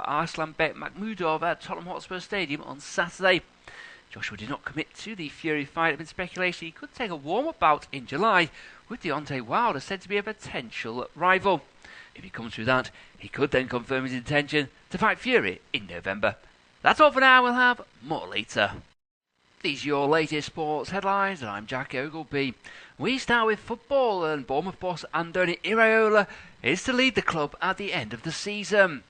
Arslanbek Makhmudov at Tottenham Hotspur Stadium on Saturday. Joshua did not commit to the Fury fight. There had been speculation he could take a warm-up bout in July, with Deontay Wilder said to be a potential rival. If he comes through that, he could then confirm his intention to fight Fury in November. That's all for now. We'll have more later. These are your latest sports headlines, and I'm Jack Ogleby. We start with football, and Bournemouth boss Andoni Iraola is to lead the club at the end of the season.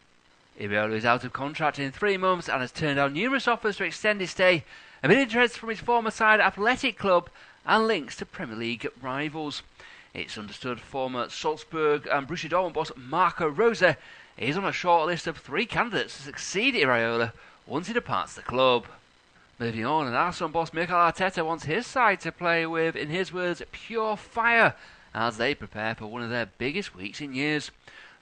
Iraola is out of contract in 3 months and has turned down numerous offers to extend his stay, amid interest from his former side Athletic Club and links to Premier League rivals. It's understood former Salzburg and Borussia Dortmund boss Marco Rose is on a short list of 3 candidates to succeed Iraola once he departs the club. Moving on, and Arsenal boss Mikel Arteta wants his side to play with, in his words, pure fire as they prepare for one of their biggest weeks in years.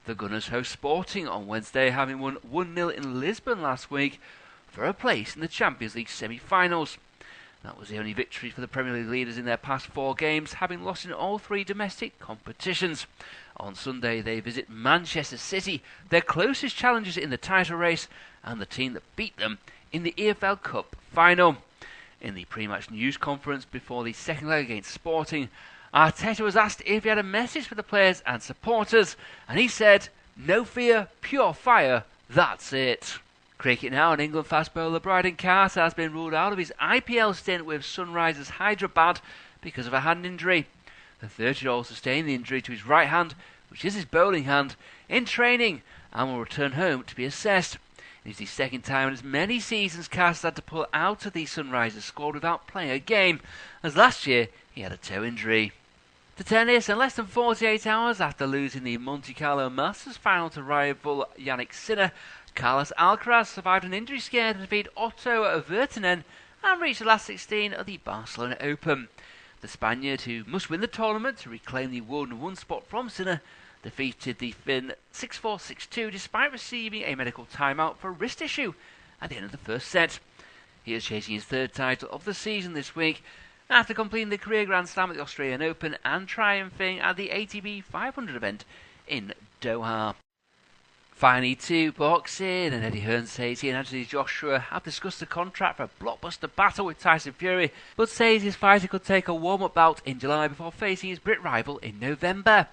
The Gunners host Sporting on Wednesday, having won 1-0 in Lisbon last week for a place in the Champions League semi-finals. That was the only victory for the Premier League leaders in their past 4 games, having lost in all 3 domestic competitions. On Sunday they visit Manchester City, their closest challengers in the title race, and the team that beat them in the EFL Cup final. In the pre-match news conference before the second leg against Sporting, Arteta was asked if he had a message for the players and supporters, and he said, "No fear, pure fire, that's it." Cricket now, and England fast bowler Bryden Carter has been ruled out of his IPL stint with Sunrisers Hyderabad because of a hand injury. The 30-year-old sustained the injury to his right hand, which is his bowling hand, in training and will return home to be assessed. It is the second time in as many seasons Carter had to pull out of the Sunrisers squad without playing a game, as last year he had a toe injury. To tennis, and less than 48 hours after losing the Monte Carlo Masters final to rival Jannik Sinner, Carlos Alcaraz survived an injury scare to defeat Otto Virtanen and reached the last 16 of the Barcelona Open. The Spaniard, who must win the tournament to reclaim the World No. 1 spot from Sinner, defeated the Finn 6-4, 6-2 despite receiving a medical timeout for a wrist issue at the end of the first set. He is chasing his 3rd title of the season this week, after completing the career Grand Slam at the Australian Open and triumphing at the ATP 500 event in Doha. Finally to boxing, and Eddie Hearn says he and Anthony Joshua have discussed the contract for a blockbuster battle with Tyson Fury, but says his fighter could take a warm-up bout in July before facing his Brit rival in November.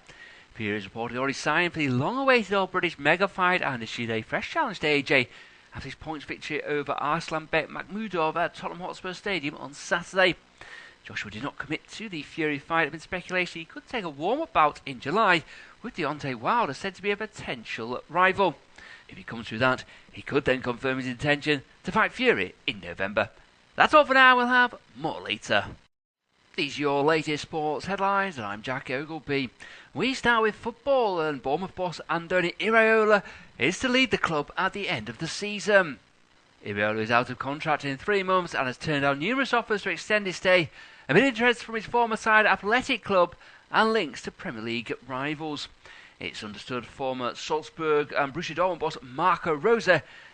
Fury is reportedly already signed for the long-awaited all-British mega fight and issued a fresh challenge to AJ after his points victory over Arslanbek Makhmudov at Tottenham Hotspur Stadium on Saturday. Joshua did not commit to the Fury fight. There had been speculation he could take a warm-up bout in July, with Deontay Wilder said to be a potential rival. If he comes through that, he could then confirm his intention to fight Fury in November. That's all for now. We'll have more later. These are your latest sports headlines, and I'm Jack Ogleby. We start with football, and Bournemouth boss Andoni Iraola is to lead the club at the end of the season. Iraola is out of contract in 3 months and has turned down numerous offers to extend his stay, amid interest from his former side Athletic Club and links to Premier League rivals. It's understood former Salzburg and Borussia Dortmund boss Marco Rose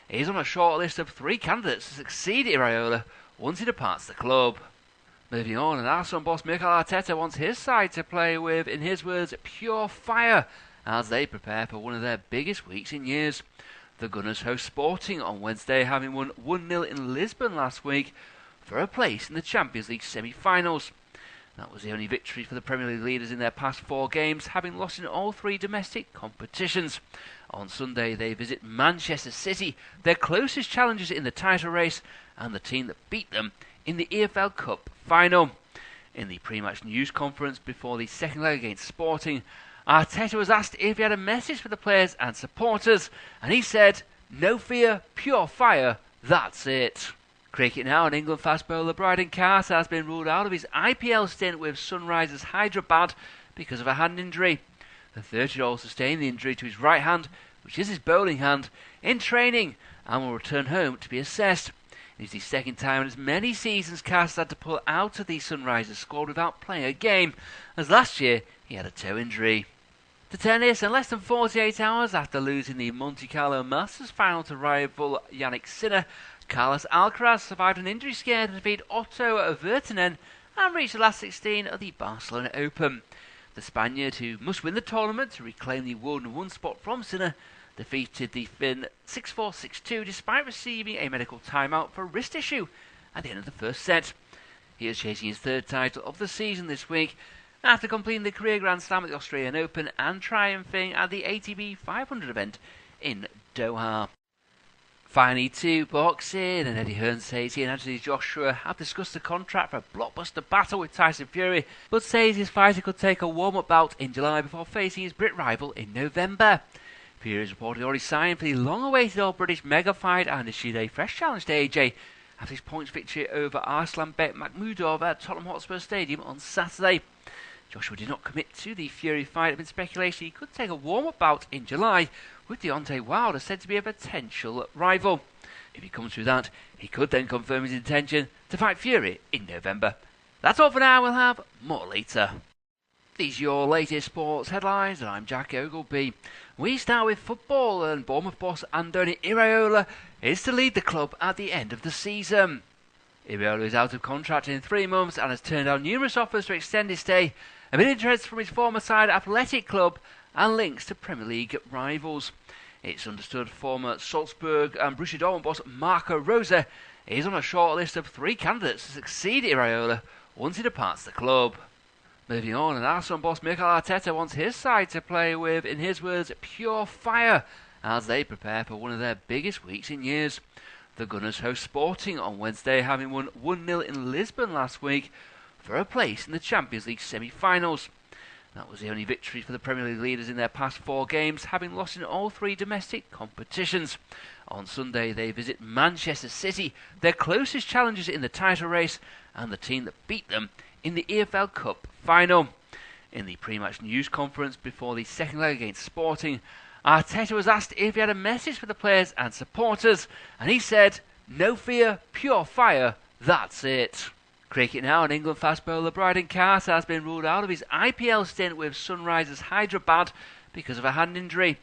is on a short list of 3 candidates to succeed Iraola once he departs the club. Moving on, and Arsenal boss Mikel Arteta wants his side to play with, in his words, pure fire as they prepare for one of their biggest weeks in years. The Gunners host Sporting on Wednesday, having won 1-0 in Lisbon last week for a place in the Champions League semi-finals. That was the only victory for the Premier League leaders in their past 4 games, having lost in all 3 domestic competitions. On Sunday they visit Manchester City, their closest challengers in the title race, and the team that beat them in the EFL Cup final. In the pre-match news conference before the second leg against Sporting, Arteta was asked if he had a message for the players and supporters, and he said, "No fear, pure fire, that's it." Cricket now, and England fast bowler Bryden Carter has been ruled out of his IPL stint with Sunrisers Hyderabad because of a hand injury. The 30-year-old sustained the injury to his right hand, which is his bowling hand, in training and will return home to be assessed. It is the second time in as many seasons Carter had to pull out of the Sunrisers squad without playing a game, as last year he had a toe injury. To tennis, and less than 48 hours after losing the Monte Carlo Masters final to rival Jannik Sinner, Carlos Alcaraz survived an injury scare to defeat Otto Virtanen and reached the last 16 of the Barcelona Open. The Spaniard, who must win the tournament to reclaim the World No. 1 spot from Sinner, defeated the Finn 6-4, 6-2 despite receiving a medical timeout for a wrist issue at the end of the first set. He is chasing his third title of the season this week after completing the career Grand Slam at the Australian Open and triumphing at the ATP 500 event in Doha. Finally to boxing, and Eddie Hearn says he and Anthony Joshua have discussed the contract for a blockbuster battle with Tyson Fury, but says his fighter could take a warm-up bout in July before facing his Brit rival in November. Fury is reportedly already signed for the long-awaited All-British mega fight and issued a fresh challenge to AJ after his points victory over Arslanbek Makhmudov at Tottenham Hotspur Stadium on Saturday. Joshua did not commit to the Fury fight. There had been speculation he could take a warm-up bout in July, with Deontay Wilder said to be a potential rival. If he comes through that, he could then confirm his intention to fight Fury in November. That's all for now. We'll have more later. These are your latest sports headlines, and I'm Jack Ogleby. We start with football, and Bournemouth boss Andoni Iraola is to lead the club at the end of the season. Iraola is out of contract in 3 months and has turned down numerous offers to extend his stay amid interest from his former side Athletic Club and links to Premier League rivals. It's understood former Salzburg and Borussia Dortmund boss Marco Rose is on a short list of 3 candidates to succeed Iraola once he departs the club. Moving on, and Arsenal boss Mikel Arteta wants his side to play with, in his words, pure fire as they prepare for one of their biggest weeks in years. The Gunners host Sporting on Wednesday, having won 1-0 in Lisbon last week for a place in the Champions League semi-finals. That was the only victory for the Premier League leaders in their past 4 games, having lost in all 3 domestic competitions. On Sunday they visit Manchester City, their closest challengers in the title race, and the team that beat them in the EFL Cup final. In the pre-match news conference before the second leg against Sporting, Arteta was asked if he had a message for the players and supporters, and he said, "No fear, pure fire, that's it." Cricket now, and England fast bowler Bryden Carter has been ruled out of his IPL stint with Sunrisers Hyderabad because of a hand injury.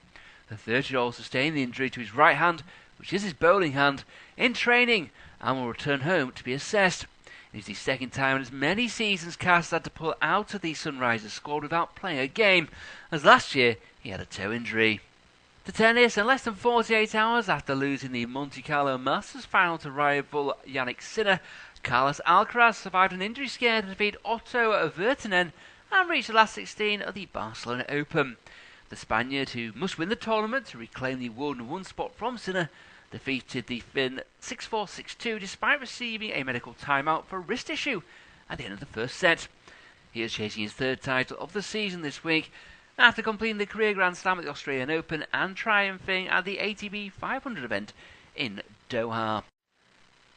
The 30-year-old sustained the injury to his right hand, which is his bowling hand, in training and will return home to be assessed. It is the second time in as many seasons Carter had to pull out of the Sunrisers squad without playing a game, as last year he had a toe injury. To tennis, and less than 48 hours after losing the Monte Carlo Masters final to rival Yannick Sinner, Carlos Alcaraz survived an injury scare to defeat Otto Virtanen and reached the last 16 of the Barcelona Open. The Spaniard, who must win the tournament to reclaim the World No. 1 spot from Sinner, defeated the Finn 6-4, 6-2 despite receiving a medical timeout for a wrist issue at the end of the first set. He is chasing his third title of the season this week after completing the career Grand Slam at the Australian Open and triumphing at the ATP 500 event in Doha.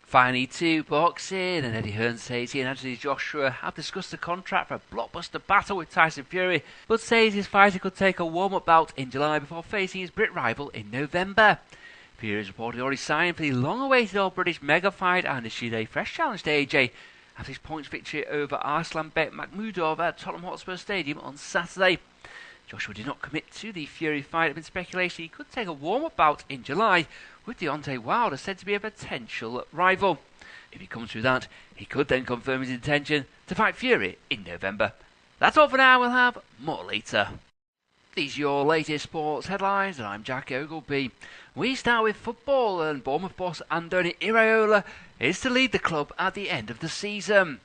Finally to boxing, and Eddie Hearn says he and Anthony Joshua have discussed the contract for a blockbuster battle with Tyson Fury, but says his fighter could take a warm-up bout in July before facing his Brit rival in November. Fury is reportedly already signed for the long-awaited All-British mega fight and issued a fresh challenge to AJ after his points victory over Arslanbek Makhmudov at Tottenham Hotspur Stadium on Saturday. Joshua did not commit to the Fury fight. There had been speculation he could take a warm-up bout in July, with Deontay Wilder said to be a potential rival. If he comes through that, he could then confirm his intention to fight Fury in November. That's all for now. We'll have more later. These are your latest sports headlines, and I'm Jack Ogleby. We start with football, and Bournemouth boss Andoni Iraola is to lead the club at the end of the season.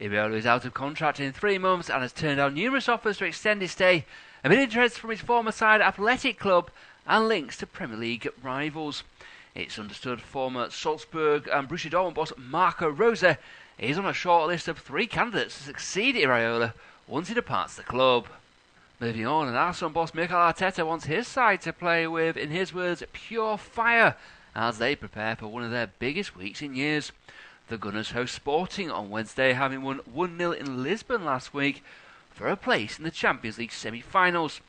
Iraola is out of contract in 3 months and has turned down numerous offers to extend his stay amid interest from his former side Athletic Club and links to Premier League rivals. It's understood former Salzburg and Borussia Dortmund boss Marco Rose is on a short list of 3 candidates to succeed Iraola once he departs the club. Moving on, and Arsenal boss Mikel Arteta wants his side to play with, in his words, pure fire as they prepare for one of their biggest weeks in years. The Gunners host Sporting on Wednesday, having won 1-0 in Lisbon last week for a place in the Champions League semi-finals.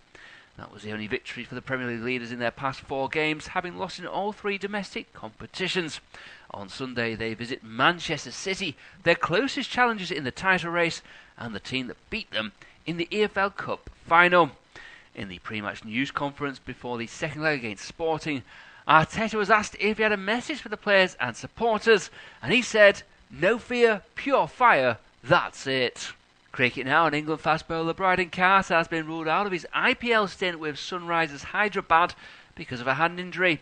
That was the only victory for the Premier League leaders in their past 4 games, having lost in all 3 domestic competitions. On Sunday they visit Manchester City, their closest challengers in the title race, and the team that beat them in the EFL Cup final. In the pre-match news conference before the second leg against Sporting, Arteta was asked if he had a message for the players and supporters, and he said, "No fear, pure fire, that's it." Cricket now, and England fast bowler Bryden Carter has been ruled out of his IPL stint with Sunrisers Hyderabad because of a hand injury.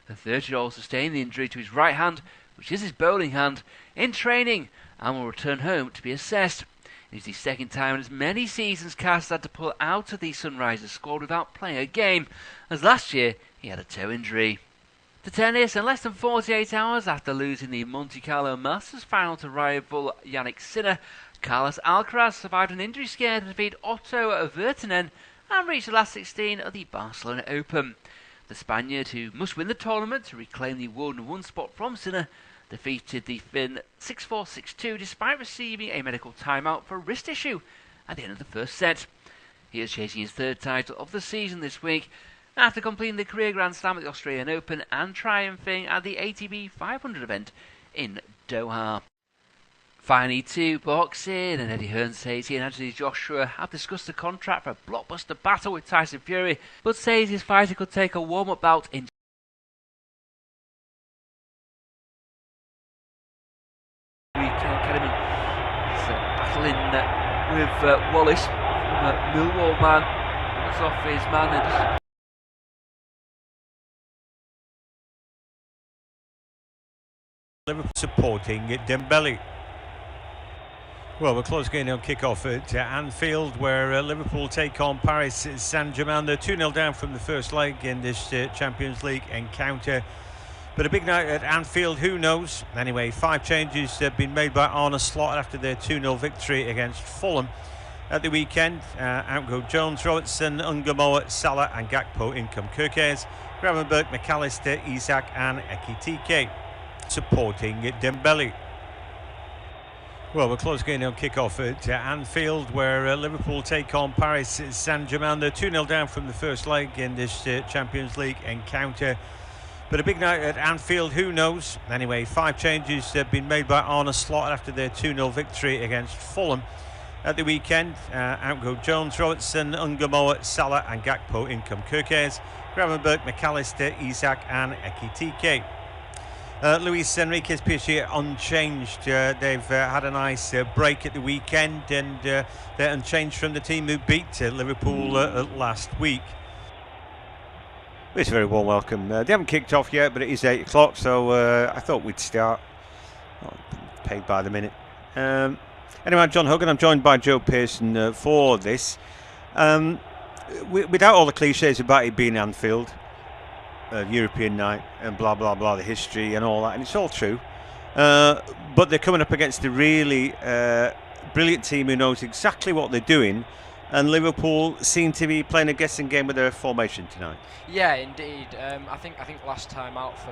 The 30-year-old sustained the injury to his right hand, which is his bowling hand, in training and will return home to be assessed. It is the second time in as many seasons Carter's had to pull out of the Sunrisers squad without playing a game, as last year he had a toe injury. To tennis, in less than 48 hours after losing the Monte Carlo Masters final to rival Yannick Sinner, Carlos Alcaraz survived an injury scare to defeat Otto Virtanen and reached the last 16 of the Barcelona Open. The Spaniard, who must win the tournament to reclaim the World #1 spot from Sinner, defeated the Finn 6-4, 6-2 despite receiving a medical timeout for a wrist issue at the end of the first set. He is chasing his third title of the season this week after completing the career Grand Slam at the Australian Open and triumphing at the ATP 500 event in Doha. Finally, to boxing, and Eddie Hearn says he and Anthony Joshua have discussed a contract for a blockbuster battle with Tyson Fury, but says his fighter could take a warm-up bout in Academy. He's battling with Wallace from Millwall man. Cuts off his man and Liverpool supporting Dembele. Well, we're close getting on kick-off at Anfield, where Liverpool take on Paris Saint-Germain. They're 2-0 down from the first leg in this Champions League encounter. But a big night at Anfield, who knows? Anyway, 5 changes have been made by Arne Slot after their 2-0 victory against Fulham at the weekend. Out go Jones, Robertson, Ungamoa, Salah and Gakpo. In come Kirkes, Gravenberch, McAllister, Isak and Ekitike. Supporting Dembele. Well, we're close getting on kick-off at Anfield, where Liverpool take on Paris Saint-Germain. They're 2-0 down from the first leg in this Champions League encounter. But a big night at Anfield, who knows? Anyway, 5 changes have been made by Arne Slot after their 2-0 victory against Fulham at the weekend. Out go Jones, Robertson, Ungamoa, Salah and Gakpo. In come Kirkes, Gravenberch, McAllister, Isak and Ekitike. Luis Enrique's PSG unchanged. They've had a nice break at the weekend, and they're unchanged from the team who beat Liverpool last week. It's a very warm welcome. They haven't kicked off yet, but it is 8 o'clock, so I thought we'd start. Paid by the minute. Anyway, I'm John Hogan. I'm joined by Joe Pearson for this. Without all the cliches about it being Anfield, European night and blah blah blah, the history and all that, and it's all true, but they're coming up against a really brilliant team who knows exactly what they're doing, and Liverpool seem to be playing a guessing game with their formation tonight. Yeah, indeed. I think last time out for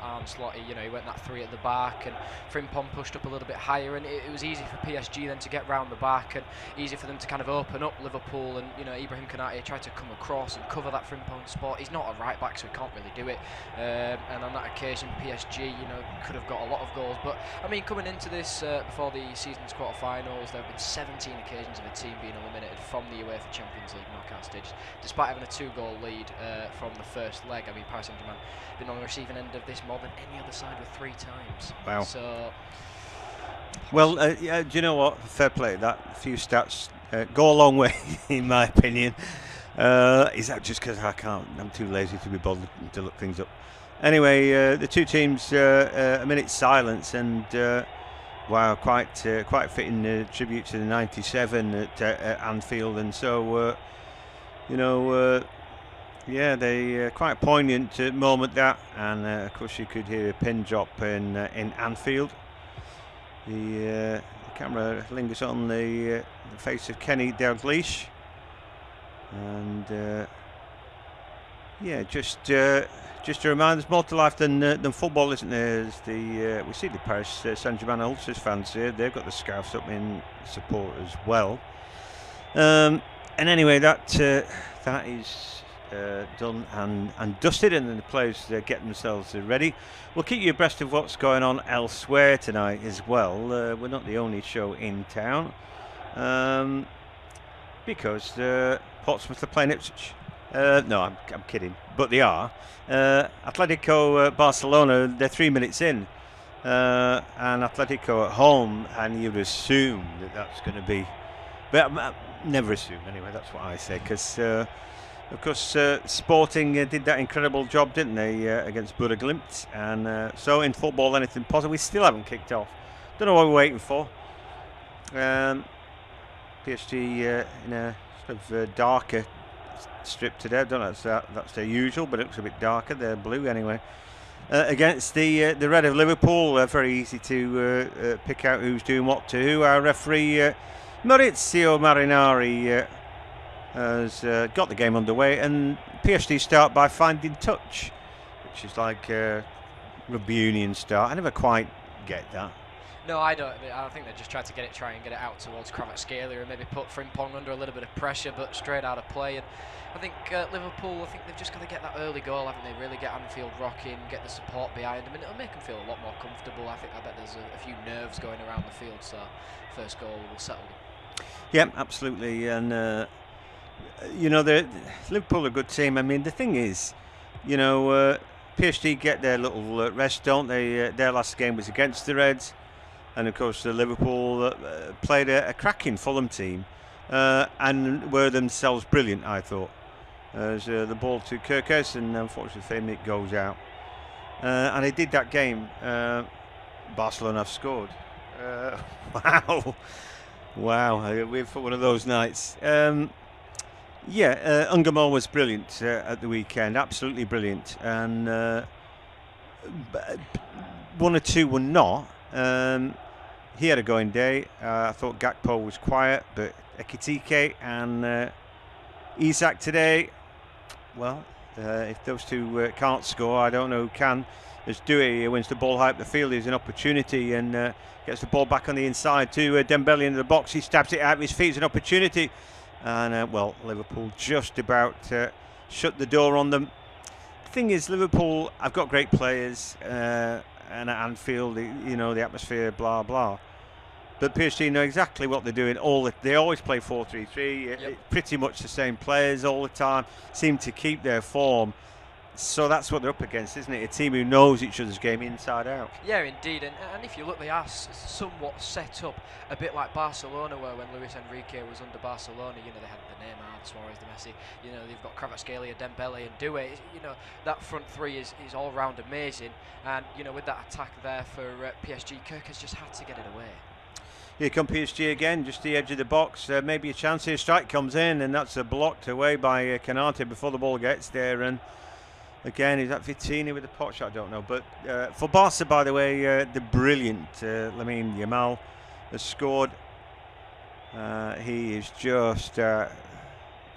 Arne Slot, he went that 3 at the back, and Frimpong pushed up a little bit higher, and it was easy for PSG then to get round the back, and easy for them to kind of open up Liverpool. And Ibrahim Konate tried to come across and cover that Frimpong spot. He's not a right back, so he can't really do it. And on that occasion, PSG, could have got a lot of goals. But I mean, coming into this before the season's quarter-finals, there have been 17 occasions of a team being eliminated from the UEFA Champions League knockout stage, despite having a 2-goal lead from the first leg. I mean, Paris Saint-Germain been on the receiving end of this more than any other side with 3 times. Wow. So, well, do you know what? Fair play. That few stats go a long way, in my opinion. Is that just because I can't? I'm too lazy to be bothered to look things up. Anyway, the two teams a minute's silence, and wow, quite fitting tribute to the '97 at Anfield, and so yeah, they quite poignant moment that, and of course you could hear a pin drop in Anfield. The camera lingers on the face of Kenny Dalglish, and yeah, just to remind, there's more to life than football, isn't there? We see the Paris Saint-Germain Ultras fans here. They've got the scarves up in support as well. And anyway, that is done and dusted, and then the players get themselves ready. We'll keep you abreast of what's going on elsewhere tonight as well. We're not the only show in town, because Portsmouth are playing Ipswich. No, I'm kidding, but they are. Atletico Barcelona, they're 3 minutes in, and Atletico at home, and you'd assume that that's going to be, but never assume anyway, that's what I say, because Of course, Sporting did that incredible job, didn't they, against Buda Glimt? And so in football, anything possible. We still haven't kicked off. Don't know what we're waiting for. PSG in a sort of darker strip today. I don't know if that's their usual, but it looks a bit darker. They're blue anyway. Against the red of Liverpool, very easy to pick out who's doing what to who. Our referee Maurizio Marinari has got the game underway, and PSG start by finding touch, which is like rugby union start. I never quite get that. No, I don't. I think they just tried to try and get it out towards Kvaratskhelia and maybe put Frimpong under a little bit of pressure, but straight out of play. And I think Liverpool, I think they've just got to get that early goal, haven't they? Really get Anfield rocking, get the support behind them, and it'll make them feel a lot more comfortable. I bet there's a few nerves going around the field, so first goal will settle them. Yeah, absolutely. And Liverpool are a good team. I mean, the thing is, PSG get their little rest, don't they? Their last game was against the Reds. And of course, Liverpool played a cracking Fulham team and were themselves brilliant, I thought. As the ball to Kirkes, and unfortunately, it goes out. And they did that game. Barcelona have scored. Wow, we've had one of those nights. Ungamol was brilliant at the weekend, absolutely brilliant. And one or two were not. He had a going day. I thought Gakpo was quiet, but Ekitike and Isak today, well, if those two can't score, I don't know who can. As Doué wins the ball high up the field, there's an opportunity and gets the ball back on the inside to Dembele into the box. He stabs it out of his feet. It's an opportunity. And, Liverpool just about shut the door on them. The thing is, Liverpool, I've got great players. And at Anfield, the atmosphere, blah blah. But PSG know exactly what they're doing. They always play 4-3-3. Yep. Pretty much the same players all the time. Seem to keep their form. So that's what they're up against, isn't it? A team who knows each other's game inside out. Yeah, indeed. And if you look, they are somewhat set up a bit like Barcelona were when Luis Enrique was under Barcelona. They had the Neymar, the Suarez, the Messi. they've got Kvaratskhelia, Dembele and Doué. That front three is all round amazing. And with that attack there for PSG, Kirk has just had to get it away. Here come PSG again, just the edge of the box. Maybe a chance here. Strike comes in, and that's blocked away by Canate before the ball gets there. And again, is that Vittini with the pot shot? I don't know. But for Barca, by the way, the brilliant Lamine Yamal has scored. He is just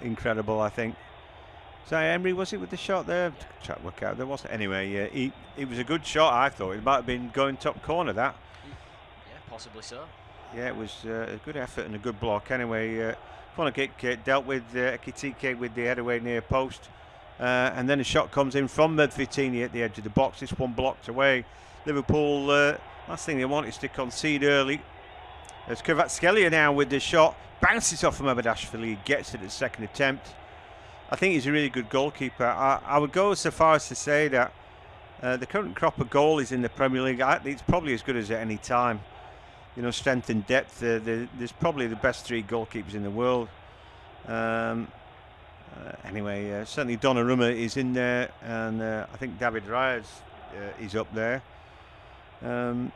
incredible, I think. So Emery, was it with the shot there? Try to work out. There wasn't. Anyway, it was a good shot, I thought. It might have been going top corner, that. Yeah, possibly so. Yeah, it was a good effort and a good block. Anyway, corner kick dealt with Ekitike with the head away near post. And then a shot comes in from Vittini at the edge of the box. This one blocked away. Liverpool, last thing they want is to concede early. There's Kvaratskhelia now with the shot. Bounces off from Abadashvili, gets it at the second attempt. I think he's a really good goalkeeper. I would go so far as to say that the current crop of goalies in the Premier League, it's probably as good as at any time. Strength and depth. There's probably the best three goalkeepers in the world. Anyway, certainly Donnarumma is in there, and I think David Raya is up there. And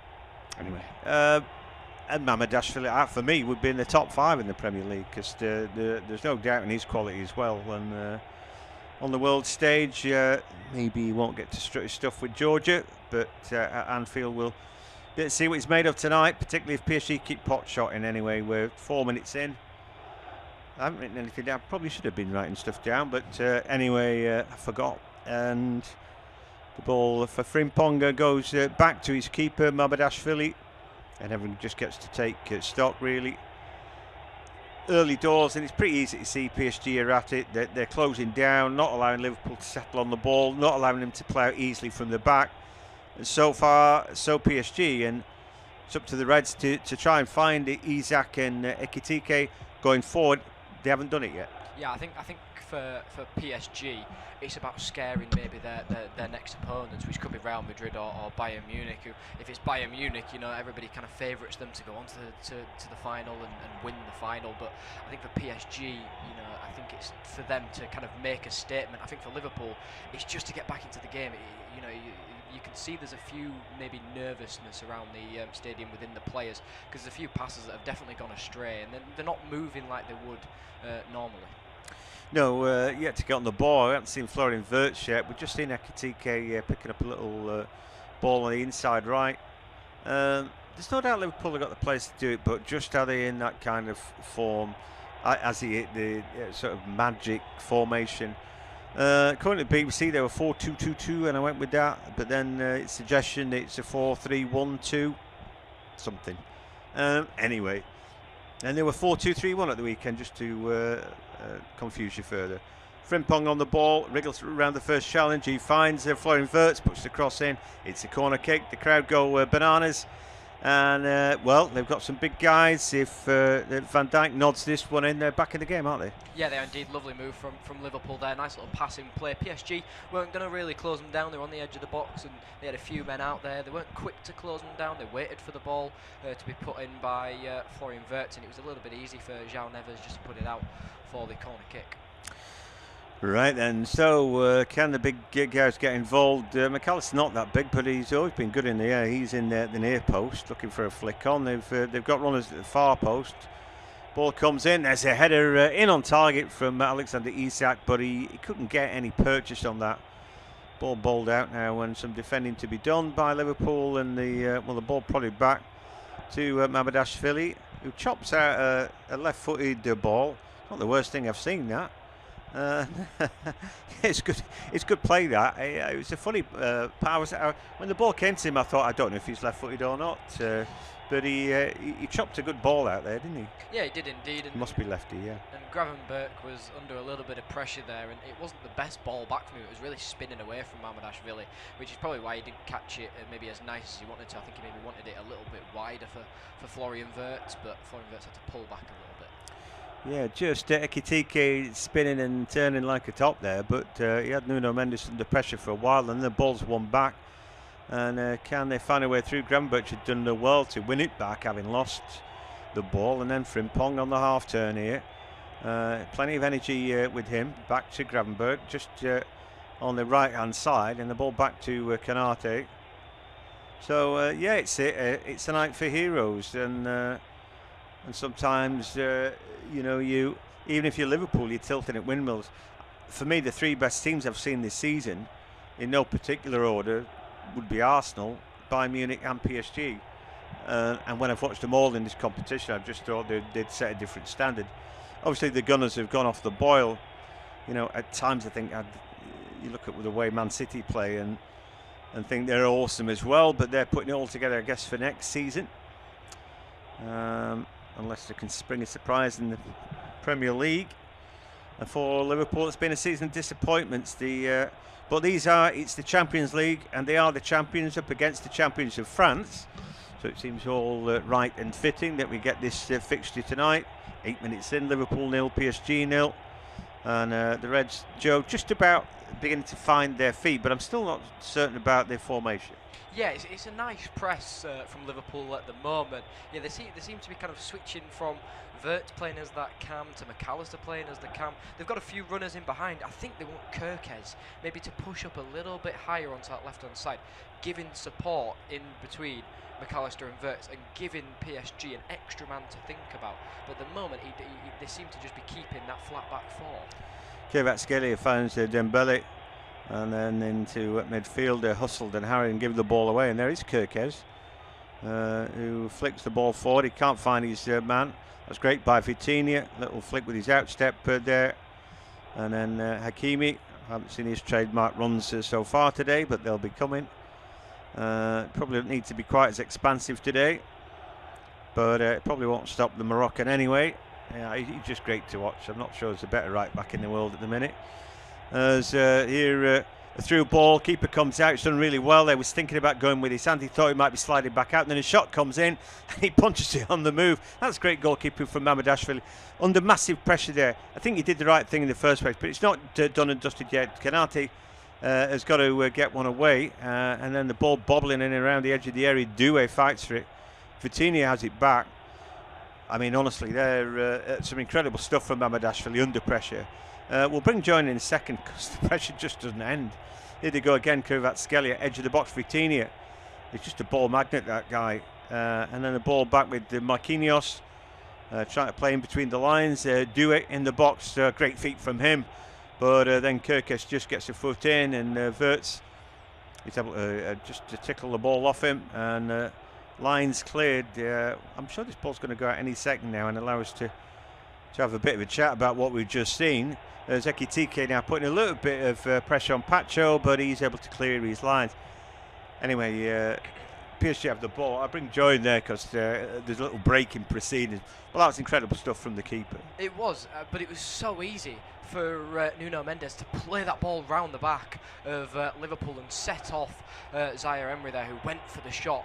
Mamardashvili, for me, would be in the top 5 in the Premier League, because there's no doubt in his quality as well. And on the world stage, maybe he won't get to strut his stuff with Georgia, but at Anfield we'll see what he's made of tonight, particularly if PSG keep pot shotting anyway. We're 4 minutes in. I haven't written anything down. Probably should have been writing stuff down, but anyway, I forgot. And the ball for Frimpong goes back to his keeper, Mamardashvili, and everyone just gets to take stock, really. Early doors, and it's pretty easy to see PSG are at it. They're closing down, not allowing Liverpool to settle on the ball, not allowing them to play out easily from the back. And so far, so PSG, and it's up to the Reds to try and find Isak and Ekitike going forward. they haven't done it yet. Yeah, I think for PSG, it's about scaring maybe their next opponents, which could be Real Madrid or Bayern Munich. Who, if it's Bayern Munich, you know, everybody kind of favourites them to go on to the final and win the final. But I think for PSG, you know, I think it's for them to kind of make a statement. I think for Liverpool, it's just to get back into the game. You know, you can see there's a few maybe nervousness around the stadium within the players, because there's a few passes that have definitely gone astray, and they're not moving like they would normally. No, yet to get on the ball. I haven't seen Florian Wirtz yet. We've just seen Ekitike picking up a little ball on the inside right. There's no doubt Liverpool have got the players to do it, but just are they in that kind of form as the sort of magic formation? According to the BBC, they were 4-2-2-2, and I went with that. But then it's suggestion that it's a 4-3-1-2 something. Anyway, and they were 4-2-3-1 at the weekend, just to confuse you further. Frimpong on the ball, wriggles around the first challenge. He finds Florian Wirtz, puts the cross in. It's a corner kick. The crowd go bananas. And, well, they've got some big guys. If Van Dijk nods this one in, they're back in the game, aren't they? Yeah, they are indeed. Lovely move from Liverpool there. Nice little passing play. PSG weren't going to really close them down. They were on the edge of the box, and they had a few men out there. They weren't quick to close them down. They waited for the ball to be put in by Florian Wirtz, and it was a little bit easy for João Neves just to put it out for the corner kick. Right then, so can the big guys get involved? McAllister's not that big, but he's always been good in the air. He's in the near post looking for a flick on. They've got runners at the far post. Ball comes in. There's a header in on target from Alexander Isak, but he couldn't get any purchase on that. Ball bowled out now, and some defending to be done by Liverpool, and the ball probably back to Mamardashvili, who chops out a left-footed ball. Not the worst thing I've seen, that. It's good. It's good play, that. It was a funny pass. When the ball came to him, I thought, I don't know if he's left-footed or not, but he chopped a good ball out there, didn't he? Yeah, he did indeed. He must be lefty, yeah. And Gravenberch was under a little bit of pressure there, and it wasn't the best ball back from him. It was really spinning away from Mamardashvili, which is probably why he didn't catch it maybe as nice as he wanted to. I think he maybe wanted it a little bit wider for Florian Wirtz, but Florian Wirtz had to pull back a little bit. Yeah, just Ekitike spinning and turning like a top there, but he had Nuno Mendes under pressure for a while, and the ball's won back. And can they find a way through? Gravenberch had done well to win it back, having lost the ball, and then Frimpong on the half turn here. Plenty of energy with him. Back to Gravenberch, just on the right hand side, and the ball back to Kanate. So yeah, it's a night for heroes, and sometimes you know, even if you're Liverpool, you're tilting at windmills. For me, the three best teams I've seen this season, in no particular order, would be Arsenal, Bayern Munich and PSG. And when I've watched them all in this competition, I've just thought they'd set a different standard. Obviously, the Gunners have gone off the boil. You know, at times I think you look at the way Man City play and think they're awesome as well, but they're putting it all together, I guess, for next season. Unless they can spring a surprise in the Premier League. And for Liverpool, it's been a season of disappointments. But it's the Champions League, and they are the champions up against the champions of France. So it seems all right and fitting that we get this fixture tonight. 8 minutes in, Liverpool 0, PSG 0. And the Reds, Joe, just about beginning to find their feet, but I'm still not certain about their formation. Yeah, it's a nice press from Liverpool at the moment. Yeah, they seem to be kind of switching from Wirtz playing as that cam to McAllister playing as the cam. They've got a few runners in behind. I think they want Kirkes maybe to push up a little bit higher onto that left-hand side, giving support in between McAllister and Wirtz, and giving PSG an extra man to think about. But at the moment, they seem to just be keeping that flat back four. Kvaratskhelia finds Dembele. And then into midfield, hustled and harried and give the ball away. And there is Kirkes, who flicks the ball forward. He can't find his man. That's great by Vitinha. Little flick with his outstep there. And then Hakimi. I haven't seen his trademark runs so far today, but they'll be coming. Probably don't need to be quite as expansive today, but it probably won't stop the Moroccan anyway. Yeah, he's just great to watch. I'm not sure there's a better right back in the world at the minute. As here A through ball, keeper comes out, he's done really well there, was thinking about going with his hand, he thought he might be sliding back out, and then a shot comes in and he punches it on the move. That's great goalkeeping from Mamardashvili. Under massive pressure there. I think he did the right thing in the first place, but it's not done and dusted yet. Kanate has got to get one away, and then the ball bobbling in and around the edge of the area. Doué fights for it. Vitinha has it back. I mean, honestly, they're some incredible stuff from Mamardashvili under pressure. We'll bring Joy in a second because the pressure just doesn't end. Here they go again, Kvaratskhelia, edge of the box, Vitinha. He's just a ball magnet, that guy. And then the ball back with Marquinhos, trying to play in between the lines. Doué in the box, great feet from him. But then Kerkez just gets a foot in, and Wirtz is able to just to tickle the ball off him. And lines cleared. I'm sure this ball's going to go out any second now and allow us to have a bit of a chat about what we've just seen. Ekitike now putting a little bit of pressure on Pacho, but he's able to clear his lines. Anyway, PSG have the ball. I bring Joy in there because there's a little break in proceedings. Well, that was incredible stuff from the keeper. It was, but it was so easy for Nuno Mendes to play that ball round the back of Liverpool and set off Zaire Emery there, who went for the shot.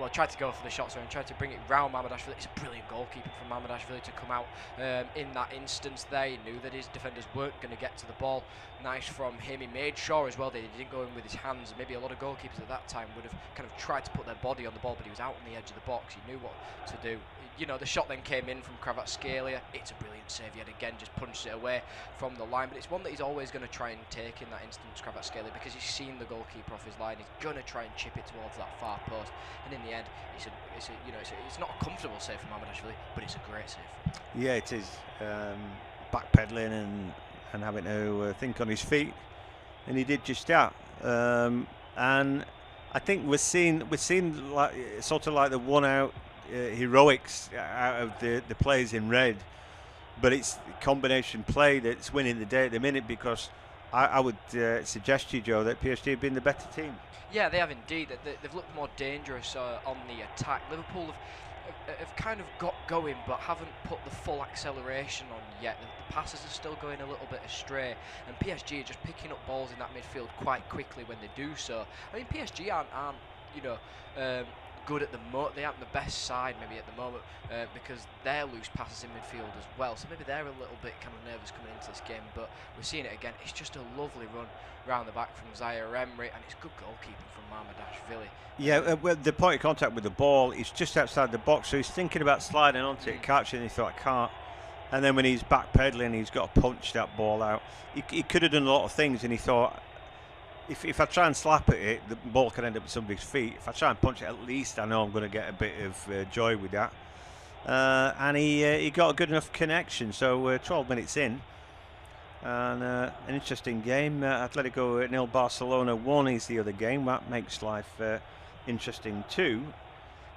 Well, tried to go for the shot, and tried to bring it round Mamardashvili. It's a brilliant goalkeeping from Mamardashvili to come out in that instance there. He knew that his defenders weren't going to get to the ball. Nice from him. He made sure as well that he didn't go in with his hands. Maybe a lot of goalkeepers at that time would have kind of tried to put their body on the ball, but he was out on the edge of the box. He knew what to do. You know, the shot then came in from Kvaratskhelia. It's a brilliant save yet again, just punched it away from the line. But it's one that he's always going to try and take in that instance, Kvaratskhelia, because he's seen the goalkeeper off his line. He's going to try and chip it towards that far post. And in the end, it's not a comfortable save for Mamardashvili, but it's a great save. Yeah, it is. Backpedaling and having to think on his feet, and he did just that. And I think we're seeing like sort of like the one-out heroics out of the players in red, but it's combination play that's winning the day at the minute, because I would suggest to you, Joe, that PSG have been the better team. Yeah, they have indeed. They've looked more dangerous on the attack. Liverpool have kind of got going, but haven't put the full acceleration on yet. The passes are still going a little bit astray, and PSG are just picking up balls in that midfield quite quickly when they do so. I mean, PSG aren't good at the moment. They aren't the best side maybe at the moment because they're loose passes in midfield as well. So maybe they're a little bit kind of nervous coming into this game. But we're seeing it again. It's just a lovely run round the back from Zaire Emery, and it's good goalkeeping from Mamardashvili. Yeah, well, the point of contact with the ball is just outside the box, so he's thinking about sliding onto it, catching it, and he thought, I can't. And then when he's backpedaling, he's got to punch that ball out. He could have done a lot of things, and he thought, if I try and slap at it, the ball can end up at somebody's feet. If I try and punch it, at least I know I'm going to get a bit of joy with that. And he got a good enough connection. So 12 minutes in, and an interesting game. Atletico 0, Barcelona 1 is the other game. That makes life interesting too.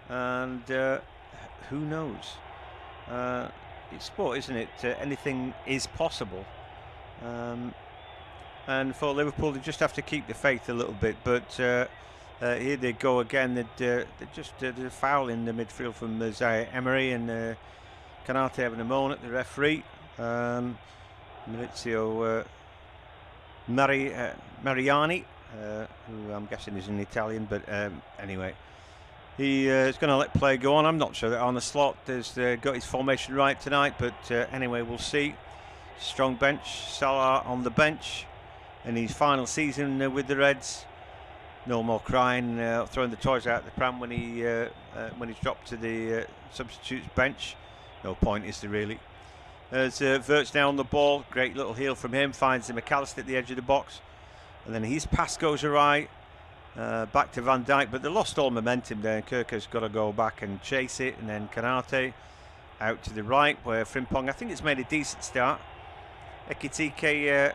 And who knows? It's sport, isn't it? Anything is possible. And for Liverpool, they just have to keep the faith a little bit. But here they go again. There's a foul in the midfield from Zaire Emery, and Kanate having a moan at the referee. Maurizio Mariani, who I'm guessing is in Italian, but anyway, he is going to let play go on. I'm not sure that Arne Slot has got his formation right tonight, but anyway, we'll see. Strong bench. Salah on the bench in his final season with the Reds. No more crying, throwing the toys out the pram when he's dropped to the substitutes bench. No point, is there really? There's Wirtz now on the ball. Great little heel from him. Finds the McAllister at the edge of the box, and then his pass goes awry. Back to Van Dijk, but they lost all momentum there. Kerker's got to go back and chase it, and then Kanate out to the right, where Frimpong, I think, it's made a decent start. Ekitike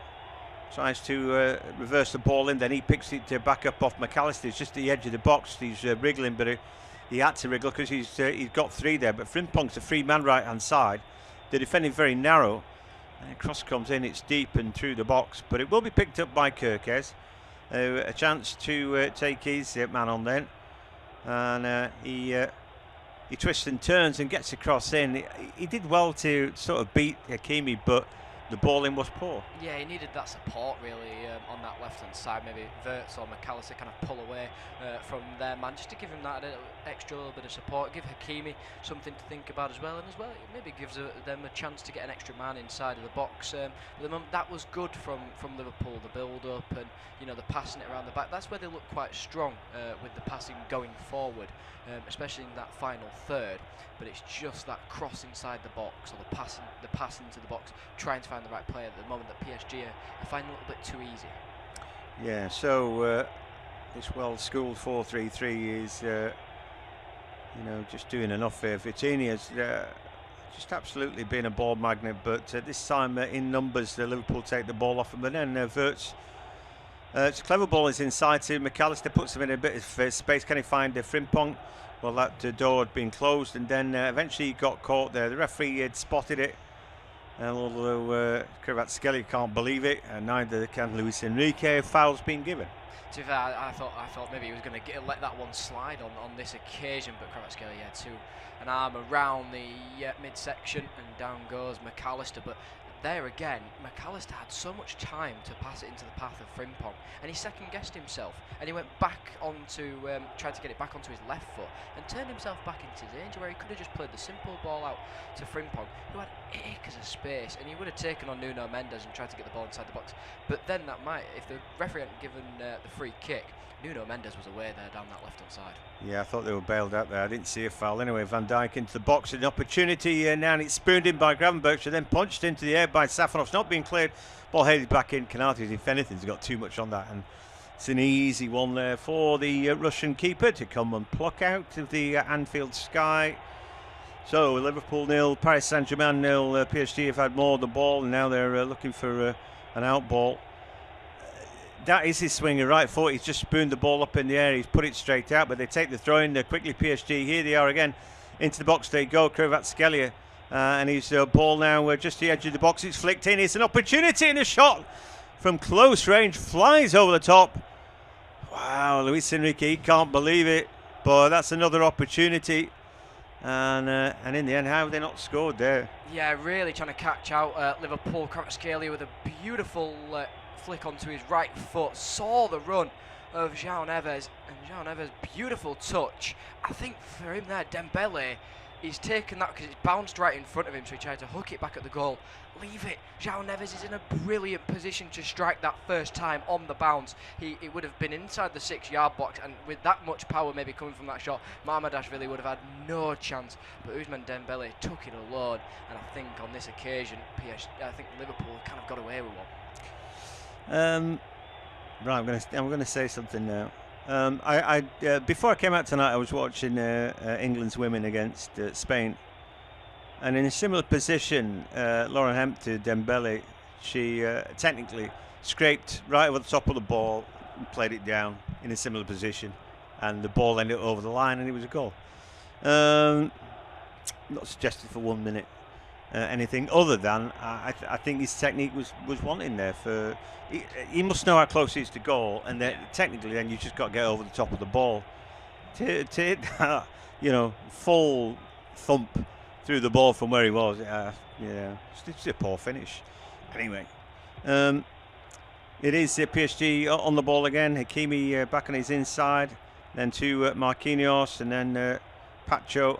tries to reverse the ball in, then he picks it back up off McAllister. It's just at the edge of the box. He's wriggling, but he had to wriggle because he's got three there. But Frimpong's a free man right hand side. They're defending very narrow. And cross comes in, it's deep and through the box, but it will be picked up by Kerkez. A chance to take his man on then, and he twists and turns and gets across in. He did well to sort of beat Hakimi, but the ball in was poor. Yeah, he needed that support really on that left-hand side. Maybe Wirtz or McAllister kind of pull away from their man, just to give him that extra little bit of support. Give Hakimi something to think about as well, and as well, it maybe gives them a chance to get an extra man inside of the box. At the moment, that was good from Liverpool, the build-up and the passing it around the back. That's where they look quite strong with the passing going forward, especially in that final third. But it's just that cross inside the box, or the passing to the box, trying to find the right player at the moment that PSG are finding a little bit too easy. Yeah, so this well-schooled 4-3-3 is, just doing enough here. Vitinha's just absolutely been a ball magnet, but this time in numbers, Liverpool take the ball off him, and then Wirtz. It's a clever ball, is inside to McAllister, puts him in a bit of space. Can he find Frimpong? Well, that door had been closed, and then eventually he got caught there. The referee had spotted it, and although Kvaratskhelia can't believe it, and neither can Luis Enrique, a foul's been given. To be fair, I thought maybe he was going to let that one slide on this occasion, but Kvaratskhelia had an arm around the midsection, and down goes McAllister. But there again, McAllister had so much time to pass it into the path of Frimpong, and he second-guessed himself, and he went back onto, tried to get it back onto his left foot, and turned himself back into danger, where he could have just played the simple ball out to Frimpong, who had acres of space, and he would have taken on Nuno Mendes and tried to get the ball inside the box. But then that might, if the referee hadn't given the free kick, Nuno Mendes was away there down that left-hand side. Yeah, I thought they were bailed out there. I didn't see a foul. Anyway, Van Dijk into the box. An opportunity now, and it's spooned in by Gravenberch, then punched into the air by Safanov. It's not being cleared. Ball headed back in. Konaté, if anything, has got too much on that. And it's an easy one there for the Russian keeper to come and pluck out of the Anfield sky. So, Liverpool 0, Paris Saint-Germain 0. PSG have had more of the ball, and now they're looking for an out ball. That is his swinger, right foot. He's just spooned the ball up in the air. He's put it straight out, but they take the throw in quickly. PSG, here they are again. Into the box they go. Kvaratskhelia. And his ball now just the edge of the box. It's flicked in. It's an opportunity, and a shot from close range flies over the top. Wow, Luis Enrique, he can't believe it. But that's another opportunity. And in the end, how have they not scored there? Yeah, really trying to catch out Liverpool. Kvaratskhelia with a beautiful flick onto his right foot, saw the run of João Neves, and João Neves, beautiful touch. I think for him there, Dembele, he's taken that because it's bounced right in front of him, so he tried to hook it back at the goal. Leave it. João Neves is in a brilliant position to strike that first time on the bounce. It would have been inside the 6-yard box, and with that much power maybe coming from that shot, Mamardashvili would have had no chance. But Ousmane Dembele took it alone, and I think on this occasion, I think Liverpool kind of got away with one. Right, I'm going to say something now. Before I came out tonight, I was watching England's women against Spain, and in a similar position, Lauren Hemp to Dembele, she technically scraped right over the top of the ball and played it down in a similar position, and the ball ended up over the line, and it was a goal. Not suggested for 1 minute. Anything other than I think his technique was wanting there. For he must know how close he is to goal, and then technically then you just got to get over the top of the ball to hit that, full thump through the ball from where he was. It's a poor finish. Anyway, it is PSG on the ball again. Hakimi back on his inside, then to Marquinhos, and then Pacho,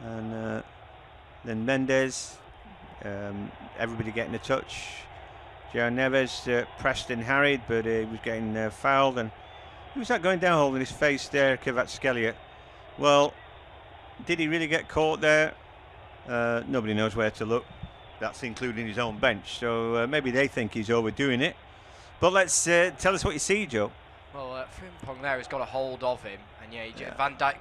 and then Mendes, everybody getting a touch. João Neves pressed and harried, but he was getting fouled. And who was that going down holding his face there? Kvaratskhelia. Well, did he really get caught there? Nobody knows where to look. That's including his own bench. So maybe they think he's overdoing it. But let's tell us what you see, Joe. Well, Frimpong there has got a hold of him, and Van Dijk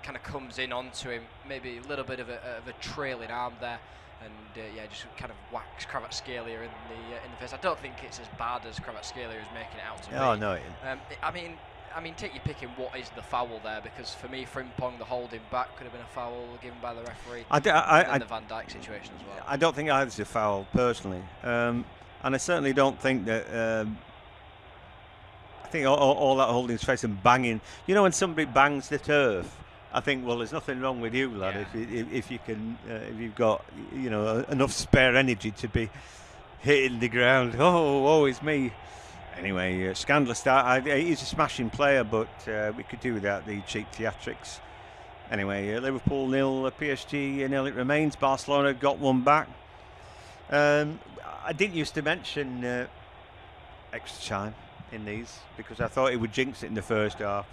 kind of comes in onto him, maybe a little bit of a trailing arm there, and just kind of whacks Kvaratskhelia in the face. I don't think it's as bad as Kvaratskhelia is making it out to be. Oh no. I mean, take your pick in what is the foul there, because for me, Frimpong, the holding back, could have been a foul given by the referee. And the Van Dijk situation as well. I don't think either's a foul personally, and I certainly don't think that. I think all that holding his face and banging. When somebody bangs the turf I think, well, there's nothing wrong with you, lad, Yeah. if you can, if you've got, enough spare energy to be hitting the ground. Oh, it's me. Anyway, scandalous start. He's a smashing player, but we could do without the cheap theatrics. Anyway, Liverpool 0, PSG 0 it remains. Barcelona got one back. I didn't used to mention extra time in these because I thought it would jinx it in the first half.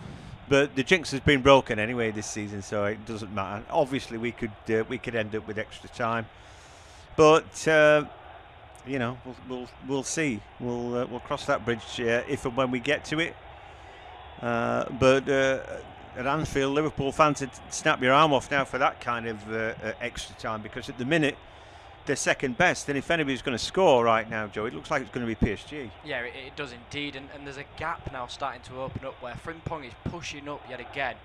But the jinx has been broken anyway this season, so it doesn't matter. Obviously, we could end up with extra time, but we'll see. We'll cross that bridge if and when we get to it. But at Anfield, Liverpool fans would snap your arm off now for that kind of extra time, because at the minute they're second best, and if anybody's going to score right now, Joe, it looks like it's going to be PSG. Yeah, it does indeed, and there's a gap now starting to open up where Frimpong is pushing up yet again,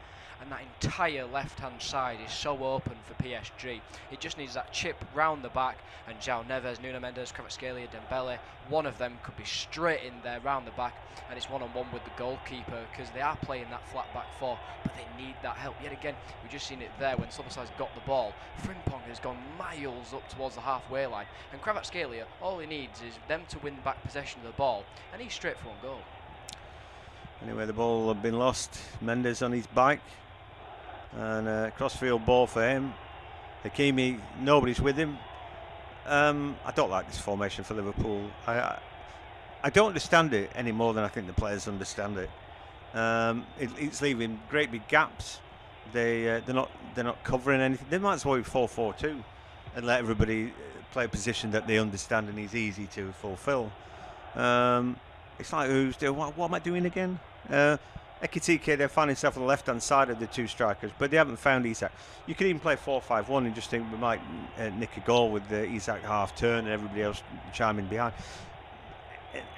and that entire left-hand side is so open for PSG. It just needs that chip round the back, and João Neves, Nuno Mendes, Kvaratskhelia, Dembele, one of them could be straight in there round the back, and it's one-on-one with the goalkeeper, because they are playing that flat back four, but they need that help. Yet again, we've just seen it there when Szoboszlai's got the ball. Frimpong has gone miles up towards the halfway line, and Kvaratskhelia, all he needs is them to win back possession of the ball, and he's straight for one goal. Anyway, the ball had been lost. Mendes on his bike, and crossfield ball for him. Hakimi, nobody's with him. I don't like this formation for Liverpool. I don't understand it any more than I think the players understand it. It's leaving great big gaps. They're not covering anything. They might as well be 4-4-2 and let everybody play a position that they understand and is easy to fulfil. It's like, what am I doing again? Ekitike, they find himself on the left-hand side of the two strikers, but they haven't found Isak. You could even play 4-5-1 and just think we might nick a goal with the Isak half turn and everybody else chiming behind.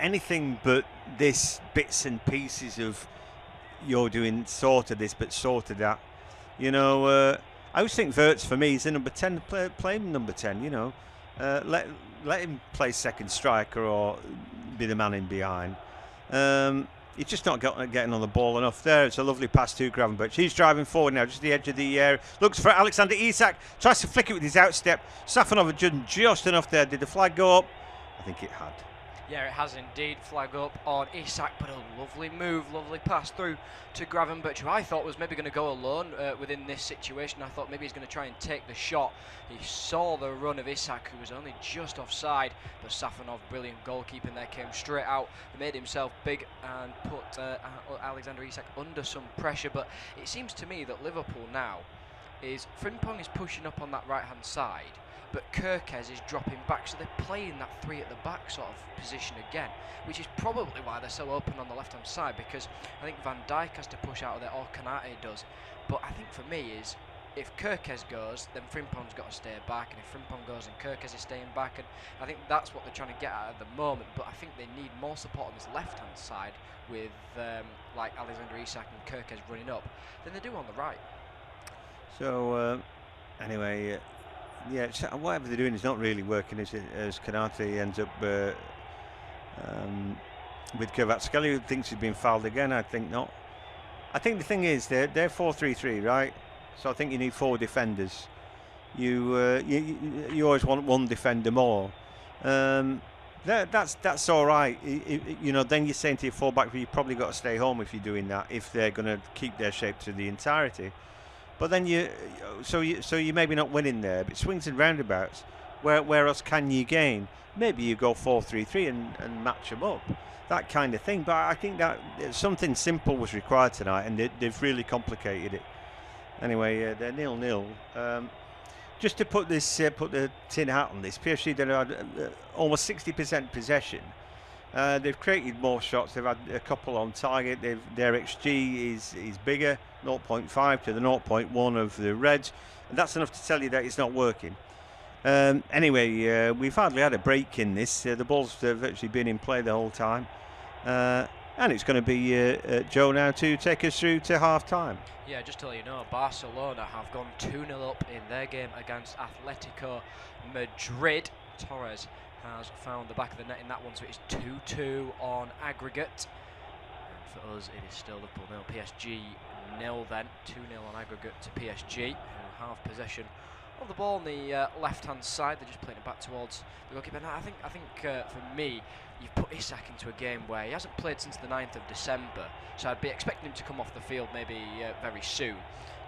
Anything but this bits and pieces of you're doing sort of this but sort of that. I always think Wirtz for me is a number 10. Play him number 10. Let him play second striker or be the man in behind. He's just not getting on the ball enough. There, it's a lovely pass to Gravenberch. He's driving forward now, just the edge of the area. Looks for Alexander Isak. Tries to flick it with his outstep. Safonov had just enough there. Did the flag go up? I think it had. Yeah, it has indeed. Flag up on Isak, but a lovely move, lovely pass through to Gravenberch, who I thought was maybe going to go alone within this situation. I thought maybe he's going to try and take the shot. He saw the run of Isak, who was only just offside, but Safonov, brilliant goalkeeping there, came straight out, made himself big and put Alexander Isak under some pressure. But it seems to me that Liverpool now Frimpong is pushing up on that right-hand side, but Kerkez is dropping back, so they're playing that three at the back sort of position again, which is probably why they're so open on the left-hand side, because I think Van Dijk has to push out of there, or Konate does. But I think for me is, if Kerkez goes, then Frimpong's got to stay back, and if Frimpong goes, then Kerkez is staying back, and I think that's what they're trying to get at the moment. But I think they need more support on this left-hand side with like Alexander Isak and Kerkez running up than they do on the right. So anyway, whatever they're doing is not really working, is it? As Konate ends up with Kvaratskhelia, who thinks he's been fouled again. I think not. I think the thing is they're 4-3-3, right? So I think you need 4 defenders. You always want one defender more. That's all right. Then you're saying to your fullback, you probably got to stay home if you're doing that, if they're going to keep their shape to the entirety. But then you're maybe not winning there, but swings and roundabouts. Where else can you gain? Maybe you go 4-3-3 and match them up, that kind of thing. But I think that something simple was required tonight, and they've really complicated it. Anyway, they're 0-0. Just to put the tin hat on this, PSG they had almost 60% possession. They've created more shots. They've had a couple on target. Their XG is bigger, 0.5 to the 0.1 of the Reds, and that's enough to tell you that it's not working. Anyway, we've hardly had a break in this. The ball's virtually been in play the whole time, and it's going to be Joe now to take us through to half-time. Yeah, just to let you know, Barcelona have gone 2-0 up in their game against Atletico Madrid. Torres has found the back of the net in that one, so it's 2-2 on aggregate. And for us, it is still Liverpool 0, PSG nil then, 2-0 on aggregate to PSG, who have possession of the ball on the left-hand side. They're just playing it back towards the goalkeeper. Now, I think for me, you've put Isak into a game where he hasn't played since the 9th of December, so I'd be expecting him to come off the field maybe very soon.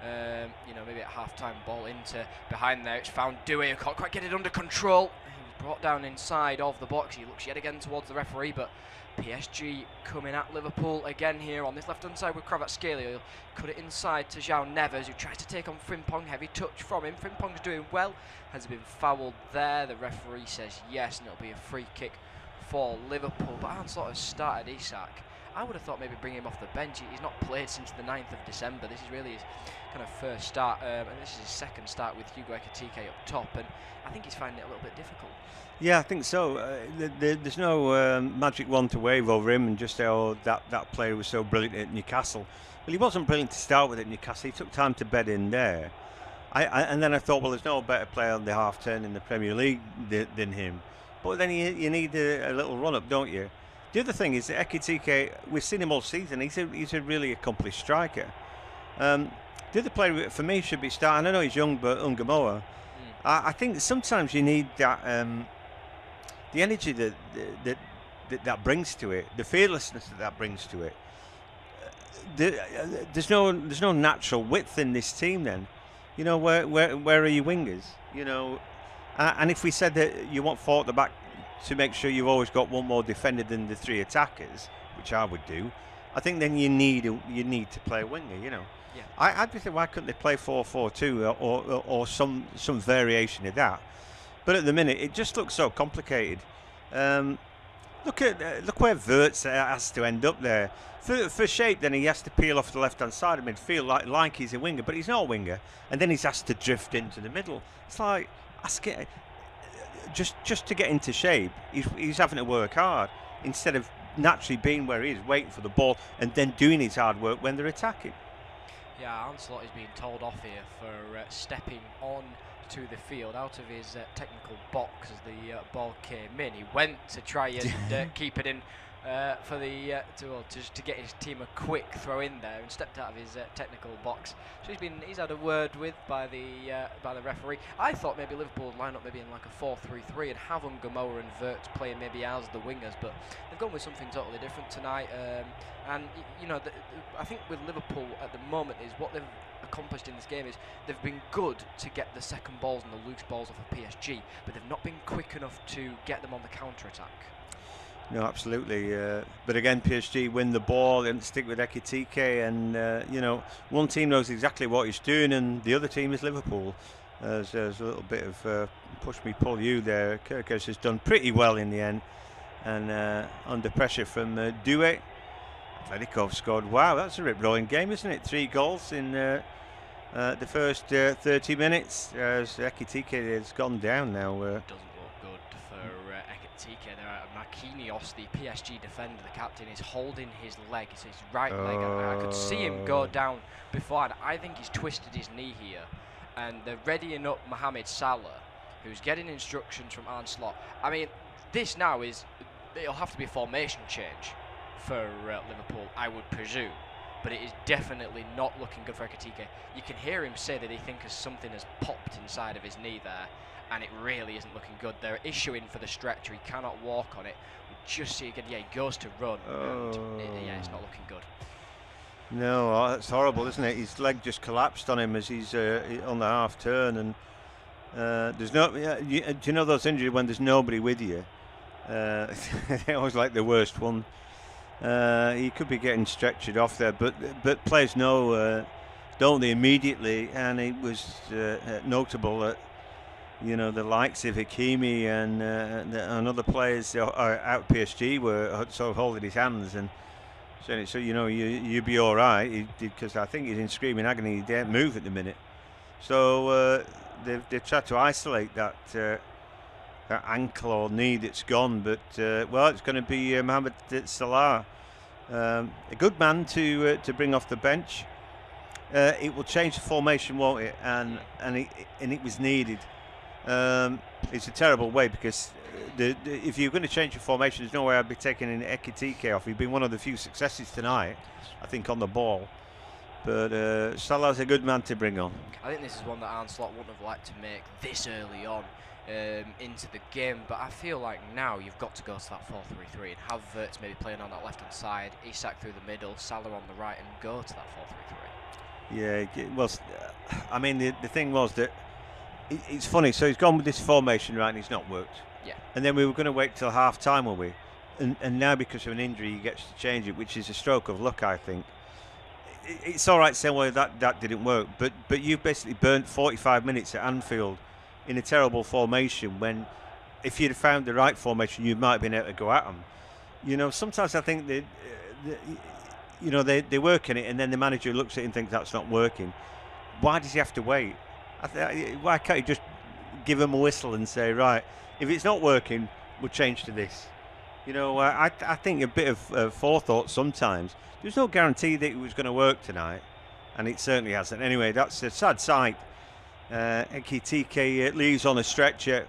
Maybe at half-time, ball into behind there. It's found Doué, who can't quite get it under control. He was brought down inside of the box. He looks yet again towards the referee, but PSG coming at Liverpool again here on this left-hand side with Kvaratskhelia. He'll cut it inside to João Neves, who tries to take on Frimpong. Heavy touch from him. Frimpong's doing well. Has been fouled there. The referee says yes, and it'll be a free kick for Liverpool. But Arne Slot has started Isak. I would have thought maybe bring him off the bench. He's not played since the 9th of December. This is really his kind of first start, and this is his second start with Hugo Ekitike up top, and I think he's finding it a little bit difficult. Yeah, I think so. There's no magic wand to wave over him and just say, oh, that player was so brilliant at Newcastle. Well, he wasn't brilliant to start with at Newcastle. He took time to bed in there. And then I thought, well, there's no better player on the half turn in the Premier League than him. But then you need a little run-up, don't you? The other thing is that Ekitike, we've seen him all season. He's a really accomplished striker. The other player for me should be starting. I know he's young, but Ungamoa. I think that sometimes you need that the energy that brings to it, the fearlessness that brings to it. There's no natural width in this team. Then, where are your wingers? And if we said that you want 4 at the back to make sure you've always got one more defender than the 3 attackers, which I would do, I think then you need to play a winger. Yeah. I'd be thinking, why couldn't they play 4-4-2 or some variation of that? But at the minute, it just looks so complicated. Look where Wirtz has to end up there. For shape, then he has to peel off the left-hand side of midfield like he's a winger, but he's not a winger. And then he's asked to drift into the middle. It's like just to get into shape, he's having to work hard instead of naturally being where he is, waiting for the ball and then doing his hard work when they're attacking. Yeah, Arne Slot is being told off here for stepping on to the field out of his technical box as the ball came in. He went to try and keep it in for the to get his team a quick throw in there, and stepped out of his technical box. So he's had a word with by the referee. I thought maybe Liverpool would line up maybe in like a 4-3-3 and have Ungamoa and Wirtz playing maybe as the wingers, but they've gone with something totally different tonight. I think with Liverpool at the moment is what they've accomplished in this game is they've been good to get the second balls and the loose balls off of PSG, but they've not been quick enough to get them on the counter-attack. No, absolutely. But again, PSG win the ball and stick with Ekitike, and one team knows exactly what he's doing, and the other team is Liverpool. There's a little bit of push me, pull you there. Kirkers has done pretty well in the end, and under pressure from Doué. Atletico scored. Wow, that's a rip-roaring game, isn't it? 3 goals in the first 30 minutes. As Ekitike has gone down now. Doesn't look good for Ekitike. Marquinhos, the PSG defender, the captain, is holding his leg. It's his right leg. I could see him go down before, and I think he's twisted his knee here. And they're readying up Mohamed Salah, who's getting instructions from Arne Slot. I mean, this now it'll have to be a formation change for Liverpool, I would presume, but it is definitely not looking good for Ekitike. You can hear him say that he thinks something has popped inside of his knee there, and it really isn't looking good. They're issuing for the stretcher. He cannot walk on it. We just see again. Yeah, he goes to run, and it's not looking good. No, that's horrible, isn't it? His leg just collapsed on him as he's on the half turn, and there's no. Do you know those injuries when there's nobody with you? They always like the worst one. He could be getting stretchered off there, but players know, don't they, immediately, and it was notable that the likes of Hakimi and other players out PSG were sort of holding his hands and saying, so you'll be all right, because I think he's in screaming agony. He can't move at the minute, so they've tried to isolate that ankle or knee that's gone, but it's going to be Mohamed Salah, a good man to bring off the bench. It will change the formation, won't it? And it was needed. It's a terrible way, because if you're going to change your formation, there's no way I'd be taking Ekitike off. He's been one of the few successes tonight, I think, on the ball. But Salah's a good man to bring on. I think this is one that Arne Slot wouldn't have liked to make this early on into the game, but I feel like now you've got to go to that 4-3-3 and have Wirtz maybe playing on that left-hand side, Isak through the middle, Salah on the right, and go to that 4-3-3. Yeah, well, I mean, the thing was that it's funny. So he's gone with this formation, right, and it's not worked. Yeah. And then we were going to wait till half-time, were we? And now because of an injury, he gets to change it, which is a stroke of luck, I think. It's all right saying, well, that didn't work, but you've basically burnt 45 minutes at Anfield in a terrible formation when if you'd have found the right formation, you might have been able to go at them. You know, sometimes I think that, you know, they work in it and then the manager looks at it and thinks that's not working. Why does he have to wait? Why can't you just give him a whistle and say, right, if it's not working, we'll change to this? You know, I think a bit of forethought sometimes. There's no guarantee that it was going to work tonight, and it certainly hasn't. Anyway, that's a sad sight. Ekitike leaves on a stretcher.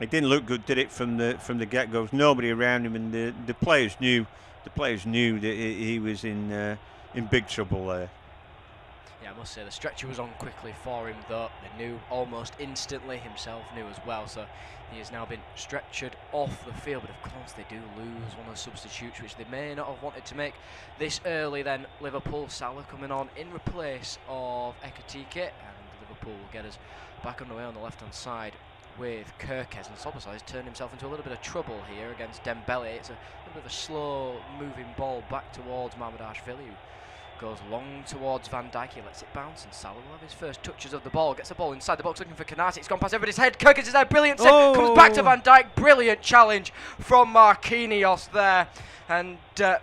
It didn't look good, did it, from the get-go? Nobody around him, and the players knew. The players knew that he was in big trouble there. Yeah, I must say the stretcher was on quickly for him, though. They knew almost instantly, himself knew as well. So he has now been stretchered off the field. But of course, they do lose one of the substitutes, which they may not have wanted to make this early. Then Liverpool, Salah coming on in replace of Ekitike, and Liverpool will get us back underway on the left-hand side with Kerkez, and Szoboszlai has turned himself into a little bit of trouble here against Dembele. It's a little bit of a slow moving ball back towards Mamardashvili, who goes long towards Van Dijk. He lets it bounce, and Salah will have his first touches of the ball. Gets the ball inside the box looking for Konate. It's gone past everybody's head. Kerkez is there. Brilliant save. Comes back to Van Dijk. Brilliant challenge from Marquinhos there. And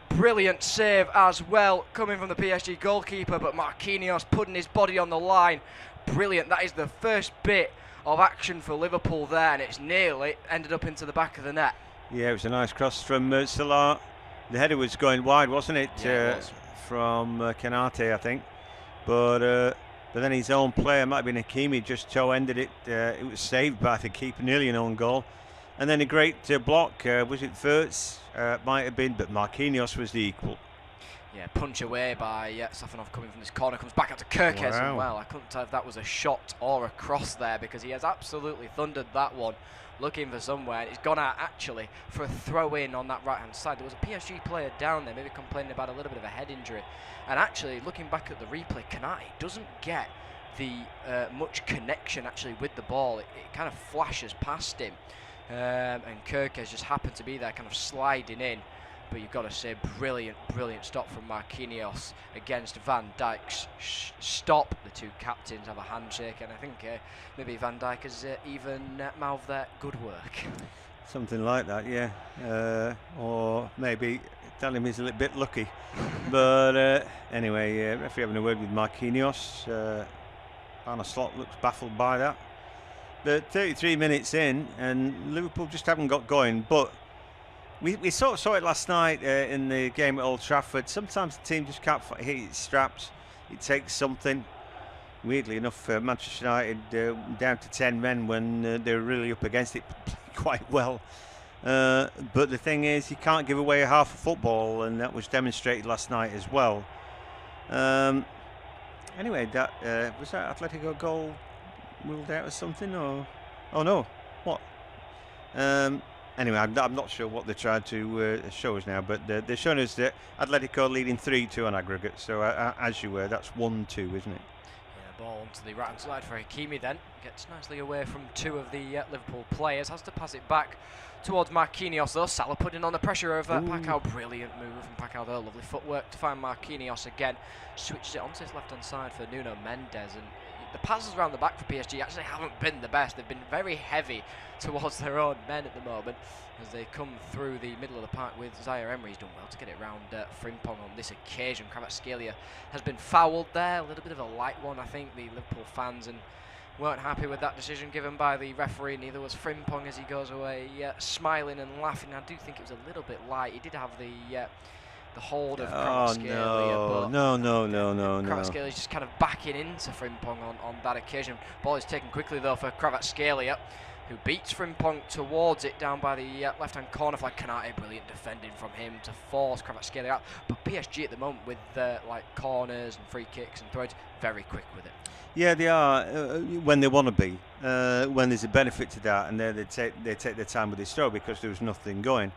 brilliant save as well coming from the PSG goalkeeper. But Marquinhos putting his body on the line. Brilliant. That is the first bit of action for Liverpool there, and it's nearly ended up into the back of the net. Yeah, it was a nice cross from Salah. The header was going wide, wasn't it? Yeah, it was. From Konate, I think. But then his own player, might have been Hakimi, just toe-ended it. It was saved by the keeper, nearly an own goal. And then a great block. Was it Wirtz? Might have been, but Marquinhos was the equal. Yeah, punch away by Safanov coming from this corner. Comes back out to Kerkez. Wow. And well, I couldn't tell if that was a shot or a cross there, because he has absolutely thundered that one, looking for somewhere. And he's gone out actually for a throw-in on that right-hand side. There was a PSG player down there, maybe complaining about a little bit of a head injury. And actually, looking back at the replay, Konate doesn't get the much connection actually with the ball. It kind of flashes past him. And Kerkez just happened to be there, kind of sliding in. But you've got to say, brilliant stop from Marquinhos against Van Dijk's stop. The two captains have a handshake, and I think maybe Van Dijk has even mouthed their good work. Something like that, yeah. Or maybe tell him he's a little bit lucky. But anyway, referee having a word with Marquinhos. Arne Slot looks baffled by that. But 33 minutes in, and Liverpool just haven't got going. But we sort of saw it last night in the game at Old Trafford. Sometimes the team just can't hit its straps. It takes something. Weirdly enough, Manchester United down to 10 men when they were really up against it, played quite well. But the thing is, you can't give away a half of football, and that was demonstrated last night as well. Anyway, that was that Atletico goal ruled out or something? Or oh no, what? Anyway, I'm not sure what they're trying to show us now, but they're showing us that Atletico leading 3-2 on aggregate. So as you were, that's 1-2, isn't it? Yeah, ball onto the right-hand side for Hakimi then. Gets nicely away from two of the Liverpool players. Has to pass it back towards Marquinhos though. Salah putting on the pressure of Pacquiao. Brilliant move from Pacquiao there. Lovely footwork to find Marquinhos again. Switches it onto his left-hand side for Nuno Mendes, and the passes around the back for PSG actually haven't been the best. They've been very heavy towards their own men at the moment as they come through the middle of the park with Zaire Emery. He's done well to get it round Frimpong on this occasion. Kvaratskhelia has been fouled there, a little bit of a light one, I think. The Liverpool fans and weren't happy with that decision given by the referee. Neither was Frimpong as he goes away smiling and laughing. I do think it was a little bit light. He did have the hold of Kvaratskhelia. No. Kvaratskhelia is just kind of backing into Frimpong on that occasion. Ball is taken quickly though for Kvaratskhelia, who beats Frimpong towards it down by the left-hand corner flag. Canate, brilliant defending from him to force Kvaratskhelia out. But PSG at the moment with like corners and free kicks and throws, very quick with it. Yeah, they are when they want to be. When there's a benefit to that, and they take their time with this throw because there was nothing going.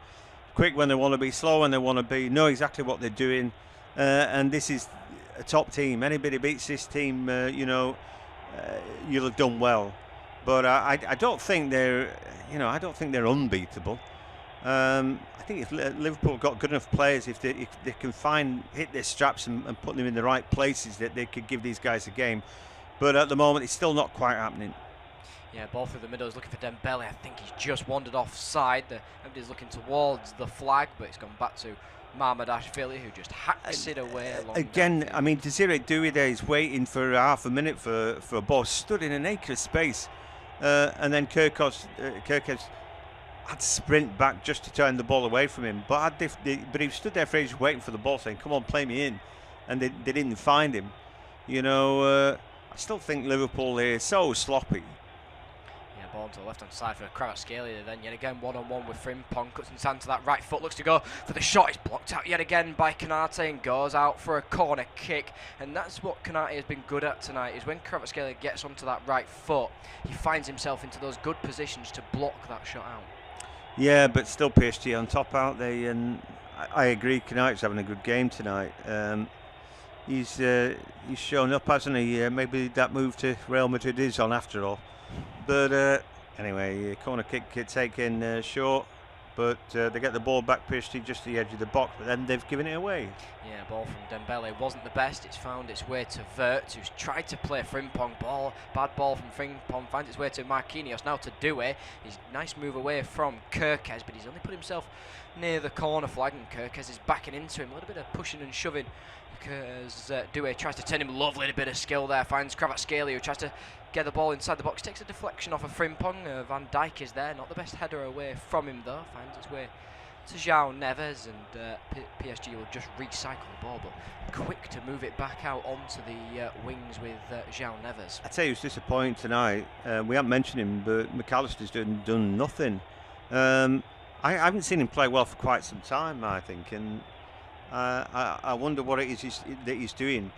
Quick when they want to be, slow when they want to be. Know exactly what they're doing, and this is a top team. Anybody beats this team, you'll have done well. But I don't think they're, I don't think they're unbeatable. I think if Liverpool got good enough players, if they can hit their straps and put them in the right places, that they could give these guys a game. But at the moment, it's still not quite happening. Yeah, ball through the middle is looking for Dembele. I think he's just wandered offside. Everybody's looking towards the flag, but it's gone back to Mamardashvili, who just hacks it away. Again, I mean, Desiree Doué there is waiting for half a minute for a ball, stood in an acre of space, and then Kirkos had to sprint back just to turn the ball away from him. But he stood there for ages waiting for the ball, saying, "Come on, play me in," and they didn't find him. I still think Liverpool here is so sloppy. Yeah, ball to the left-hand side for Kvaratskhelia. Then yet again, one-on-one with Frimpong. Cuts his hand to that right foot. Looks to go for the shot. It's blocked out yet again by Canate and goes out for a corner kick. And that's what Canate has been good at tonight, is when Kvaratskhelia gets onto that right foot, he finds himself into those good positions to block that shot out. Yeah, but still PSG on top, aren't they? And I agree, Canate's having a good game tonight. He's shown up, hasn't he? Maybe that move to Real Madrid is on after all. But anyway, corner kick taken short, but they get the ball back, PSG just the edge of the box, but then they've given it away. Yeah, ball from Dembele wasn't the best. It's found its way to Wirtz, who's tried to play Frimpong. Bad ball from Frimpong, finds its way to Marquinhos, now to Doué. He's nice move away from Kerkez, but he's only put himself near the corner flag, and Kerkez is backing into him. A little bit of pushing and shoving because Doué tries to turn him. Lovely bit of skill there, finds Kvaratskhelia, who tries to get the ball inside the box, takes a deflection off of Frimpong. Van Dijk is there, not the best header away from him though, finds its way to João Neves, and PSG will just recycle the ball, but quick to move it back out onto the wings with João Neves. I tell you, it's disappointing tonight. We haven't mentioned him, but McAllister's done nothing. I haven't seen him play well for quite some time, I think, and I wonder what it is that he's doing.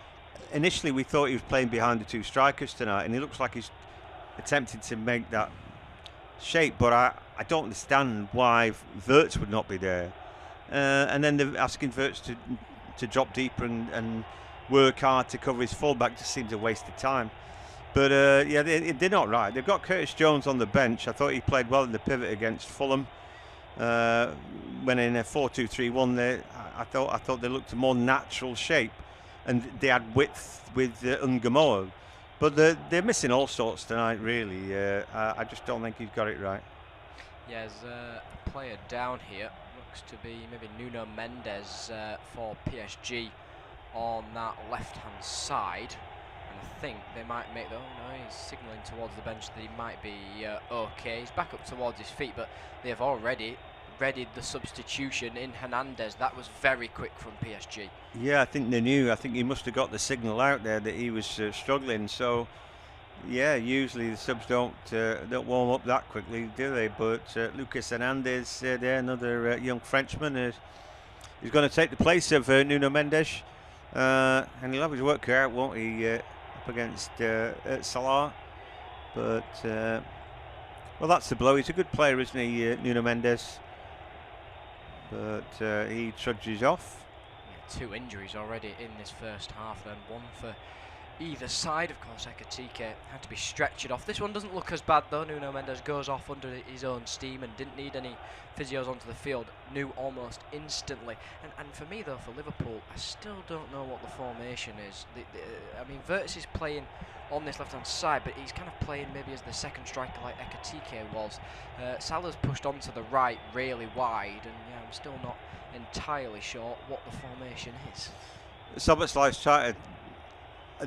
Initially, we thought he was playing behind the two strikers tonight, and he looks like he's attempting to make that shape, but I don't understand why Wirtz would not be there. And then they're asking Wirtz to drop deeper and work hard to cover his fullback. Just seems a waste of time. But yeah, they're not right. They've got Curtis Jones on the bench. I thought he played well in the pivot against Fulham. When in a 4-2-3-1, I thought they looked a more natural shape, and they had width with Ungamoa. But they're missing all sorts tonight, really. I just don't think he's got it right. Yeah, there's a player down here. Looks to be maybe Nuno Mendes for PSG on that left-hand side. And I think they might make... Oh, no, he's signalling towards the bench that he might be okay. He's back up towards his feet, but they have already readied the substitution in Hernandez. That was very quick from PSG. Yeah, I think they knew. I think he must have got the signal out there that he was struggling. So, yeah, usually the subs don't warm up that quickly, do they? But Lucas Hernandez, there, another young Frenchman, is going to take the place of Nuno Mendes. And he'll have his work out, won't he, up against Salah. But, well, that's the blow. He's a good player, isn't he, Nuno Mendes? But he trudges off. Yeah, 2 injuries already in this first half, then one for either side. Of course, Ekitike had to be stretchered off. This one doesn't look as bad though. Nuno Mendes goes off under his own steam and didn't need any physios onto the field. Knew almost instantly. And for me though, for Liverpool, I still don't know what the formation is. I mean, Wirtz is playing on this left-hand side, but he's kind of playing maybe as the second striker like Ekitike was. Salah's pushed onto the right really wide, and yeah, I'm still not entirely sure what the formation is. Szoboszlai's tried to...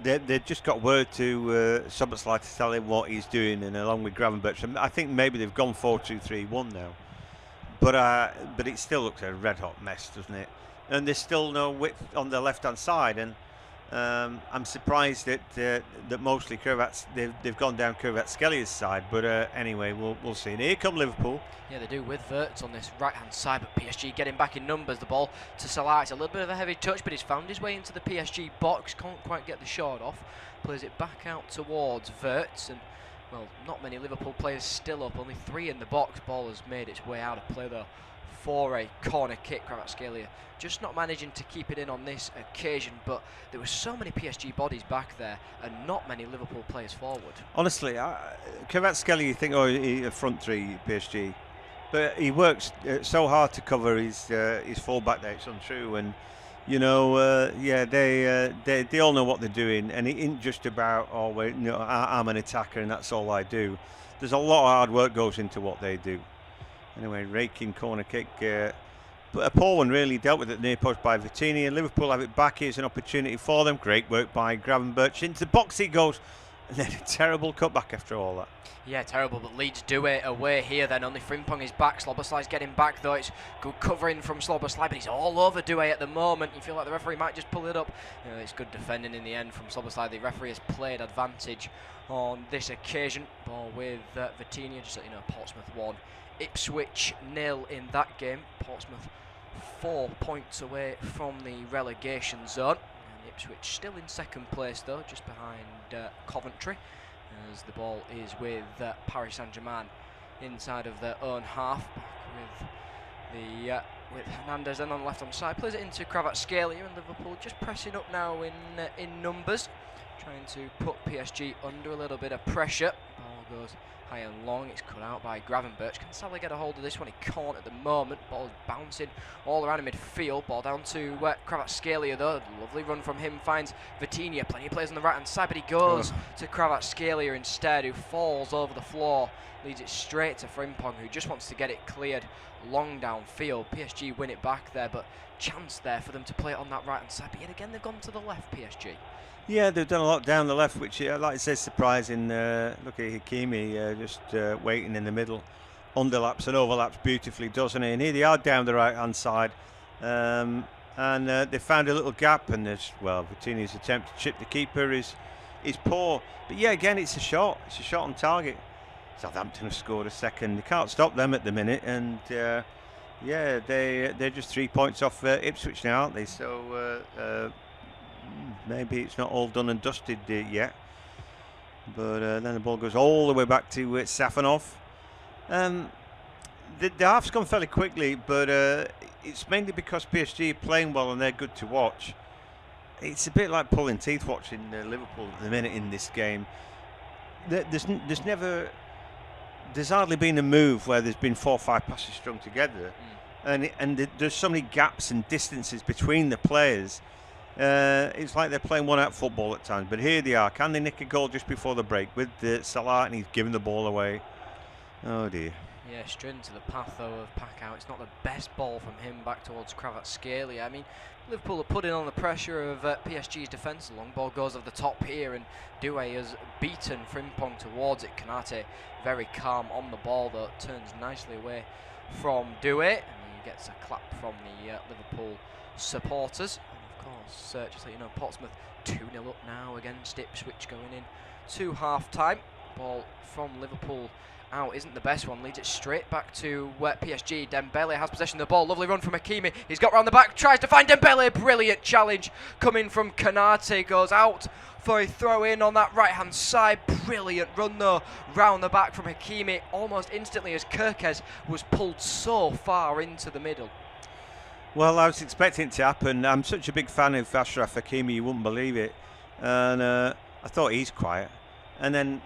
They've just got word to Szoboszlai to tell him what he's doing, and along with Gravenberch, I think maybe they've gone 4-2-3-1 now. But it still looks a red-hot mess, doesn't it? And there's still no width on the left-hand side, and I'm surprised that mostly they've gone down Kvaratskhelia side, but anyway, we'll see. And here come Liverpool. Yeah, they do with Wirtz on this right-hand side, but PSG getting back in numbers. The ball to Salah. It's a little bit of a heavy touch, but he's found his way into the PSG box. Can't quite get the shot off. Plays it back out towards Wirtz, and well, not many Liverpool players still up. Only 3 in the box. Ball has made its way out of play though for a corner kick. Kvaratskhelia just not managing to keep it in on this occasion, but there were so many PSG bodies back there and not many Liverpool players forward. Honestly, Kvaratskhelia, you think, he a front 3 PSG, but he works so hard to cover his full-back there, it's untrue. And you know, yeah, they all know what they're doing, and it isn't just about, oh, wait, you know, I'm an attacker and that's all I do. There's a lot of hard work goes into what they do. Anyway, raking corner kick, but a poor one really, dealt with it near post by Vitinha. Liverpool have it back. Here's an opportunity for them. Great work by Gravenberch. Into the box he goes, and then a terrible cutback after all that. Yeah, terrible, but Leeds do it away here then. Only Frimpong is back. Slobosly's getting back though. It's good covering from Slobosly, but he's all over Doué at the moment. You feel like the referee might just pull it up. You know, it's good defending in the end from Slobosly. The referee has played advantage on this occasion. Ball with Vitinha, just so you know, Portsmouth 1. Ipswich 0 in that game. Portsmouth 4 points away from the relegation zone. And Ipswich still in second place though, just behind Coventry, as the ball is with Paris Saint-Germain inside of their own half. Back with Hernandez then on the left hand side. Plays it into Kvaratskhelia, and Liverpool just pressing up now in numbers, trying to put PSG under a little bit of pressure. Ball goes high and long. It's cut out by Gravenberch. Can Salah get a hold of this one? He can't at the moment. Ball is bouncing all around in midfield. Ball down to Kvaratskhelia though. Lovely run from him. Finds Vitinha. Plenty of players on the right hand side, but he goes to Kvaratskhelia instead, who falls over the floor. Leads it straight to Frimpong, who just wants to get it cleared long downfield. PSG win it back there, but chance there for them to play it on that right hand side. But yet again, they've gone to the left, PSG. Yeah, they've done a lot down the left, which, like I said, surprising. Look at Hakimi just waiting in the middle. Underlaps and overlaps beautifully, doesn't he? And here they are down the right-hand side. And they found a little gap, and there's, well, Vitinha's attempt to chip the keeper is poor. But yeah, again, it's a shot. It's a shot on target. Southampton have scored a second. They can't stop them at the minute. And, yeah, they're just 3 points off Ipswich now, aren't they? So... maybe it's not all done and dusted yet, but then the ball goes all the way back to Safanov. The half's gone fairly quickly, but it's mainly because PSG are playing well and they're good to watch. It's a bit like pulling teeth watching Liverpool at the minute in this game. There's hardly been a move where there's been 4 or 5 passes strung together, and there's so many gaps and distances between the players. It's like they're playing one-out football at times, but here they are. Can they nick a goal just before the break with Salah, and he's giving the ball away? Oh dear. Yeah, straight into the path though of Pacquiao. It's not the best ball from him back towards Kvaratskhelia. I mean, Liverpool are putting on the pressure of PSG's defence. The long ball goes over the top here, and Doué has beaten Frimpong towards it. Kanate very calm on the ball though. Turns nicely away from Doué, and he gets a clap from the Liverpool supporters. Of course, just so you know, Portsmouth 2-0 up now against Ipswich going in to half-time. Ball from Liverpool out isn't the best one. Leads it straight back to PSG. Dembele has possession of the ball. Lovely run from Hakimi. He's got round the back. Tries to find Dembele. Brilliant challenge coming from Kanate. Goes out for a throw-in on that right-hand side. Brilliant run though round the back from Hakimi almost instantly as Kirkez was pulled so far into the middle. Well, I was expecting it to happen. I'm such a big fan of Achraf Hakimi, you wouldn't believe it. And I thought he's quiet. And then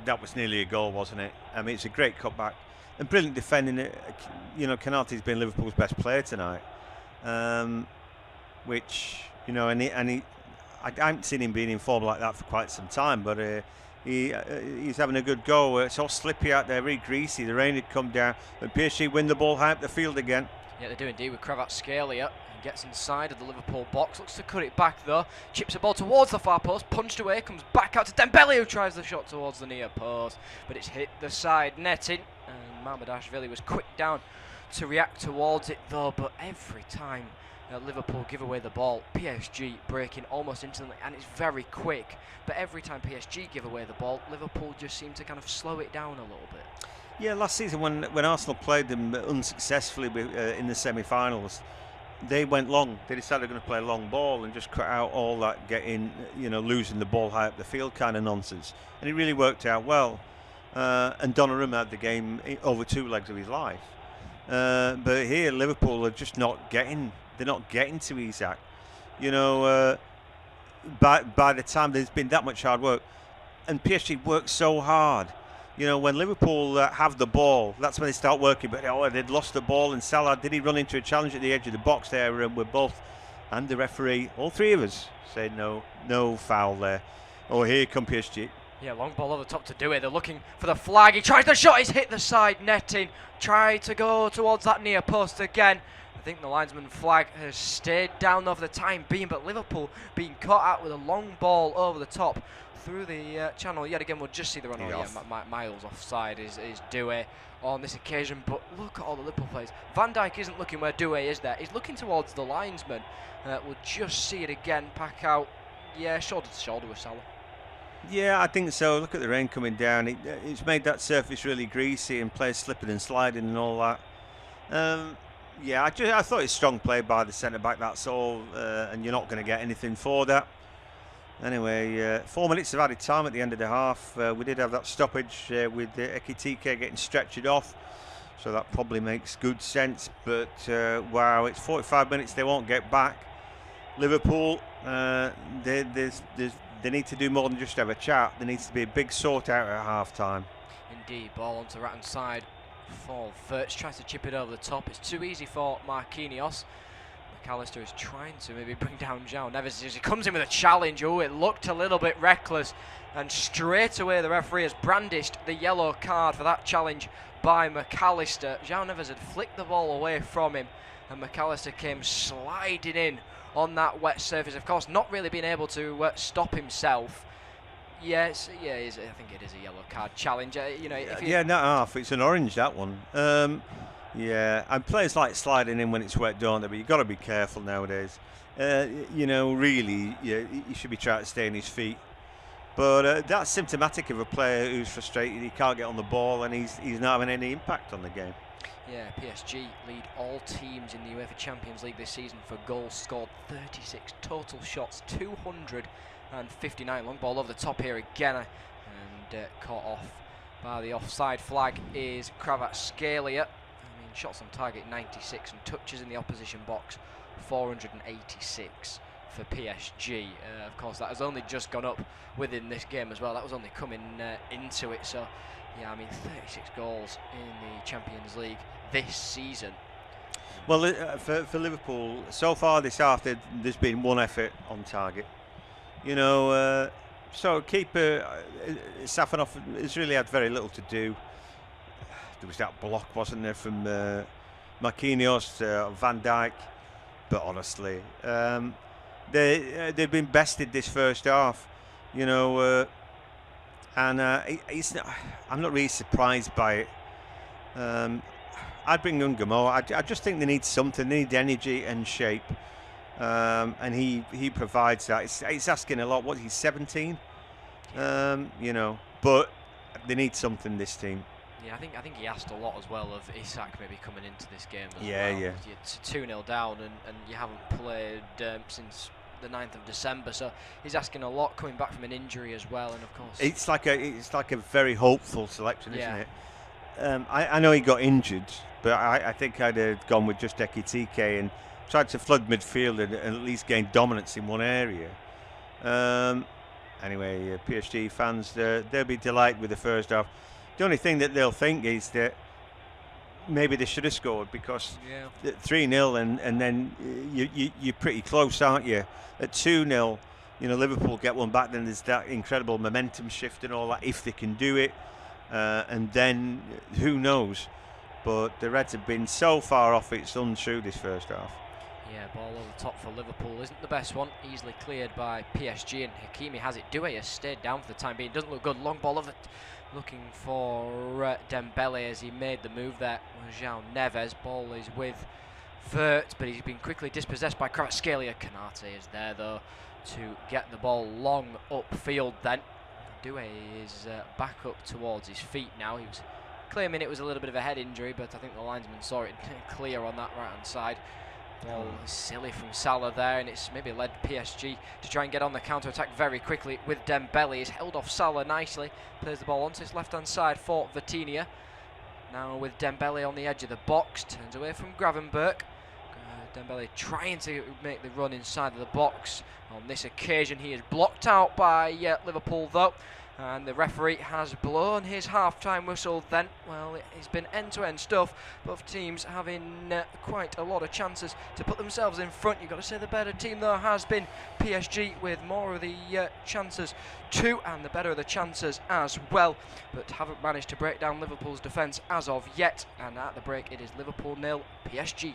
that was nearly a goal, wasn't it? I mean, it's a great cutback. And brilliant defending it. You know, Kanate's been Liverpool's best player tonight. Which, you know, I haven't seen him being in form like that for quite some time. But he's having a good go. It's all slippy out there, very greasy. The rain had come down. But PSG win the ball high up the field again. Yeah, they do indeed with Kvaratskhelia. He gets inside of the Liverpool box, looks to cut it back though, chips the ball towards the far post, punched away, comes back out to Dembele, who tries the shot towards the near post, but it's hit the side netting, and Mamardashvili was quick down to react towards it though, but every time Liverpool give away the ball, PSG breaking almost instantly, and it's very quick. But every time PSG give away the ball, Liverpool just seem to kind of slow it down a little bit. Yeah, last season when Arsenal played them unsuccessfully in the semi-finals, they went long. They decided they're going to play a long ball and just cut out all that losing the ball high up the field kind of nonsense. And it really worked out well. And Donnarumma had the game over 2 legs of his life. But here, Liverpool are just not getting. They're not getting to Isak. By the time there's been that much hard work, and PSG works so hard. When Liverpool have the ball, that's when they start working. But they'd lost the ball, and Salah, did he run into a challenge at the edge of the box there? And we're both, and the referee, all 3 of us, said no foul there. Oh, here come PSG. Yeah, long ball over the top to do it. They're looking for the flag. He tries the shot. He's hit the side netting. Try to go towards that near post again. I think the linesman flag has stayed down over the time being, but Liverpool being caught out with a long ball over the top through the channel. Yet again, we'll just see the run. Miles offside is Doué on this occasion. But look at all the Liverpool players. Van Dijk isn't looking where Doué is there. He's looking towards the linesman. We'll just see it again. Pack out. Yeah, shoulder to shoulder with Salah. Yeah, I think so. Look at the rain coming down. It's made that surface really greasy and players slipping and sliding and all that. I thought it's strong play by the centre-back, that's all. And you're not going to get anything for that. Anyway, 4 minutes of added time at the end of the half. We did have that stoppage with Ekitike getting stretched off. So that probably makes good sense. But, wow, it's 45 minutes they won't get back. Liverpool, they need to do more than just have a chat. There needs to be a big sort out at half-time. Indeed, ball onto the right-hand side for Verts. Tries to chip it over the top. It's too easy for Marquinhos. McAllister is trying to maybe bring down João Neves as he comes in with a challenge. Oh, it looked a little bit reckless. And straight away the referee has brandished the yellow card for that challenge by McAllister. João Neves had flicked the ball away from him, and McAllister came sliding in on that wet surface. Of course, not really being able to stop himself. Yes, I think it is a yellow card challenge. It's an orange, that one. And players like sliding in when it's wet, don't they? But you've got to be careful nowadays. Really, he should be trying to stay on his feet. But that's symptomatic of a player who's frustrated. He can't get on the ball, and he's not having any impact on the game. Yeah, PSG lead all teams in the UEFA Champions League this season for goals scored. 36 total shots, 259. Long ball over the top here again, and caught off by the offside flag is Kvaratskhelia. Shots on target 96 and touches in the opposition box 486 for PSG. Of course, that has only just gone up within this game as well. That was only coming into it. So, 36 goals in the Champions League this season. Well, for Liverpool, so far this half, there's been one effort on target. So keeper Safanov has really had very little to do. There was that block, wasn't there, from Marquinhos, Van Dijk. But honestly, they've been bested this first half, and I'm not really surprised by it. I'd bring Ngamo. I just think they need something. They need energy and shape, and he provides that. It's asking a lot. What, he's 17, but they need something, this team. Yeah, I think he asked a lot as well of Isak maybe coming into this game as well. Yeah. You're 2-0 down and you haven't played since the 9th of December, so he's asking a lot coming back from an injury as well. And of course, it's like a very hopeful selection, isn't it? I know he got injured, but I think I'd have gone with just Ekitike and tried to flood midfield and at least gain dominance in one area. Anyway, PSG fans, they'll be delighted with the first half. The only thing that they'll think is that maybe they should have scored, because 3-0 and then you're pretty close, aren't you? At 2-0, Liverpool get one back, then there's that incredible momentum shift and all that, if they can do it. And then who knows? But the Reds have been so far off, it's untrue this first half. Yeah, ball over the top for Liverpool isn't the best one. Easily cleared by PSG, and Hakimi has it. Doué has stayed down for the time being. Doesn't look good. Long ball over, looking for Dembele as he made the move there. João Neves. Ball is with Vert, but he's been quickly dispossessed by Kvaratskhelia. Kanate is there though to get the ball long upfield then. Due is back up towards his feet now. He was claiming it was a little bit of a head injury, but I think the linesman saw it clear on that right hand side. Ball silly from Salah there, and it's maybe led PSG to try and get on the counter-attack very quickly with Dembele. He's held off Salah nicely, plays the ball onto his left hand side for Vitinha. Now with Dembele on the edge of the box, turns away from Gravenberch. Dembele trying to make the run inside of the box. On this occasion he is blocked out by Liverpool though, and the referee has blown his half-time whistle then. Well, it's been end-to-end stuff, both teams having quite a lot of chances to put themselves in front. You've got to say the better team though has been PSG, with more of the chances too, and the better of the chances as well, but haven't managed to break down Liverpool's defence as of yet. And at the break it is Liverpool 0, PSG 0.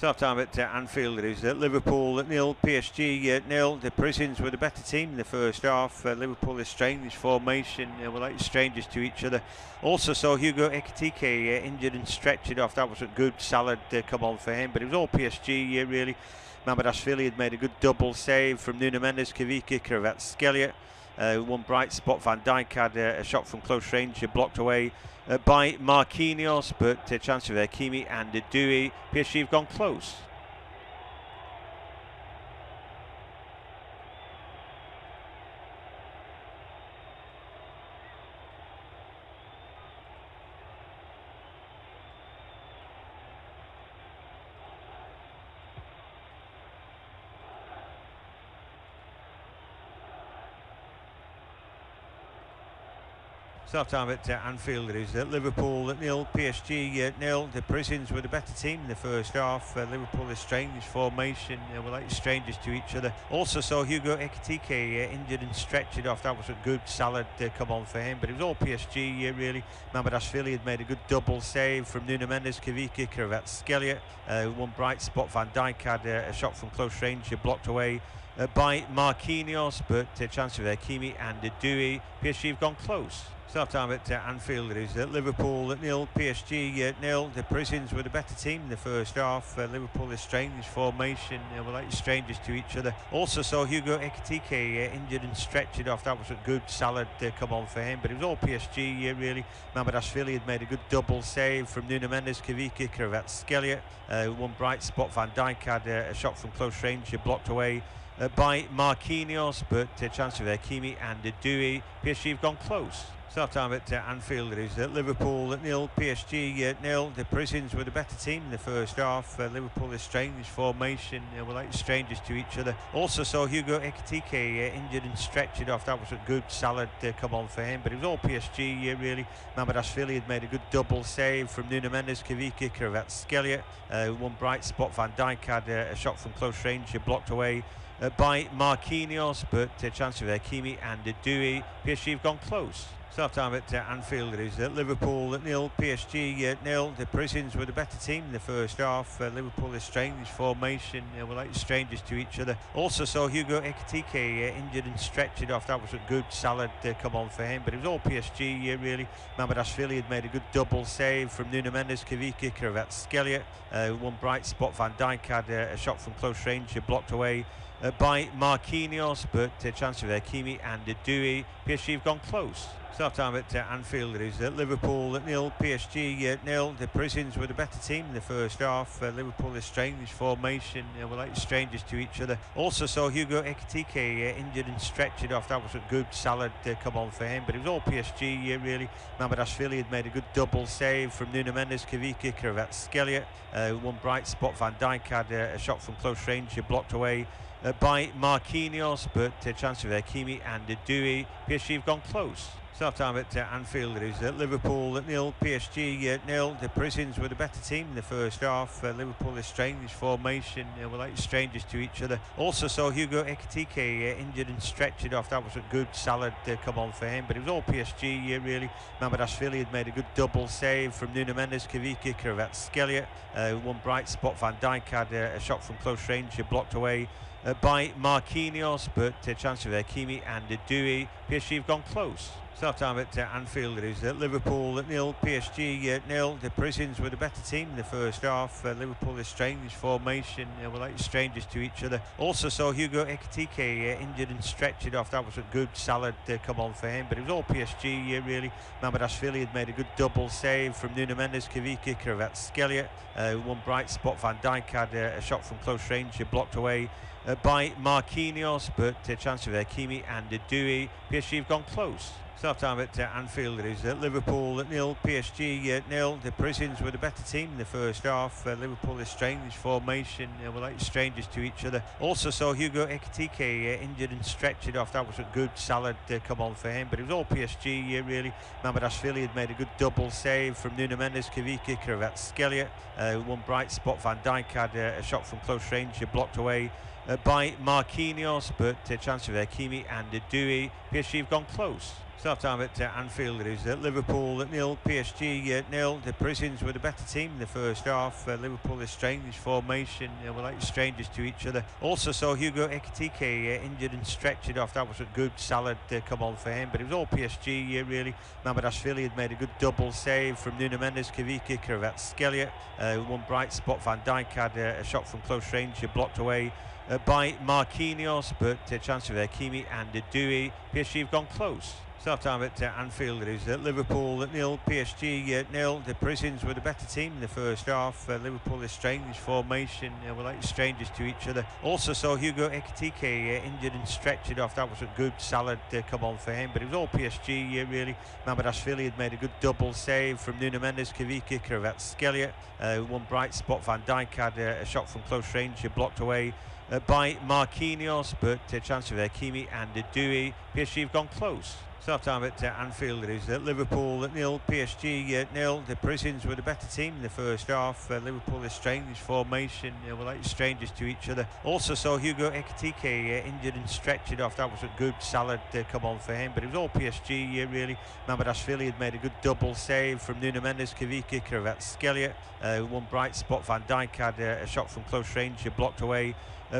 Half time at Anfield. It is Liverpool 0, PSG 0. The Parisians were the better team in the first half. Liverpool is strange this formation. We're like strangers to each other. Also saw Hugo Ekitike injured and stretched off. That was a good salad come on for him, but it was all PSG really. Mamardashvili had made a good double save from Nuno Mendes, Kavika, Kvaratskhelia. One bright spot. Van Dijk had a shot from close range, blocked away by Marquinhos, but a chance of Hakimi and Dewey. PSG have gone close. Half time at Anfield. It is Liverpool 0, PSG 0. The Parisians were the better team in the first half. Liverpool is strange formation. We're like strangers to each other. Also saw Hugo Ekitike injured and stretched off. That was a good salad come on for him, but it was all PSG really. Mamardashvili had made a good double save from Nuno Mendes, Kavika, Kvaratskhelia. One bright spot. Van Dijk had a shot from close range, blocked away by Marquinhos, but a chance of Hakimi and Dewey. PSG have gone close. Half time at Anfield. It is Liverpool 0, PSG 0. The Parisians were the better team in the first half. Liverpool is strange formation. We're like strangers to each other. Also saw Hugo Ekitike injured and stretched off. That was a good salad come on for him, but it was all PSG really. Mamardashvili had made a good double save from Nuno Mendes, Kavika, Kvaratskhelia. One bright spot. Van Dijk had a shot from close range, blocked away by Marquinhos, but a chance of Hakimi and Dewey. PSG have gone close. Half time at Anfield. It is Liverpool 0, PSG 0. The Parisians were the better team in the first half. Liverpool is strange formation. We're like strangers to each other. Also saw Hugo Ekitike injured and stretched off. That was a good salad come on for him, but it was all PSG really. Mamardashvili had made a good double save from Nuno Mendes, Kavika, Kvaratskhelia. One bright spot. Van Dijk had a shot from close range, blocked away by Marquinhos, but a chance of Hakimi and Dewey. PSG have gone close. Half time at Anfield. It is Liverpool 0, PSG 0. The Parisians were the better team in the first half. Liverpool is strange formation. We're like strangers to each other. Also saw Hugo Ekitike injured and stretched off. That was a good salad come on for him, but it was all PSG really. Mamardashvili had made a good double save from Nuno Mendes, Kavika, Kvaratskhelia. One bright spot. Van Dijk had a shot from close range, blocked away by Marquinhos, but a chance of Hakimi and Dewey. PSG have gone close. Half time at Anfield. It is Liverpool 0, PSG 0. The Parisians were the better team in the first half. Liverpool is strange formation. We're like strangers to each other. Also saw Hugo Ekitike injured and stretched off. That was a good salad come on for him, but it was all PSG really. Mamardashvili had made a good double save from Nuno Mendes, Kavika, Kvaratskhelia. One bright spot. Van Dijk had a shot from close range, blocked away by Marquinhos, but a chance of Hakimi and Dewey. PSG have gone close. Start time at Anfield. It is Liverpool 0, PSG 0. The Parisians were the better team in the first half. Liverpool is strange formation. Were like strangers to each other. Also saw Hugo Ekitike injured and stretched off. That was a good salad come on for him, but it was all PSG really. Mamardashvili had made a good double save from Nuno Mendes, Kaviki, Kvaratskhelia. One bright spot. Van Dijk had a shot from close range, blocked away by Marquinhos, but a chance of Hakimi and Dewey. PSG have gone close. Start time at Anfield. It is Liverpool 0, PSG 0. The Parisians were the better team in the first half. Liverpool is strange formation. Were like strangers to each other. Also saw Hugo Ekitike injured and stretched off. That was a good salad come on for him, but it was all PSG really. Mamardashvili had made a good double save from Nuno Mendes, Kaviki, Kvaratskhelia. One bright spot. Van Dijk had a shot from close range, blocked away by Marquinhos, but a chance of Hakimi and Dewey. PSG have gone close. Start time at Anfield. It is Liverpool 0, PSG 0. The Parisians were the better team in the first half. Liverpool is strange formation. Were like strangers to each other. Also saw Hugo Ekitike injured and stretched off. That was a good salad come on for him, but it was all PSG really. Mamardashvili had made a good double save from Nuno Mendes, Kaviki, Kvaratskhelia. One bright spot. Van Dijk had a shot from close range, blocked away by Marquinhos, but a chance of Hakimi and Dewey. PSG have gone close. Start time at Anfield. It is Liverpool 0, PSG 0. The Parisians were the better team in the first half. Liverpool is strange formation. Were like strangers to each other. Also saw Hugo Ekitike injured and stretched off. That was a good salad come on for him, but it was all PSG really. Mamardashvili had made a good double save from Nuno Mendes, Kaviki, Kvaratskhelia. One bright spot. Van Dijk had a shot from close range, blocked away by Marquinhos, but a chance of Hakimi and Dewey. PSG have gone close. Start time at Anfield. It is Liverpool 0, PSG 0. The Parisians were the better team in the first half. Liverpool is strange formation. Were like strangers to each other. Also saw Hugo Ekitike injured and stretched off. That was a good salad come on for him, but it was all PSG really. Mamardashvili had made a good double save from Nuno Mendes, Kaviki, Kvaratskhelia. One bright spot. Van Dijk had a shot from close range, blocked away by Marquinhos, but a chance of Hakimi and Dewey. PSG have gone close. Start time at Anfield. It is Liverpool 0, PSG 0. The Parisians were the better team in the first half. Liverpool is strange formation. Were like strangers to each other. Also saw Hugo Ekitike injured and stretched off. That was a good salad come on for him, but it was all PSG really. Mamardashvili had made a good double save from Nuno Mendes, Kaviki, Kvaratskhelia. One bright spot. Van Dijk had a shot from close range, blocked away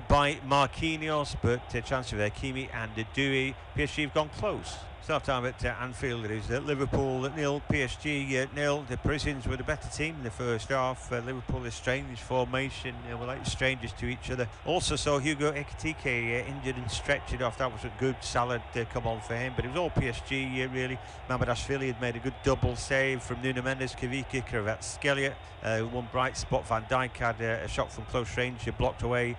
by Marquinhos, but a chance of Hakimi and Dewey. PSG have gone close. Start time at Anfield. It is Liverpool 0, PSG 0. The Parisians were the better team in the first half. Liverpool is strange formation. Were like strangers to each other. Also saw Hugo Ekitike injured and stretched off. That was a good salad come on for him, but it was all PSG really. Mamardashvili had made a good double save from Nuno Mendes, Kaviki, Kvaratskhelia. One bright spot. Van Dijk had a shot from close range, blocked away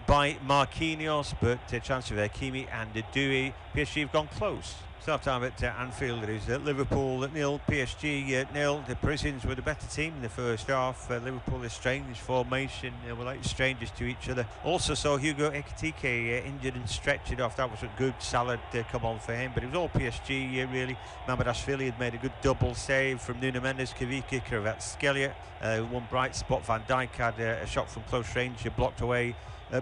by Marquinhos, but a chance of Hakimi and Dewey. PSG have gone close. Start time at Anfield. It is Liverpool 0, PSG 0. The Parisians were the better team in the first half. Liverpool is strange formation. Were like strangers to each other. Also saw Hugo Ekitike injured and stretched off. That was a good salad come on for him, but it was all PSG really. Mamardashvili had made a good double save from Nuno Mendes, Kaviki, Kvaratskhelia. One bright spot. Van Dijk had a shot from close range, blocked away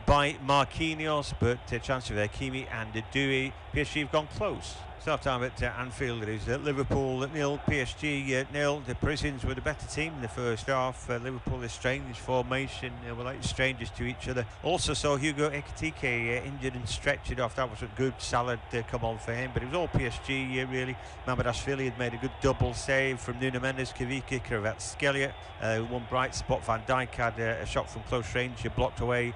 by Marquinhos, but a chance of Hakimi and Dewey. PSG have gone close. Start time at Anfield. It is Liverpool 0, PSG 0. The Parisians were the better team in the first half. Liverpool is strange formation. Were like strangers to each other. Also saw Hugo Ekitike injured and stretched off. That was a good salad come on for him, but it was all PSG really. Mamardashvili had made a good double save from Nuno Mendes, Kaviki, Kvaratskhelia. One bright spot. Van Dijk had a shot from close range, blocked away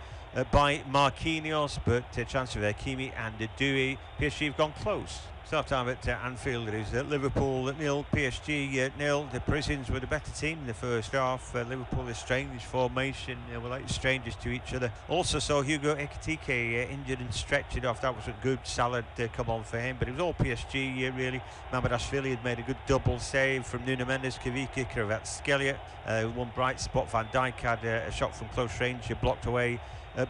by Marquinhos, but a chance of Hakimi and Dewey. PSG have gone close. Start time at Anfield. It is Liverpool 0, PSG 0. The Parisians were the better team in the first half. Liverpool is strange formation. Were like strangers to each other. Also saw Hugo Ekitike injured and stretched off. That was a good salad come on for him, but it was all PSG really. Mamardashvili had made a good double save from Nuno Mendes, Kaviki, Kvaratskhelia. One bright spot. Van Dijk had a shot from close range, blocked away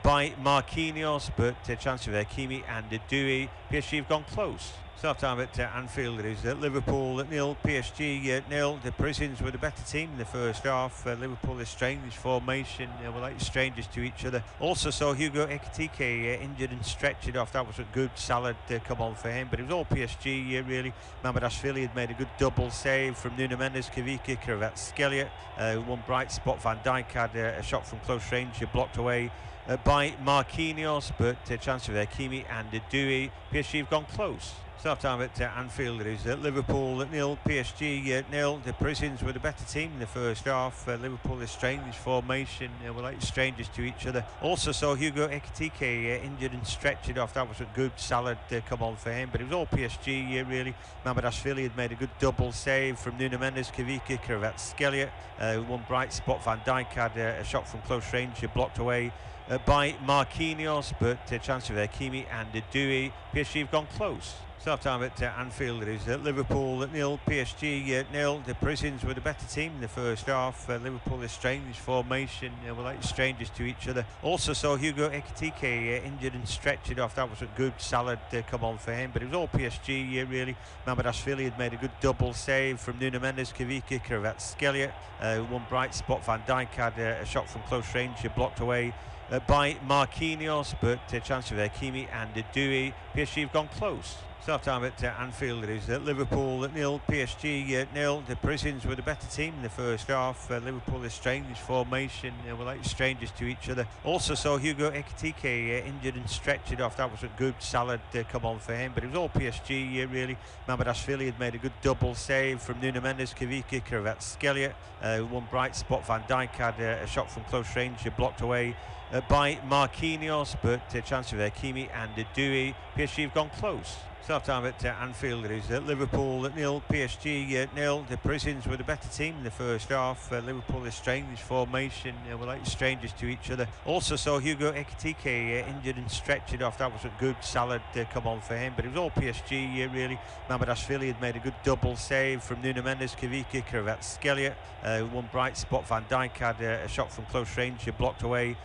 by Marquinhos, but a chance of Hakimi and Dewey. PSG have gone close. So time at Anfield, it is Liverpool 0, PSG 0. The Parisians were the better team in the first half. Liverpool is strange formation, were like strangers to each other. Also saw Hugo Ekitike injured and stretched it off. That was a good salad come on for him, but it was all PSG really. Mamardashvili had made a good double save from Nuno Mendes, Kavika, Kvaratskhelia. One bright spot, Van Dijk had a shot from close range, blocked away by Marquinhos, but a chance of Hakimi and Dewey. PSG have gone close. So time at Anfield, it is Liverpool 0, PSG 0. The Parisians were the better team in the first half. Liverpool is strange formation, were like strangers to each other. Also saw Hugo Ekitike injured and stretched it off. That was a good salad come on for him, but it was all PSG really. Mamardashvili had made a good double save from Nuno Mendes, Kavika, Kvaratskhelia. One bright spot, Van Dijk had a shot from close range, blocked away by Marquinhos, but a chance of Hakimi and Dewey. PSG have gone close. So time at Anfield, it is Liverpool 0, PSG 0. The Parisians were the better team in the first half. Liverpool is strange formation, were like strangers to each other. Also saw Hugo Ekitike injured and stretched it off. That was a good salad come on for him, but it was all PSG really. Mamardashvili had made a good double save from Nuno Mendes, Kavika, Kvaratskhelia. One bright spot, Van Dijk had a shot from close range, blocked away by Marquinhos, but a chance of Hakimi and Dewey. PSG have gone close. So time at Anfield, it is Liverpool 0, PSG 0. The Parisians were the better team in the first half. Liverpool is strange formation, were like strangers to each other. Also saw Hugo Ekitike injured and stretched it off. That was a good salad come on for him, but it was all PSG really. Mamardashvili had made a good double save from Nuno Mendes, Kavika, Kvaratskhelia. One bright spot, Van Dijk had a shot from close range, blocked away by Marquinhos, but a chance of Hakimi and Dewey. PSG have gone close. So time at Anfield, it is Liverpool 0, PSG 0. The Parisians were the better team in the first half. Liverpool is strange formation, were like strangers to each other. Also saw Hugo Ekitike injured and stretched it off. That was a good salad come on for him, but it was all PSG really. Mamardashvili had made a good double save from Nuno Mendes, Kavika, Kvaratskhelia. One bright spot, Van Dijk had a shot from close range, blocked away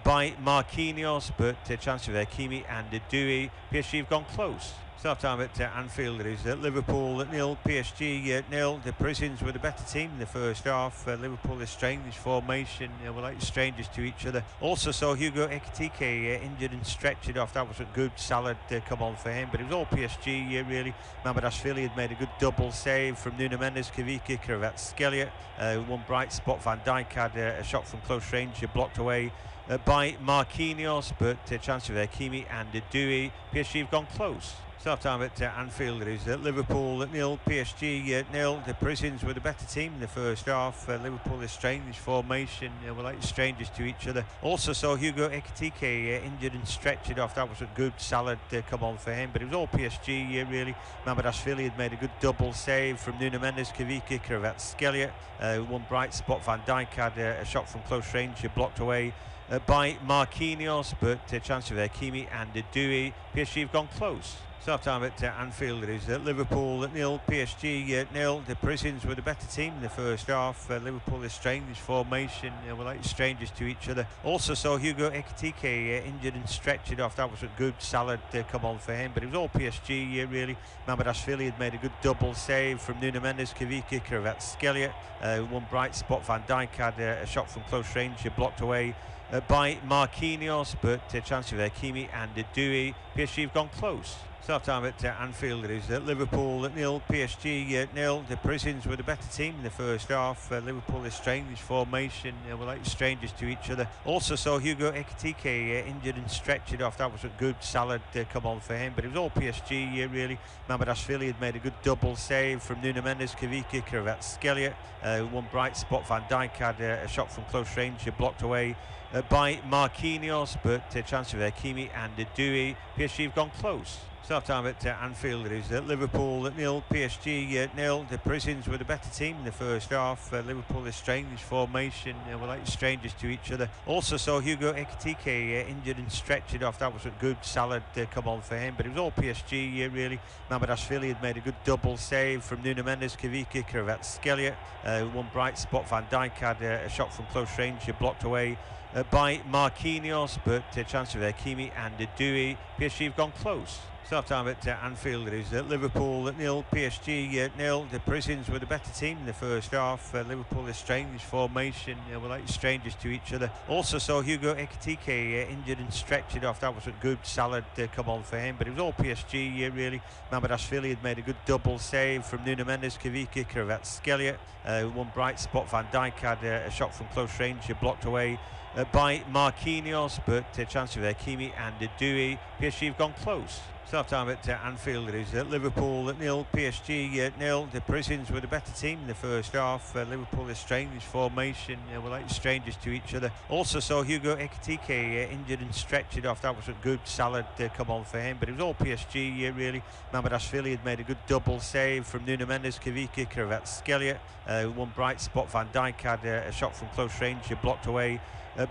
by Marquinhos, but a chance of Hakimi and Dewey. PSG have gone close. So time at Anfield, it is Liverpool 0, PSG 0. The Parisians were the better team in the first half. Liverpool is strange formation, were like strangers to each other. Also saw Hugo Ekitike injured and stretched it off. That was a good salad come on for him, but it was all PSG really. Mamardashvili had made a good double save from Nuno Mendes, Kavika, Kvaratskhelia. One bright spot, Van Dijk had a shot from close range, blocked away by Marquinhos, but a chance of Hakimi and Dewey. PSG have gone close. So time at Anfield, it is Liverpool 0, PSG 0. The Parisians were the better team in the first half. Liverpool is strange formation, were like strangers to each other. Also saw Hugo Ekitike injured and stretched it off. That was a good salad come on for him, but it was all PSG really. Mamardashvili had made a good double save from Nuno Mendes, Kavika, Kvaratskhelia. One bright spot, Van Dijk had a shot from close range, blocked away by Marquinhos, but a chance of Hakimi and Dewey. PSG have gone close. So time at Anfield, it is Liverpool 0, PSG 0. The Parisians were the better team in the first half. Liverpool is strange formation, were like strangers to each other. Also saw Hugo Ekitike injured and stretched it off. That was a good salad come on for him, but it was all PSG really. Mamardashvili had made a good double save from Nuno Mendes, Kavika, Kvaratskhelia. One bright spot, Van Dijk had a shot from close range, blocked away by Marquinhos, but a chance of Hakimi and Dewey. PSG have gone close. So time at Anfield, it is Liverpool 0, PSG 0. The Parisians were the better team in the first half. Liverpool is strange formation, were like strangers to each other. Also saw Hugo Ekitike injured and stretched it off. That was a good salad come on for him, but it was all PSG really. Mamardashvili had made a good double save from Nuno Mendes, Kavika, Kvaratskhelia. One bright spot, Van Dijk had a shot from close range, blocked away by Marquinhos, but a chance of Hakimi and Dewey. PSG have gone close. Half-time at Anfield. It is Liverpool 0, PSG 0. The Parisians were the better team in the first half. Liverpool is strange formation. Were like strangers to each other. Also saw Hugo Ekitike injured and stretched off. That was a good salad come on for him. But it was all PSG really. Mamardashvili had made a good double save from Nuno Mendes, Kavika, Kvaratskhelia. One bright spot. Van Dijk had a shot from close range, blocked away by Marquinhos, but a chance of Hakimi and Dewey. PSG have gone close. Half-time at Anfield. It is Liverpool 0, PSG 0. The Parisians were the better team in the first half. Liverpool is strange formation. Were like strangers to each other. Also saw Hugo Ekitike injured and stretched off. That was a good salad come on for him. But it was all PSG really. Mamardashvili had made a good double save from Nuno Mendes, Kavika, Kvaratskhelia. One bright spot. Van Dijk had a shot from close range, blocked away by Marquinhos, but a chance of Hakimi and Dewey. PSG have gone close. Half-time at Anfield. It is Liverpool 0, PSG 0. The Parisians were the better team in the first half. Liverpool is strange formation. Were like strangers to each other. Also saw Hugo Ekitike injured and stretched off. That was a good salad come on for him. But it was all PSG really. Mamardashvili had made a good double save from Nuno Mendes, Kavika, Kvaratskhelia. One bright spot. Van Dijk had a shot from close range, blocked away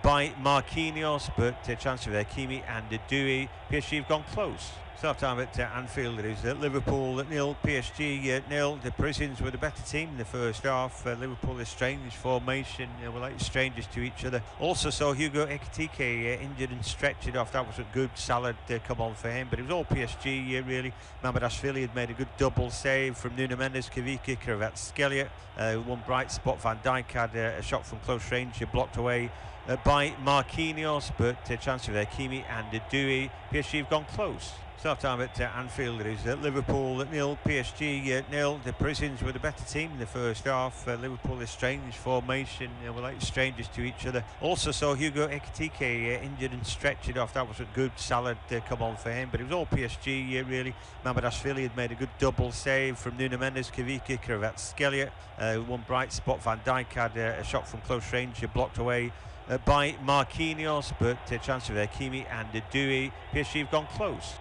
by Marquinhos, but a chance of Hakimi and Dewey. PSG have gone close. Half-time at Anfield. It is Liverpool 0, PSG 0. The Parisians were the better team in the first half. Liverpool is strange formation. Were like strangers to each other. Also saw Hugo Ekitike injured and stretched off. That was a good salad come on for him. But it was all PSG really. Mamardashvili had made a good double save from Nuno Mendes, Kavika, Kvaratskhelia. One bright spot. Van Dijk had a shot from close range, blocked away by Marquinhos, but a chance of Hakimi and Dewey. PSG have gone close. Half-time at Anfield. It is Liverpool 0, PSG 0. The Parisians were the better team in the first half. Liverpool is strange formation. Were like strangers to each other. Also saw Hugo Ekitike injured and stretched off. That was a good salad come on for him. But it was all PSG really. Mamardashvili had made a good double save from Nuno Mendes, Kavika, Kvaratskhelia. One bright spot. Van Dijk had a shot from close range, blocked away by Marquinhos, but a chance of Hakimi and Dewey. PSG have gone close.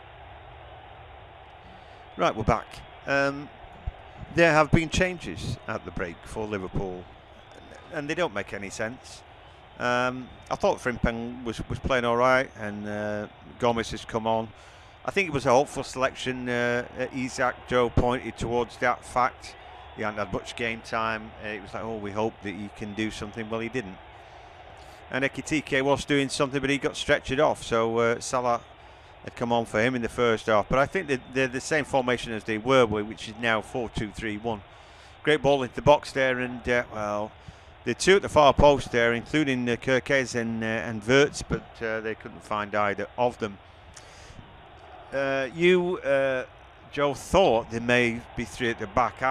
Right, we're back. There have been changes at the break for Liverpool, and they don't make any sense. I thought Frimpong was playing all right, and Gomez has come on. I think it was a hopeful selection. Isaac, Joe pointed towards that fact. He hadn't had much game time. It was like, oh, we hope that he can do something. Well, he didn't. And Ekitike was doing something, but he got stretched off. So Salah had come on for him in the first half. But I think that they're the same formation as they were, which is now 4-2-3-1. Great ball into the box there, and well, the two at the far post there, including Kerkez and Wirtz, but they couldn't find either of them. Joe, thought there may be three at the back.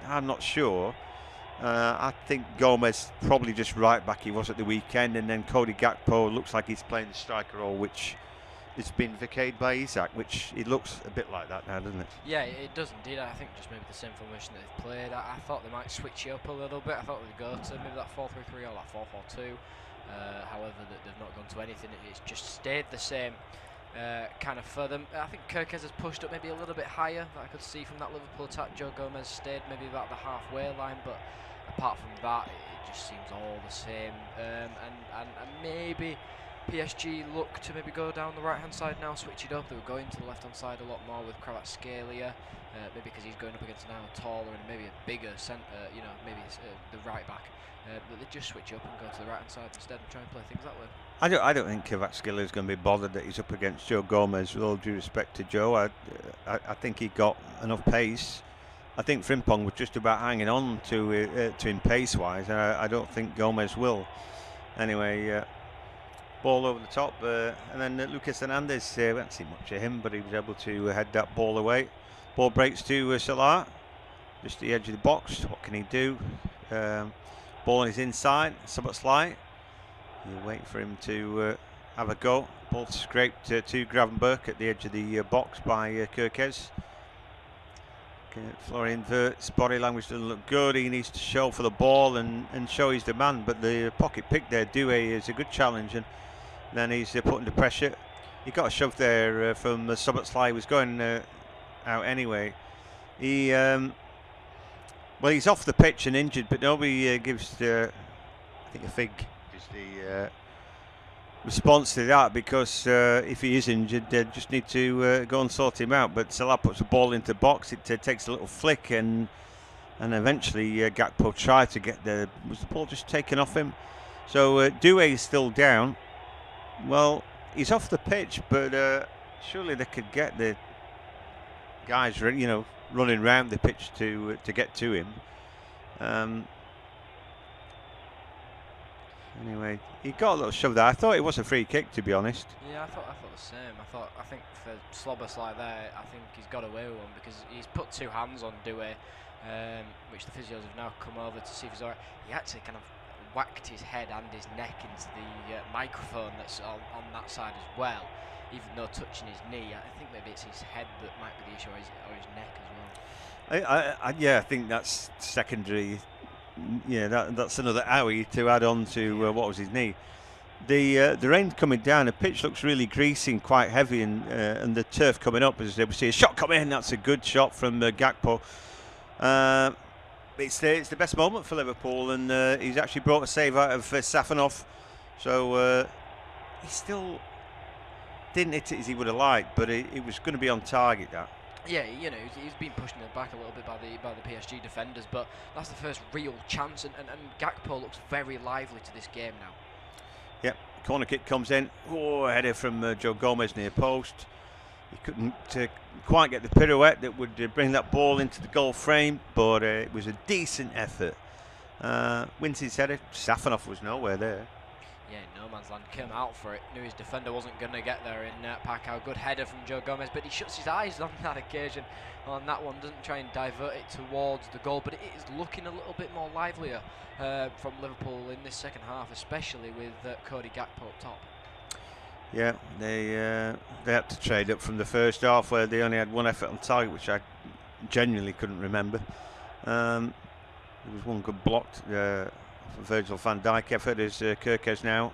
I'm not sure. I think Gomez probably just right back he was at the weekend, and then Cody Gakpo looks like he's playing the striker role, which it's been vacated by Isaac, which it looks a bit like that now, doesn't it? Yeah, it does indeed. I think just maybe the same formation that they've played. I thought they might switch it up a little bit. I thought they'd go to maybe that 4-3-3 or that 4-4-2. However, they've not gone to anything. It's just stayed the same kind of for them. I think Kerkez has pushed up maybe a little bit higher that I could see from that Liverpool attack. Joe Gomez stayed maybe about the halfway line, but apart from that, it just seems all the same. And maybe PSG look to maybe go down the right hand side now, switch it up. They were going to the left hand side a lot more with Kvaratskhelia, maybe because he's going up against now a taller and maybe a bigger centre, maybe the right back. But they just switch up and go to the right hand side instead and try and play things that way. I don't think Kvaratskhelia is going to be bothered that he's up against Joe Gomez. With all due respect to Joe, I think he got enough pace. I think Frimpong was just about hanging on to him pace-wise, and I don't think Gomez will. Anyway, ball over the top, and then Lucas Hernandez, we haven't seen much of him, but he was able to head that ball away. Ball breaks to Salah, just at the edge of the box. What can he do? Ball on his inside, somewhat slight. You wait for him to have a go. Ball scraped to Gravenberch at the edge of the box by Kerkez. Florian Wirtz's body language doesn't look good. He needs to show for the ball and show his demand. But the pocket pick there, Doué, is a good challenge, and then he's put under pressure. he got a shove there from Szoboszlai. He was going out anyway. He well, he's off the pitch and injured, but nobody gives I think a fig is the response to that, because if he is injured, they just need to go and sort him out. But Salah puts the ball into the box. It takes a little flick, and eventually Gakpo tried to get was the ball just taken off him? So Doué is still down. Well, he's off the pitch, but surely they could get the guys, running around the pitch to get to him. Anyway, he got a little shove there. I thought it was a free kick, to be honest. Yeah, I thought the same. I think for Szoboszlai there, I think he's got away with one, because he's put two hands on Doué, which the physios have now come over to see if he's alright. He actually kind of whacked his head and his neck into the microphone that's on that side as well, even though touching his knee. I think maybe it's his head that might be the issue, or his neck as well. Yeah, I think that's secondary. Yeah, that's another owie to add on to what was his knee. The rain coming down, the pitch looks really greasy and quite heavy, and the turf coming up, as we see a shot come in. That's a good shot from Gakpo. It's the best moment for Liverpool, and he's actually brought a save out of Safanov. So he still didn't hit it as he would have liked, but it was going to be on target, that. Yeah, he's been pushed in the back a little bit by the PSG defenders, but that's the first real chance, and Gakpo looks very lively to this game now. Yep, corner kick comes in. Oh, a header from Joe Gomez near post. He couldn't quite get the pirouette that would bring that ball into the goal frame, but it was a decent effort. Wins his header. Safanov was nowhere there. Yeah, no man's land, came out for it, knew his defender wasn't going to get there in Pacquiao. Good header from Joe Gomez, but he shuts his eyes on that occasion. On that one, doesn't try and divert it towards the goal, but it is looking a little bit more livelier from Liverpool in this second half, especially with Cody Gakpo up top. Yeah, they had to trade up from the first half, where they only had one effort on target, which I genuinely couldn't remember. There was one good blocked Virgil van Dijk effort as Kerkez now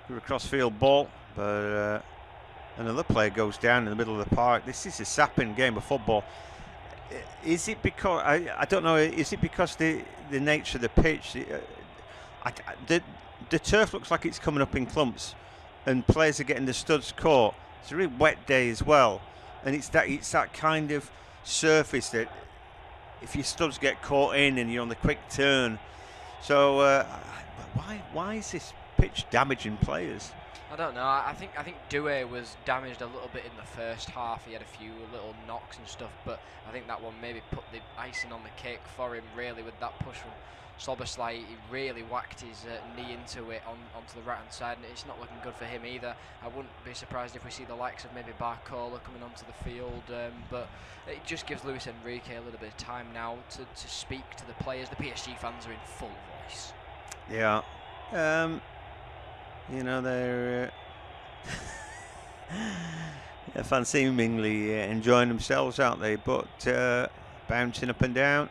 for a cross-field ball, but another player goes down in the middle of the park. This is a sapping game of football. Is it because I don't know? Is it because the nature of the pitch? The turf looks like it's coming up in clumps, and players are getting the studs caught. It's a really wet day as well, and it's that kind of surface that if your studs get caught in and you're on the quick turn. So why is this pitch damaging players? I don't know. I think Doué was damaged a little bit in the first half. He had a few little knocks and stuff, but I think that one maybe put the icing on the cake for him, really, with that push from Szoboszlai. He really whacked his knee into it onto the right hand side, and it's not looking good for him either. I wouldn't be surprised if we see the likes of maybe Barcola coming onto the field, but it just gives Luis Enrique a little bit of time now to speak to the players. The PSG fans are in full voice. Yeah. They're fans seemingly enjoying themselves, aren't they? But bouncing up and down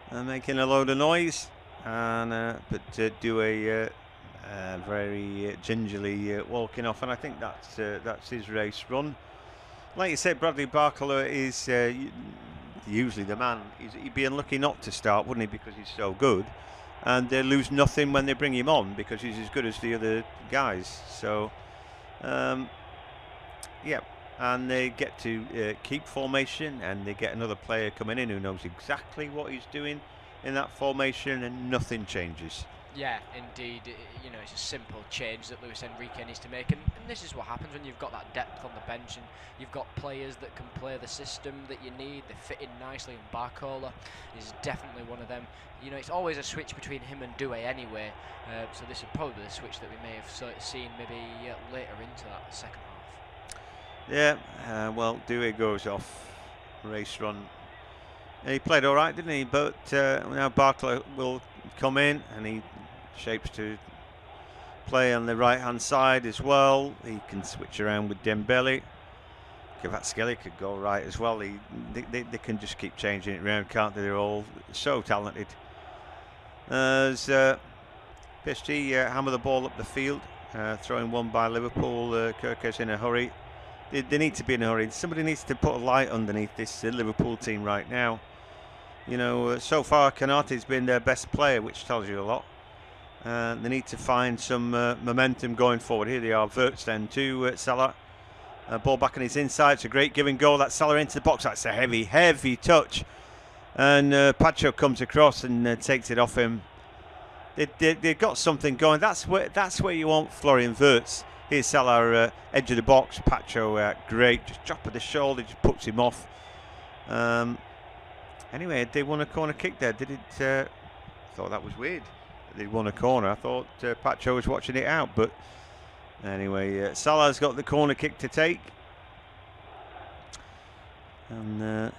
and making a load of noise, and but Doué very gingerly walking off, and I think that's his race run. Like you said, Bradley Barcola is usually the man. He'd be unlucky not to start, wouldn't he, because he's so good. And they lose nothing when they bring him on, because he's as good as the other guys. So, yeah, and they get to keep formation, and they get another player coming in who knows exactly what he's doing in that formation, and nothing changes. Yeah, indeed. It's a simple change that Luis Enrique needs to make, and this is what happens when you've got that depth on the bench and you've got players that can play the system that you need. They fit in nicely, and Barcola is definitely one of them. It's always a switch between him and Doué anyway, so this is probably the switch that we may have seen maybe later into that second half. Yeah, well, Doué goes off, race run. He played all right, didn't he? But now Barcola will come in, and he shapes to play on the right hand side as well. He can switch around with Dembele. Kvaratskhelia could go right as well. They can just keep changing it around, can't they? They're all so talented. As PSG hammer the ball up the field, Throwing one by Liverpool. Kirkes in a hurry. They need to be in a hurry. Somebody needs to put a light underneath this Liverpool team right now. You know, so far Konaté's been their best player, which tells you a lot. They need to find some momentum going forward. Here they are, Wirtz then to Salah. Ball back on his inside. It's a great give and go. That's Salah into the box. That's a heavy touch. And Pacho comes across and takes it off him. They've got something going. That's where you want Florian Wirtz. Here's Salah, edge of the box. Pacho, great. Just drop of the shoulder, just puts him off. Anyway, they won a corner kick there. Did it? I thought that was weird. They won a corner. I thought Pacho was watching it out. But anyway, Salah's got the corner kick to take. And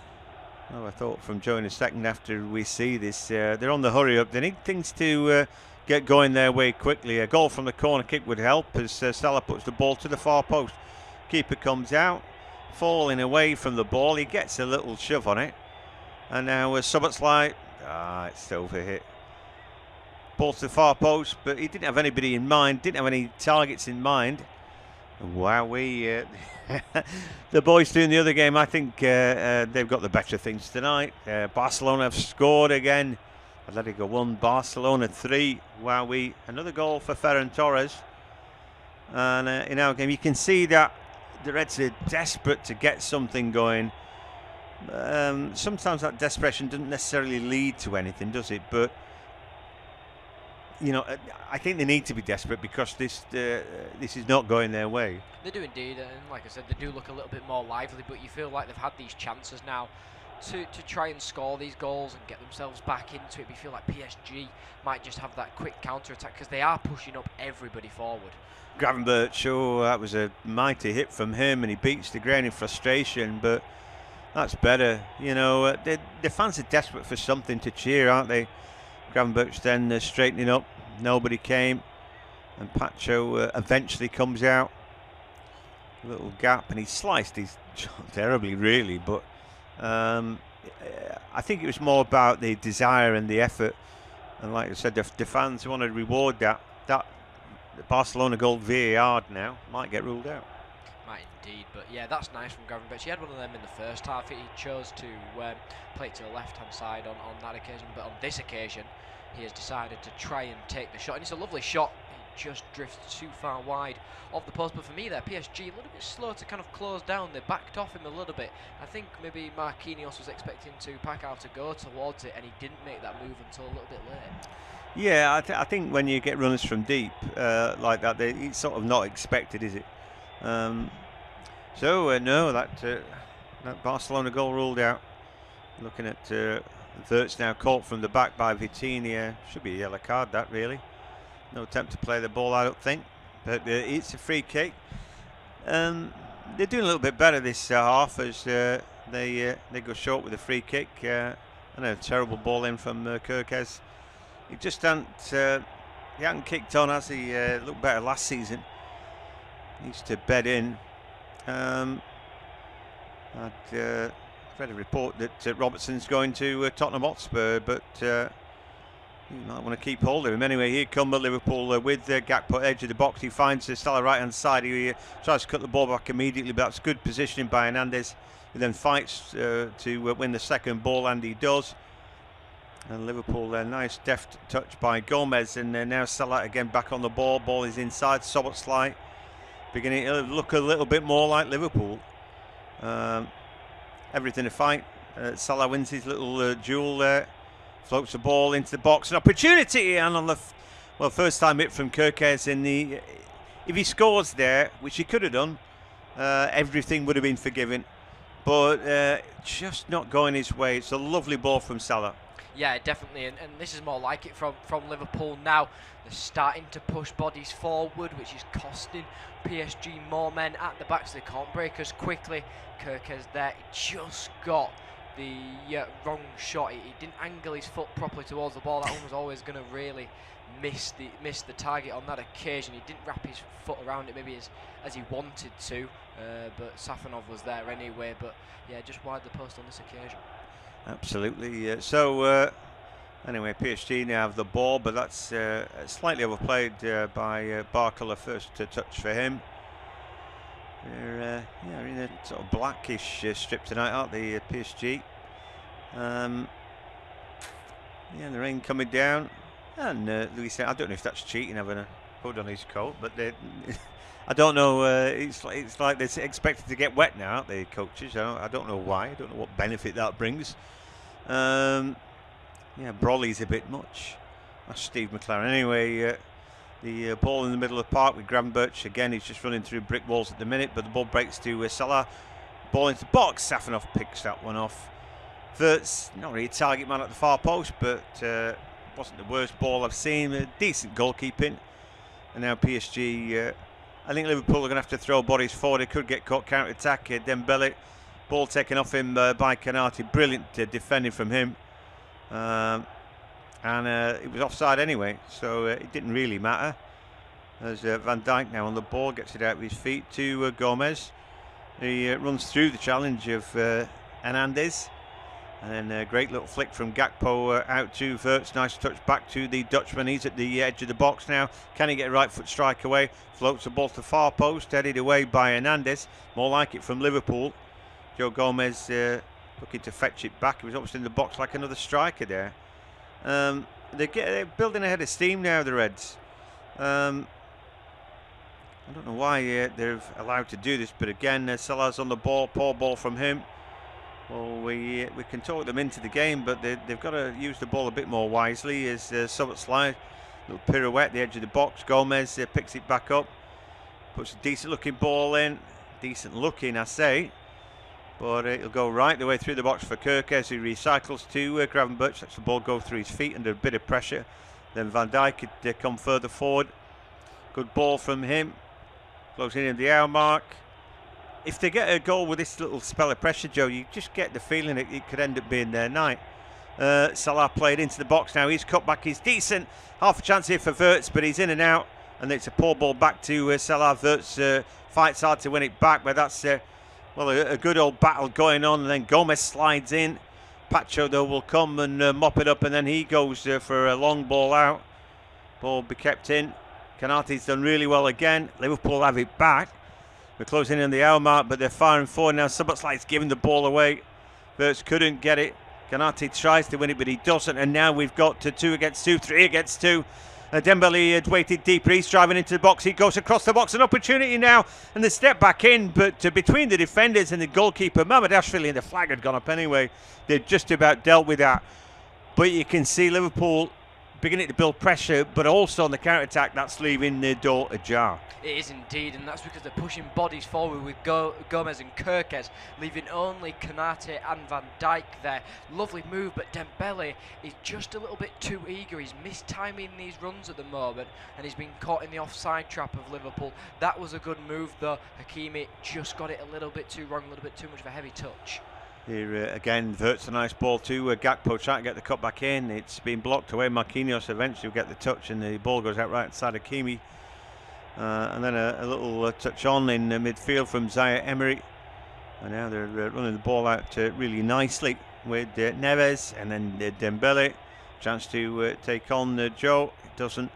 I thought from Joe in a second after we see this, they're on the hurry up. They need things to get going their way quickly. A goal from the corner kick would help as Salah puts the ball to the far post. Keeper comes out, falling away from the ball. He gets a little shove on it. And now Szoboszlai, it's overhit. Ball to the far post, but he didn't have anybody in mind, didn't have any targets in mind. Wow, the boys doing the other game, I think they've got the better things tonight. Barcelona have scored again. Atletico 1, Barcelona 3. Wow, another goal for Ferran Torres. And in our game, you can see that the Reds are desperate to get something going. Sometimes that desperation doesn't necessarily lead to anything, does it? But you know, I think they need to be desperate because this is not going their way. They do indeed, and like I said, they do look a little bit more lively, but you feel like they've had these chances now to try and score these goals and get themselves back into it. We feel like PSG might just have that quick counter-attack because they are pushing up everybody forward. Gravenberch, that was a mighty hit from him, and he beats the ground in frustration, but that's better. You know, the fans are desperate for something to cheer, aren't they? Gravenberch then straightening up. Nobody came. And Pacho eventually comes out. A little gap. And he sliced his terribly, really. But I think it was more about the desire and the effort. And like I said, the fans want to reward that. That the Barcelona goal VAR now might get ruled out. Might indeed, but yeah, that's nice from Gravenberch. He had one of them in the first half. He chose to play it to the left-hand side on that occasion, but on this occasion, he has decided to try and take the shot, and it's a lovely shot. He just drifts too far wide of the post, but for me there, PSG a little bit slow to kind of close down. They backed off him a little bit. I think maybe Marquinhos was expecting Pacquiao to go towards it, and he didn't make that move until a little bit late. Yeah, I think when you get runners from deep like that, it's sort of not expected, is it? No, that Barcelona goal ruled out. Looking at Wirtz now caught from the back by Vitinha. Should be a yellow card, that really. No attempt to play the ball, I don't think. But it's a free kick. They're doing a little bit better this half as they go short with a free kick. And a terrible ball in from Kirkes. He just he hadn't kicked on as he looked better last season. Needs to bed in. I'd read a report that Robertson's going to Tottenham Hotspur, but you might want to keep hold of him. Anyway, here come Liverpool with Gakpo edge of the box. He finds Salah right hand side. He tries to cut the ball back immediately, but that's good positioning by Hernandez. He then fights to win the second ball, and he does. And Liverpool, nice deft touch by Gomez, and now Salah again back on the ball. Ball is inside. Szoboszlai beginning to look a little bit more like Liverpool. Everything to fight. Salah wins his little duel there. Floats the ball into the box. An opportunity, and on the first time hit from Kirkes in the. If he scores there, which he could have done, everything would have been forgiven. But just not going his way. It's a lovely ball from Salah. Yeah, definitely, and this is more like it from Liverpool now. They're starting to push bodies forward, which is costing PSG more men at the back, so they can't break as quickly. Kirkes there, he just got the wrong shot. He didn't angle his foot properly towards the ball. That one was always going to really miss the target on that occasion. He didn't wrap his foot around it maybe as he wanted to, but Safonov was there anyway. But yeah, just wide the post on this occasion. Absolutely. Anyway, PSG now have the ball, but that's slightly overplayed by Barcola. First touch for him. They're in a sort of blackish strip tonight, aren't they, PSG? The rain coming down. And Luis, I don't know if that's cheating having a hood on his coat, but I don't know. It's like they're expected to get wet now, aren't they, coaches? I don't know why. I don't know what benefit that brings. Broly's a bit much. That's Steve McLaren. Anyway, the ball in the middle of the park with Gravenberch. Again, he's just running through brick walls at the minute, but the ball breaks to Salah. Ball into the box. Safanov picks that one off. Verts, not really a target man at the far post, but wasn't the worst ball I've seen. Decent goalkeeping. And now PSG, I think Liverpool are going to have to throw bodies forward. They could get caught counter-attack. Dembele, ball taken off him by Canati. Brilliant defending from him. It was offside anyway, so it didn't really matter. As Van Dijk now on the ball, gets it out with his feet to Gomez. He runs through the challenge of Hernandez, and then a great little flick from Gakpo out to Verts. Nice touch back to the Dutchman. He's at the edge of the box now. Can he get a right foot strike away? Floats the ball to the far post, headed away by Hernandez. More like it from Liverpool. Joe Gomez looking to fetch it back. He was obviously in the box like another striker there. They're building ahead of steam now, the Reds. I don't know why they're allowed to do this, but again, Salah's on the ball. Poor ball from him. Well, we can talk them into the game, but they've got to use the ball a bit more wisely. As Summit slide, little pirouette at the edge of the box. Gomez picks it back up, puts a decent looking ball in. Decent looking, I say. But it'll go right the way through the box for Kerkez, who recycles to Gravenberch. Lets the ball go through his feet under a bit of pressure. Then Van Dijk could come further forward. Good ball from him. Closing in the hour mark. If they get a goal with this little spell of pressure, Joe, you just get the feeling it could end up being their night. Salah played into the box now. His cutback is decent. Half a chance here for Verts, but he's in and out. And it's a poor ball back to Salah. Verts fights hard to win it back, but that's... a good old battle going on, and then Gomez slides in. Pacho, though, will come and mop it up, and then he goes for a long ball out. Ball be kept in. Canati's done really well again. Liverpool have it back. We're closing in the hour mark, but they're firing forward now. Subotsla's giving the ball away. Verts couldn't get it. Canati tries to win it, but he doesn't, and now we've got 2 against 2, 3 against 2. Dembele had waited deeper. He's driving into the box. He goes across the box. An opportunity now, and the step back in. But between the defenders and the goalkeeper, Mamardashvili, and the flag had gone up anyway. They just about dealt with that. But you can see Liverpool beginning to build pressure, but also on the counter-attack, that's leaving the door ajar. It is indeed, and that's because they're pushing bodies forward with Gomez and Kerkez, leaving only Konate and Van Dijk there. Lovely move, but Dembele is just a little bit too eager. He's mistiming these runs at the moment, and he's been caught in the offside trap of Liverpool. That was a good move, though. Hakimi just got it a little bit too wrong, a little bit too much of a heavy touch. Here again, Verts a nice ball to Gakpo, trying to get the cut back in. It's been blocked away. Marquinhos eventually will get the touch, and the ball goes out right side of Hakimi. And then a little touch on in midfield from Zaire Emery. And now they're running the ball out really nicely with Neves, and then Dembele. Chance to take on Joe. It doesn't.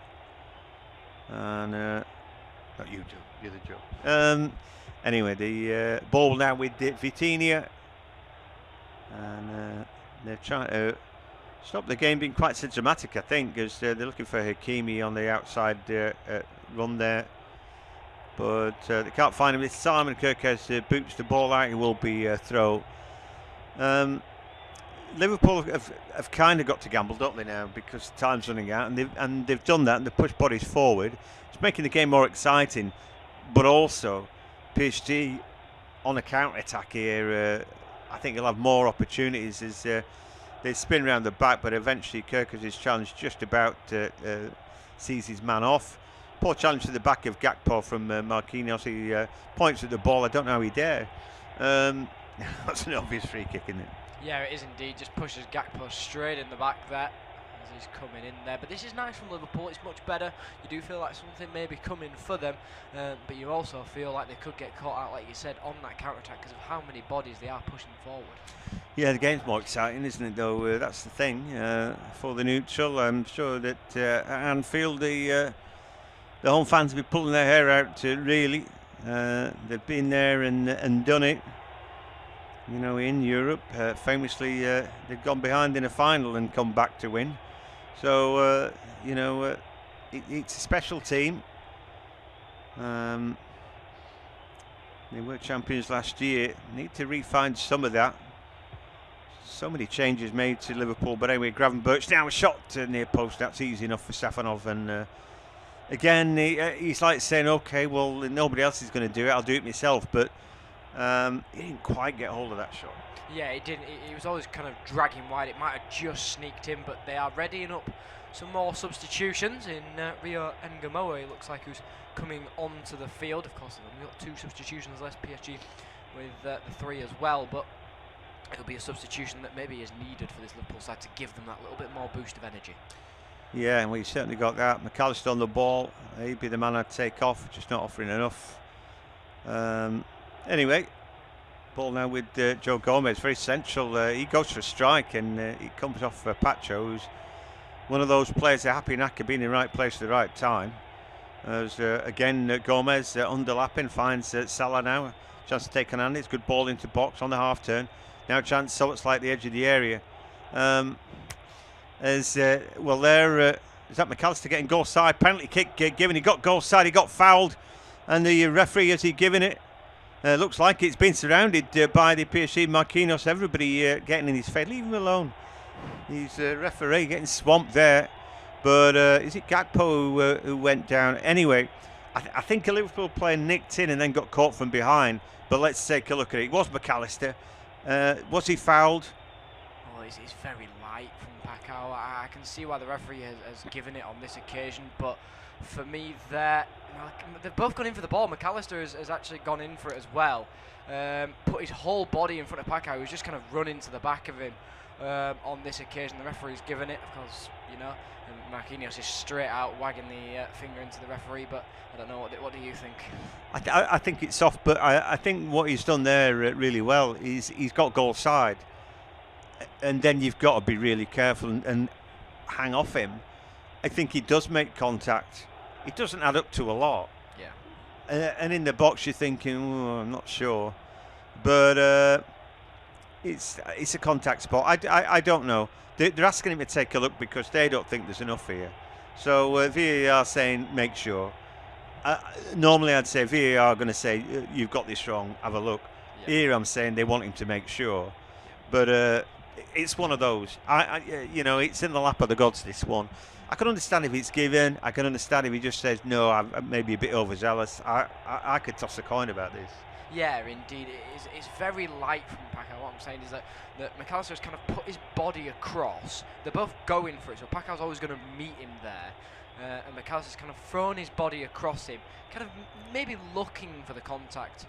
And not you, Joe. You're the Joe. Anyway, the ball now with Vitinha. And they're trying to stop the game being quite so dramatic, I think, because they're looking for Hakimi on the outside run there. But they can't find him. It's Simon Kerkez boots the ball out. It will be a throw. Liverpool have kind of got to gamble, don't they, now, because time's running out, and they've done that, and they've pushed bodies forward. It's making the game more exciting, but also PSG on a counter-attack here. I think he'll have more opportunities as they spin around the back, but eventually Kerkez's challenge just about sees his man off. Poor challenge to the back of Gakpo from Marquinhos. He points at the ball. I don't know how he dare. That's an obvious free kick, isn't it? Yeah, it is indeed. Just pushes Gakpo straight in the back there. as he's coming in there. But this is nice from Liverpool. It's much better. You do feel like something may be coming for them, but you also feel like they could get caught out, like you said, on that counter-attack because of how many bodies they are pushing forward. Yeah, the game's more exciting, isn't it, though? That's the thing. For the neutral, I'm sure that at Anfield, the home fans will be pulling their hair out, really. They've been there and done it. You know, in Europe, famously, they've gone behind in a final and come back to win. So, you know, it's a special team. They were champions last year. Need to refine some of that. So many changes made to Liverpool. But anyway, Gravenberch now a shot near post. That's easy enough for Safanov. And again, he's like saying, OK, well, nobody else is going to do it. I'll do it myself. But he didn't quite get hold of that shot. Yeah, he didn't. He was always kind of dragging wide. It might have just sneaked in, but they are readying up some more substitutions in Rio Ngamoe. It looks like who's coming onto the field. Of course, they've only got 2 substitutions less, PSG with the 3 as well, but it'll be a substitution that maybe is needed for this Liverpool side to give them that little bit more boost of energy. Yeah, well, you certainly got that. McAllister on the ball. He'd be the man I'd take off, just not offering enough. Anyway, ball now with Joe Gomez, very central. He goes for a strike and he comes off Pacho, who's one of those players that are happy knacker being in the right place at the right time. As again, Gomez underlapping, finds Salah now. Chance to take an hand. It's good ball into box on the half turn. Now chance, so it's like the edge of the area. Well, there is that McAllister getting goal side. Penalty kick given. He got goal side. He got fouled, and the referee, as he given it, looks like it's been surrounded by the PSG Marquinhos. Everybody getting in his face. Leave him alone. He's a referee getting swamped there. But is it Gakpo who went down? Anyway, I think a Liverpool player nicked in and then got caught from behind. But let's take a look at it. It was McAllister. Was he fouled? Oh, he's very light from Pacquiao. I can see why the referee has given it on this occasion, but for me, they've both gone in for the ball. McAllister has actually gone in for it as well. Put his whole body in front of Pacquiao, who's just kind of run into the back of him on this occasion. The referee's given it, of course, you know, and Marquinhos is straight out wagging the finger into the referee, but I don't know, what do you think? I think it's soft, but I think what he's done there really well is he's got goal side, and then you've got to be really careful and hang off him. I think he does make contact. It doesn't add up to a lot. Yeah. And in the box you're thinking, oh, I'm not sure, but it's a contact spot. I don't know. They're asking him to take a look because they don't think there's enough here. So VAR saying make sure. Normally I'd say VAR are going to say you've got this wrong, have a look. Yeah. Here I'm saying they want him to make sure, but it's one of those. You know, it's in the lap of the gods, this one. I can understand if it's given. I can understand if he just says no, I'm maybe a bit overzealous. I could toss a coin about this. Yeah, indeed, it's very light from Pacquiao. What I'm saying is that McAllister has kind of put his body across. They're both going for it, so Pacquiao's always going to meet him there. And McAllister's kind of thrown his body across him, kind of maybe looking for the contact.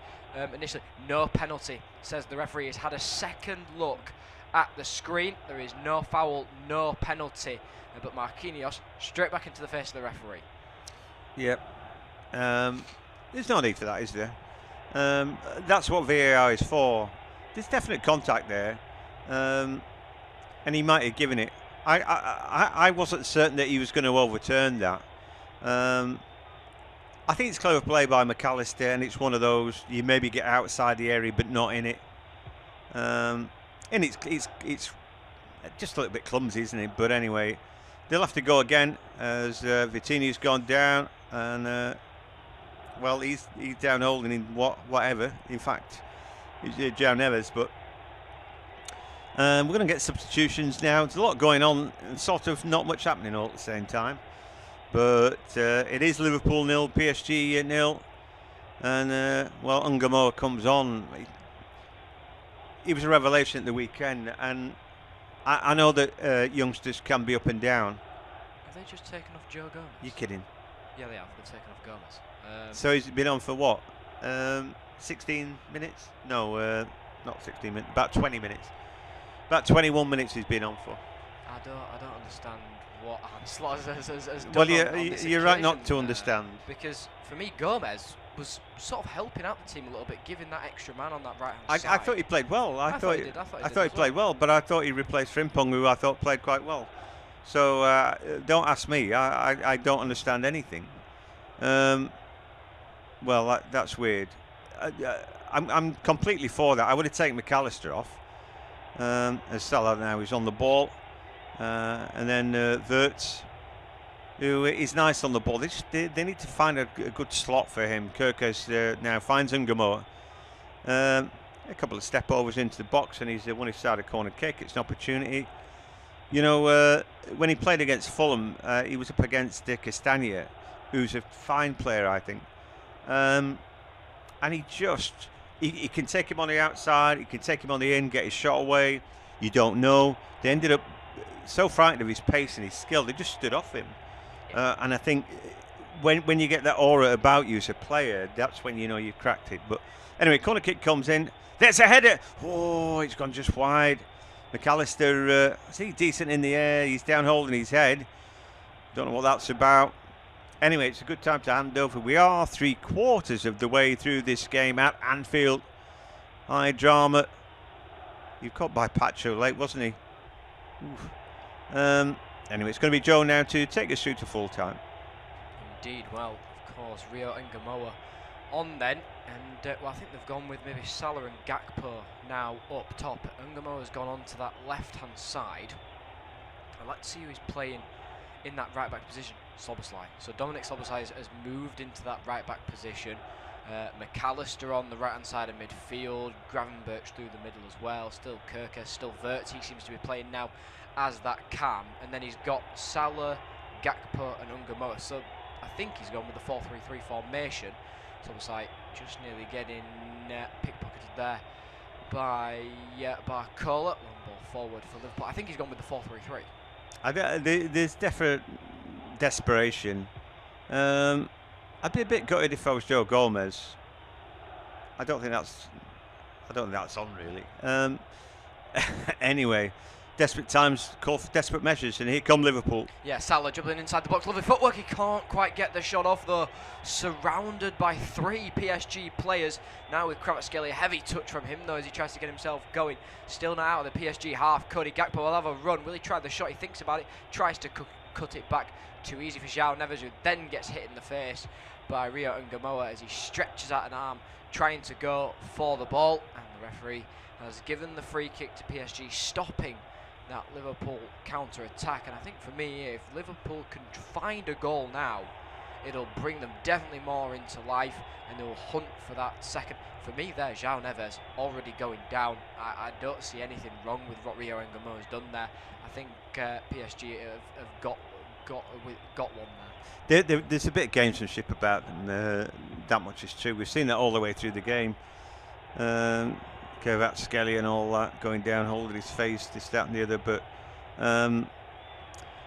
Initially, no penalty, says the referee. Has had a second look at the screen. There is no foul, no penalty. But Marquinhos straight back into the face of the referee. Yep. There's no need for that, is there? That's what VAR is for. There's definite contact there, and he might have given it. I wasn't certain that he was going to overturn that. I think it's clever play by McAllister, and it's one of those you maybe get outside the area but not in it. And it's just a little bit clumsy, isn't it? But anyway, they'll have to go again as Vitinha's gone down, and well, he's down holding in whatever. In fact, he's João Neves, but we're going to get substitutions now. There's a lot going on, and sort of not much happening all at the same time. But it is Liverpool 0, PSG 0, and well, Ngamoe comes on. He was a revelation at the weekend, and I know that youngsters can be up and down. Have they just taken off Joe Gomez? You're kidding? Yeah, they have. They've taken off Gomez. So he's been on for what? 16 minutes? No, not 16 minutes. About 20 minutes. About 21 minutes he's been on for. I don't understand what Slot has done. Well, on this you're right not occasion, to understand. because for me, Gomez was sort of helping out the team a little bit, giving that extra man on that right hand side. I thought he played well. I thought he played well, but I thought he replaced Frimpong, who I thought played quite well. So don't ask me. I don't understand anything. Well, that's weird. I'm completely for that. I would have taken McAllister off. As Salah now is on the ball, and then Wirtz, who is nice on the ball. They need to find a good slot for him. Kerkez now finds Ngamoa. A couple of step overs into the box, and he's won his side of corner kick. It's an opportunity. You know, when he played against Fulham, he was up against Castagna, who's a fine player, I think. And he can take him on the outside, he can take him on the in, get his shot away. You don't know. They ended up so frightened of his pace and his skill, they just stood off him. And I think when you get that aura about you as a player, that's when you know you've cracked it. But anyway, corner kick comes in. There's a header. Oh, it's gone just wide. McAllister, I see decent in the air. He's down holding his head. Don't know what that's about. Anyway, it's a good time to hand over. We are 3/4 of the way through this game at Anfield. High drama. He was caught by Pacho late, wasn't he? Anyway, it's going to be Joe now to take us through to full time. Indeed. Well, of course, Rio and Ngamoa on then, and well, I think they've gone with maybe Salah and Gakpo now up top. Ngamoa's gone on to that left-hand side. I'd like to see who he's playing in that right-back position. Szoboszlai. So Dominic Szoboszlai has moved into that right-back position. McAllister on the right-hand side of midfield. Gravenberch through the middle as well. Still Kerkez, still Wirtz. He seems to be playing now as that cam. And then he's got Salah, Gakpo and Ngamoa. So I think he's gone with the 4-3-3 formation. Szoboszlai just nearly getting pickpocketed there by Barcola. Long ball forward for Liverpool. I think he's gone with the 4-3-3. There's definite desperation. I'd be a bit gutted if I was Joe Gomez. I don't think that's on really. Anyway, desperate times call for desperate measures, and here come Liverpool. Yeah, Salah dribbling inside the box. Lovely footwork. He can't quite get the shot off though. Surrounded by 3 PSG players. Now with Kvaratskhelia, a heavy touch from him though as he tries to get himself going. Still not out of the PSG half. Cody Gakpo will have a run. Will he try the shot? He thinks about it. Tries to cut it back. Too easy for João Neves, who then gets hit in the face by Rio Ngamoa as he stretches out an arm trying to go for the ball, and the referee has given the free kick to PSG, stopping that Liverpool counter-attack. And I think for me, if Liverpool can find a goal now, it'll bring them definitely more into life, and they'll hunt for that second. For me there, João Neves already going down. I don't see anything wrong with what Rio Ngamoa has done there. I think PSG have got one there. There's a bit of gamesmanship about them. That much is true. We've seen that all the way through the game. Kvaratskhelia and all that going down, holding his face, this, that, and the other. But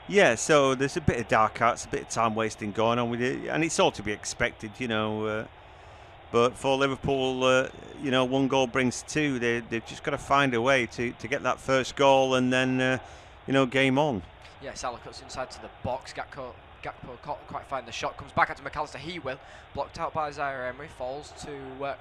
yeah, so there's a bit of dark arts, a bit of time wasting going on with it, and it's all to be expected, you know. But for Liverpool, you know, 1 goal brings 2. They've just got to find a way to get that first goal, and then you know, game on. Yeah, Salah cuts inside to the box. Gakpo can't quite find the shot. Comes back out to McAllister. He will. Blocked out by Zaire Emery. Falls to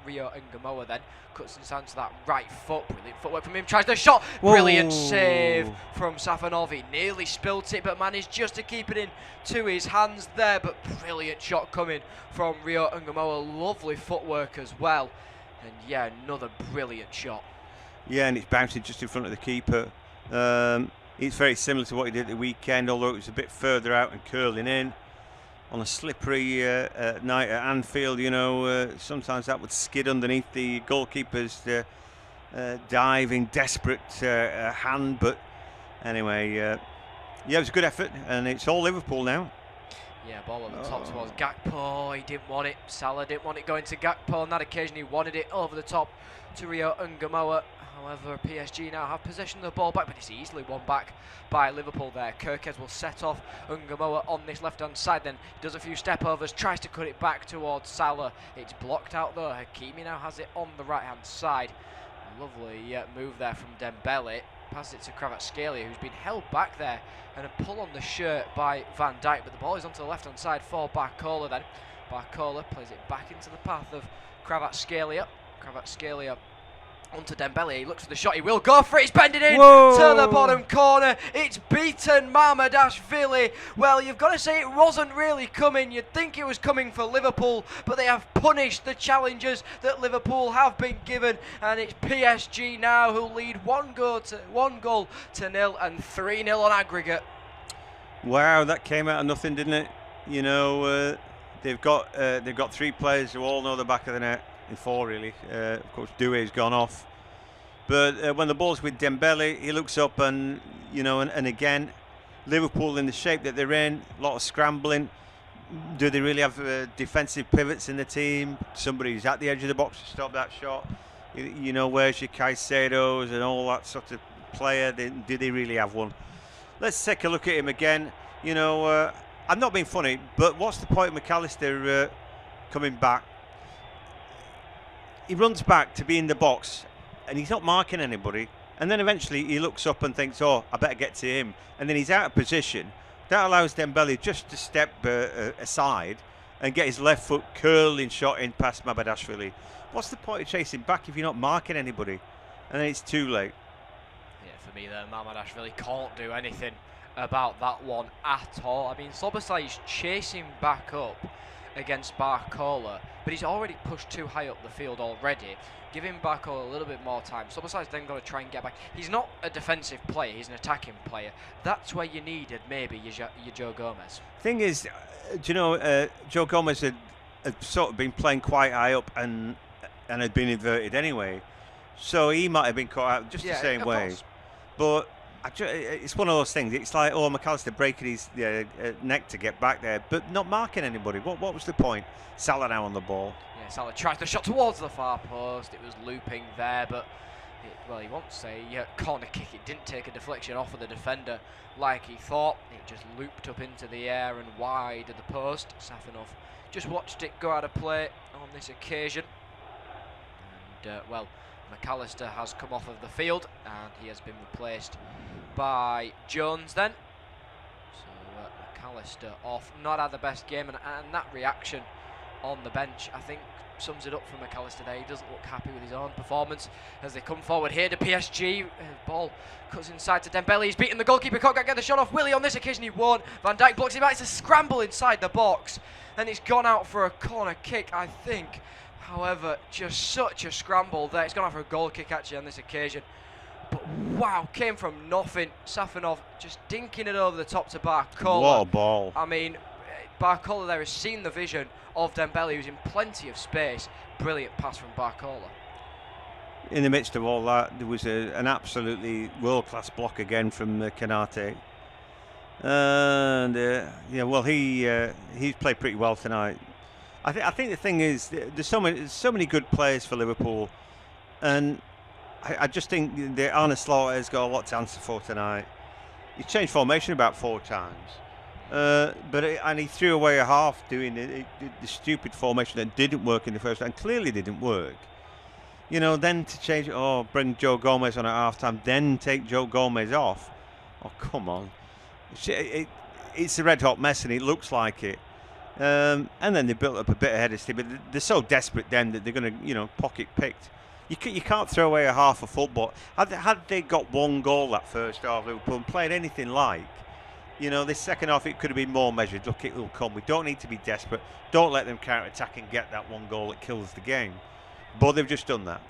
Rio Ngamoa then. Cuts inside to that right foot. Brilliant footwork from him. Tries the shot. Whoa. Brilliant save from Safanovi. Nearly spilt it, but managed just to keep it in to his hands there. But brilliant shot coming from Rio Ngamoa. Lovely footwork as well. And yeah, another brilliant shot. Yeah, and it's bouncing just in front of the keeper. It's very similar to what he did at the weekend, although it was a bit further out and curling in. On a slippery night at Anfield, you know, sometimes that would skid underneath the goalkeeper's diving, desperate hand. But anyway, yeah, it was a good effort, and it's all Liverpool now. Yeah, ball on the top towards Gakpo. He didn't want it. Salah didn't want it going to Gakpo on that occasion. He wanted it over the top to Rio Ngamoa. However, PSG now have possession of the ball back, but it's easily won back by Liverpool there. Kerkez will set off Ngamoa on this left-hand side, then does a few step-overs, tries to cut it back towards Salah. It's blocked out though. Hakimi now has it on the right-hand side. Lovely move there from Dembele, passes it to Kvaratskhelia, who's been held back there, and a pull on the shirt by Van Dijk, but the ball is onto the left-hand side for Barcola then. Barcola plays it back into the path of Kvaratskhelia. Kvaratskhelia onto Dembele, he looks for the shot, he will go for it, he's bending in to the bottom corner, it's beaten Mamardashvili. Well, you've got to say it wasn't really coming, you'd think it was coming for Liverpool, but they have punished the challenges that Liverpool have been given, and it's PSG now who lead one goal to nil and 3-0 on aggregate. Wow, that came out of nothing, didn't it? You know, they've got 3 players who all know the back of the net. In 4 really. Of course, Doué's gone off. But when the ball's with Dembele, he looks up and, you know, and again, Liverpool in the shape that they're in, a lot of scrambling. Do they really have defensive pivots in the team? Somebody who's at the edge of the box to stop that shot? You know, where's your Caicedos and all that sort of player? Do they really have one? Let's take a look at him again. You know, I'm not being funny, but what's the point of McAllister coming back? He runs back to be in the box and he's not marking anybody, and then eventually he looks up and thinks, oh, I better get to him, and then he's out of position. That allows Dembele just to step aside and get his left foot curling shot in past Mamardashvili. What's the point of chasing back if you're not marking anybody? And then it's too late. Yeah, for me there, Mamardashvili can't do anything about that one at all. I mean, Szoboszlai is chasing back up against Barcola, but he's already pushed too high up the field already. Giving Barcola a little bit more time. Szoboszlai's then got to try and get back. He's not a defensive player, he's an attacking player. That's where you needed maybe your Joe Gomez. Thing is, do you know, Joe Gomez had sort of been playing quite high up and had been inverted anyway, so he might have been caught out just the same way. But it's one of those things. It's like, oh, McAllister breaking his neck to get back there, but not marking anybody. What was the point? Salah now on the ball. Yeah, Salah tries the shot towards the far post. It was looping there, but he wants a corner kick. It didn't take a deflection off of the defender like he thought. It just looped up into the air and wide of the post. Safanov just watched it go out of play on this occasion. And, McAllister has come off of the field and he has been replaced by Jones then. So McAllister off, not had the best game, and that reaction on the bench I think sums it up for McAllister there. He doesn't look happy with his own performance as they come forward here to PSG. Ball cuts inside to Dembele, he's beaten the goalkeeper, can't get the shot off. Willie on this occasion he won't. Van Dijk blocks him out, it's a scramble inside the box and it's gone out for a corner kick I think. However, just such a scramble there. It's gone out for a goal kick actually on this occasion. But wow, came from nothing. Safanov just dinking it over the top to Barcola. What a ball. I mean, Barcola there has seen the vision of Dembele, who's in plenty of space. Brilliant pass from Barcola. In the midst of all that, there was an absolutely world-class block again from Kanate. And he's played pretty well tonight. I think the thing is, there's so many good players for Liverpool, and I just think that Arne Slaughter has got a lot to answer for tonight. He changed formation about 4 times, and he threw away a half doing the stupid formation that didn't work in the first and clearly didn't work. You know, then to change it, bring Joe Gomez on at half time, then take Joe Gomez off. Oh, come on. It's a red hot mess and it looks like it. And then they built up a bit ahead of steam, but they're so desperate then that they're going to, pocket picked. You can't throw away a half of football. Had they got 1 goal that first half, Liverpool, and played anything like, this second half, it could have been more measured. Look, it will come. We don't need to be desperate. Don't let them counter-attack and get that 1 goal that kills the game. But they've just done that.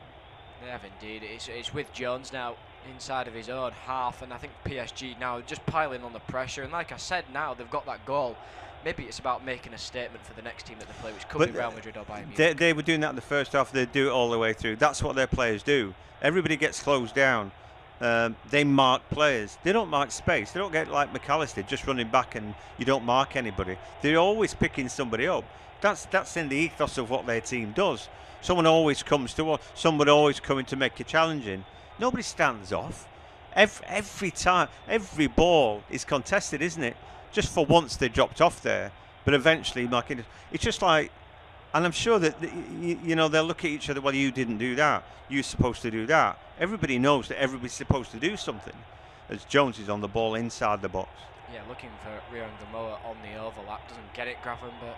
They have indeed. It's with Jones now inside of his own half, and I think PSG now just piling on the pressure. And like I said, now they've got that goal. Maybe it's about making a statement for the next team that they play, which could be Real Madrid or Bayern Munich. They were doing that in the first half. They do it all the way through. That's what their players do. Everybody gets closed down. They mark players. They don't mark space. They don't get like McAllister just running back and you don't mark anybody. They're always picking somebody up. That's in the ethos of what their team does. Someone always comes to someone always coming to make you challenging. Nobody stands off. Every time, every ball is contested, isn't it? Just for once they dropped off there, but eventually marking. It's just like And I'm sure that, you know, they'll look at each other, well, you didn't do that. You're supposed to do that. Everybody knows that everybody's supposed to do something. As Jones is on the ball inside the box. Yeah, looking for Rio Gamoa on the overlap. Doesn't get it. Gravenberch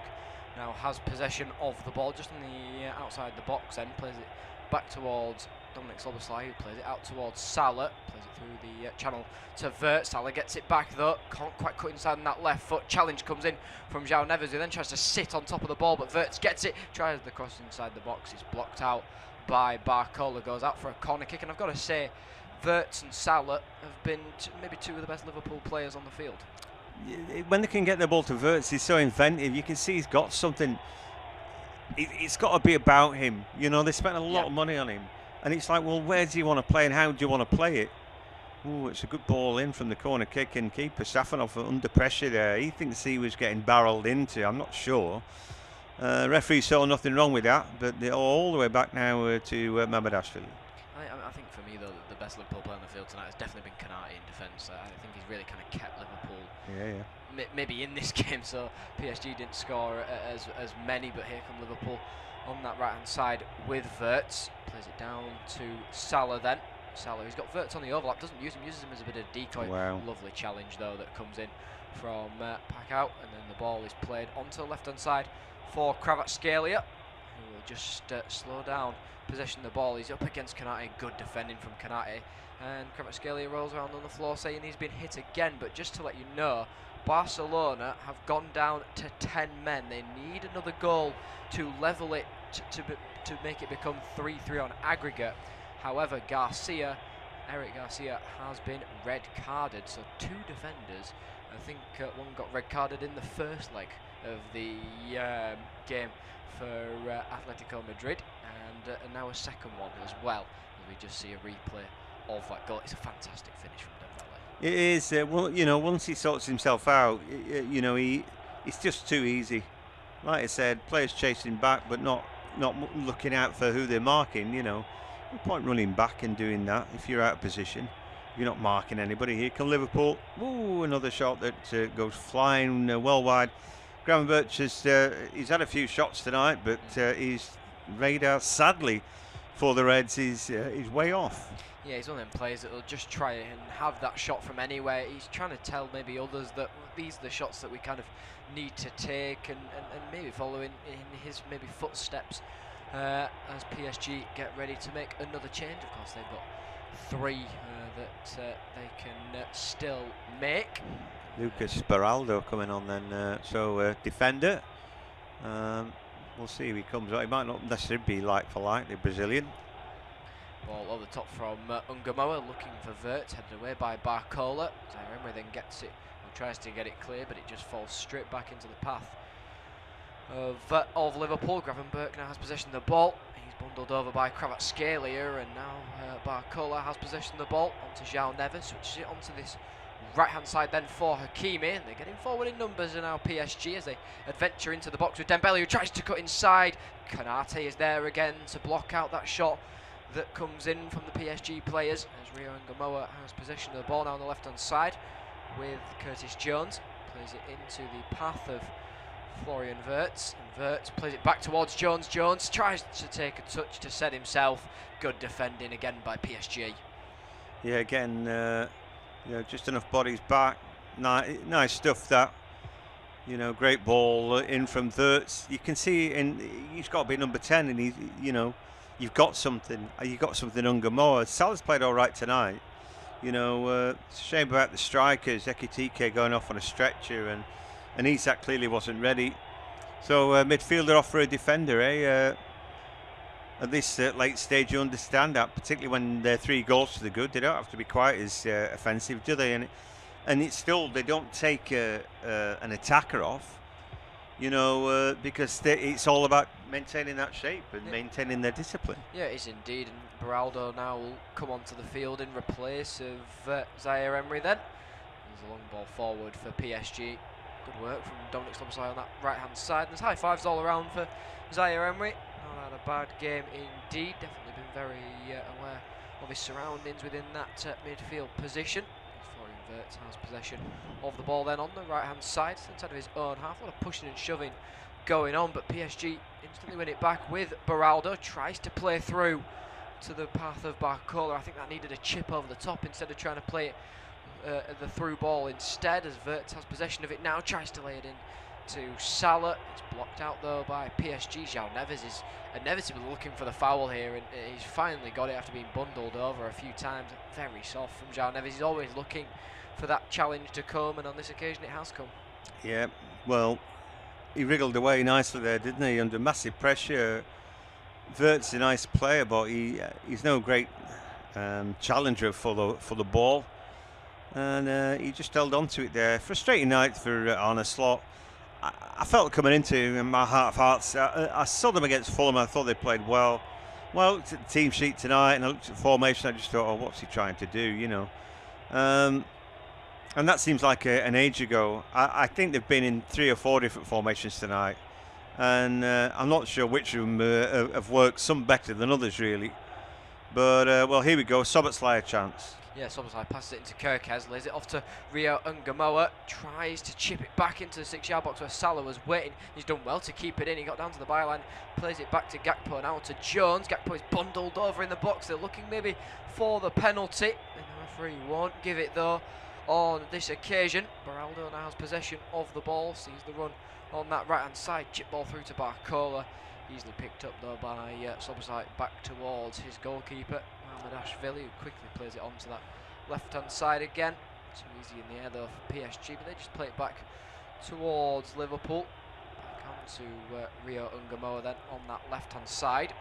now has possession of the ball just on the outside the box, then plays it back towards Dominic Szoboszlai, who plays it out towards Salah, plays it through the channel to Vert. Salah gets it back though, can't quite cut inside on that left foot. Challenge comes in from João Neves, who then tries to sit on top of the ball, but Vert gets it, tries the cross inside the box, it's blocked out by Barcola, goes out for a corner kick. And I've got to say, Verts and Salah have been maybe two of the best Liverpool players on the field. When they can get the ball to Verts, he's so inventive. You can see he's got something. It's got to be about him. You know, they spent a lot of money on him. And it's like, well, where do you want to play and how do you want to play it? Ooh, it's a good ball in from the corner kick, and keeper Safanov under pressure there. He thinks he was getting barreled into. I'm not sure. Referee saw nothing wrong with that, but they're all the way back now to Mamardashvili. I think for me, though, the best Liverpool player on the field tonight has definitely been Konate in defence. I think he's really kind of kept Liverpool maybe in this game. So PSG didn't score as many, but here come Liverpool on that right-hand side with Verts. Plays it down to Salah then. Salah, he's got Verts on the overlap, doesn't use him, uses him as a bit of decoy. Wow. Lovely challenge, though, that comes in from Pacquiao, and then the ball is played onto the left-hand side for Kvaratskhelia, who will just slow down possession of the ball. He's up against Konate, good defending from Konate, and Kvaratskhelia rolls around on the floor saying he's been hit again. But just to let you know, Barcelona have gone down to 10 men. They need another goal to level it, to make it become 3-3 on aggregate. However, Eric Garcia has been red carded, so two defenders. I think one got red carded in the first leg of the game for Atletico Madrid, and now a second one as well. As we just see a replay of that goal. It's a fantastic finish from Dembele. It is. Well, you know, once he sorts himself out, you know, it's just too easy. Like I said, players chasing back, but not looking out for who they're marking. You know, no point running back and doing that if you're out of position. You're not marking anybody. Here come Liverpool. Ooh, another shot that goes flying well wide. Gravenberch he's had a few shots tonight, but his radar, sadly, for the Reds is way off. Yeah, he's one of them players that will just try and have that shot from anywhere. He's trying to tell maybe others that these are the shots that we kind of need to take, and maybe follow in his maybe footsteps as PSG get ready to make another change. Of course, they've got three that they can still make. Lucas Beraldo coming on then, so defender. We'll see if he comes out. He might not necessarily be like for like, the Brazilian. Ball over the top from Ungamoa, looking for Vert, headed away by Barcola. Zaire then gets it, and tries to get it clear, but it just falls straight back into the path of Liverpool. Gravenberch now has possession of the ball. He's bundled over by Kvaratskhelia, and now Barcola has possession of the ball onto João Neves, switches it onto this right-hand side then for Hakimi, and they're getting forward in numbers now, PSG, as they adventure into the box with Dembele, who tries to cut inside. Konate is there again to block out that shot that comes in from the PSG players, as Rio Gamoa has possession of the ball now on the left-hand side with Curtis Jones. Plays it into the path of Florian Wirtz, and Wirtz plays it back towards Jones. Jones tries to take a touch to set himself. Good defending again by PSG. Yeah, again, you know, just enough bodies back. Nice stuff that. You know, great ball in from Wirtz. You can see, he's got to be number 10, and he's, you know, you've got something. You got something. Ungamoa. Salah's played all right tonight. You know, it's a shame about the strikers. Ekitike going off on a stretcher, and Isak clearly wasn't ready. So midfielder off for a defender, eh? At this late stage, you understand that, particularly when they're 3 goals to the good. They don't have to be quite as offensive, do they? And it's still, they don't take an attacker off, you know, because it's all about maintaining that shape and maintaining their discipline. Yeah, it is indeed. And Beraldo now will come onto the field in replace of Zaire Emery then. There's a long ball forward for PSG. Good work from Dominic Szoboszlai on that right-hand side. There's high fives all around for Zaire Emery. Not had a bad game indeed. Definitely been very aware of his surroundings within that midfield position. Florian Wirtz has possession of the ball then on the right-hand side, inside of his own half. A lot of pushing and shoving going on, but PSG instantly win it back with Beraldo. Tries to play through to the path of Barcola. I think that needed a chip over the top instead of trying to play it the through ball instead, as Wirtz has possession of it now. Tries to lay it in to Salah. It's blocked out though by PSG. João Neves is inevitably looking for the foul here, and he's finally got it after being bundled over a few times. Very soft from João Neves. He's always looking for that challenge to come, and on this occasion it has come. Yeah, well, he wriggled away nicely there, didn't he, under massive pressure. Wirtz is a nice player, but he's no great challenger for the ball, and he just held on to it there. Frustrating night for Arne Slot. I felt coming into in my heart of hearts, I saw them against Fulham. I thought they played well. Well, I looked at the team sheet tonight and I looked at the formation. I just thought, oh, what's he trying to do, you know? And that seems like an age ago. I think they've been in 3 or 4 different formations tonight, and I'm not sure which of them have worked, some better than others really. But well, here we go. Szoboszlai a chance. Yeah, Szoboszlai passes it into Kerkez, lays it off to Rio Ngamoa, tries to chip it back into the 6-yard box where Salah was waiting. He's done well to keep it in. He got down to the byline, plays it back to Gakpo, now to Jones. Gakpo is bundled over in the box. They're looking maybe for the penalty, and the referee won't give it though on this occasion. Beraldo now has possession of the ball, sees the run on that right hand side, chip ball through to Barcola, easily picked up though by Szoboszlai back towards his goalkeeper Mamardashvili, who quickly plays it onto that left hand side again. Too easy in the air though for PSG, but they just play it back towards Liverpool. Back on to Rio Ngamoa then on that left hand side.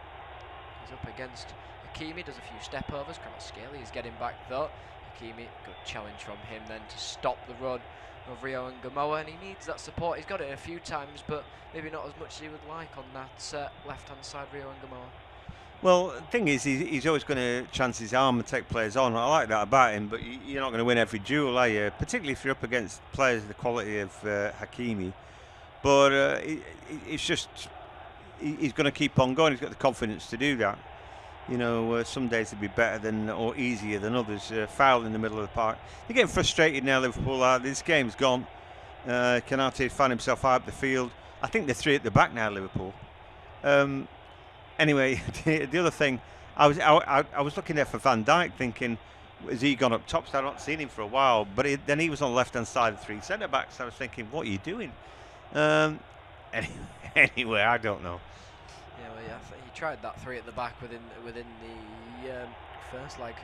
He's up against Hakimi, does a few step overs. Kvaratskhelia is getting back though. Hakimi, good challenge from him then to stop the run of Rio Ngamoa, and he needs that support. He's got it a few times, but maybe not as much as he would like on that left hand side, Rio Ngamoa. Well, the thing is, he's always going to chance his arm and take players on. I like that about him, but you're not going to win every duel, are you? Particularly if you're up against players of the quality of Hakimi. But it's just, he's going to keep on going. He's got the confidence to do that. You know, some days it'd be better than or easier than others. Foul in the middle of the park. They're getting frustrated now, Liverpool are. This game's gone. Canate found himself out the field. I think they're 3 at the back now, Liverpool. Anyway, the other thing, I was looking there for Van Dijk, thinking, has he gone up top? So I've not seen him for a while. But then he was on the left-hand side of 3 centre-backs. I was thinking, what are you doing? Anyway, I don't know. Yeah, well, yeah, I think he tried that 3 at the back within the first leg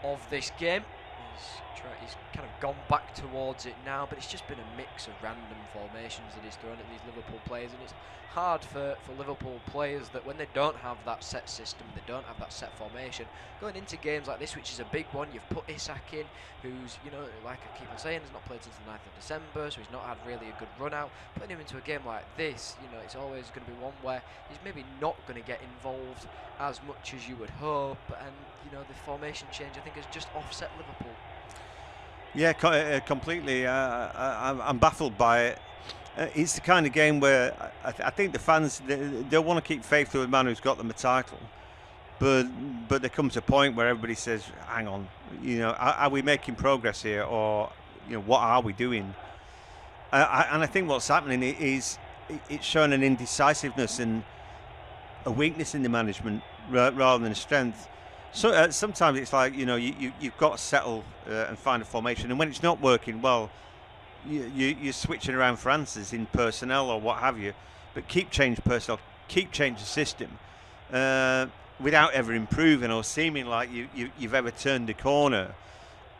of this game. He's kind of gone back towards it now, but it's just been a mix of random formations that he's thrown at these Liverpool players, and it's hard for Liverpool players that when they don't have that set system, they don't have that set formation, going into games like this, which is a big one. You've put Isak in, who's, you know, like I keep on saying, has not played since the 9th of December, so he's not had really a good run out. Putting him into a game like this, you know, it's always going to be one where he's maybe not going to get involved as much as you would hope, and, you know, the formation change, I think, has just offset Liverpool. Yeah, completely. I'm baffled by it. It's the kind of game where I think the fans they'll want to keep faith to the man who's got them a title, but there comes a point where everybody says, "Hang on, you know, are we making progress here, or you know, what are we doing?" And I think what's happening is it's showing an indecisiveness and a weakness in the management rather than a strength. So sometimes it's like, you know, you've got to settle and find a formation, and when it's not working well, you're switching around for answers in personnel or what have you, but keep changing personnel, keep changing the system without ever improving or seeming like you've ever turned a corner,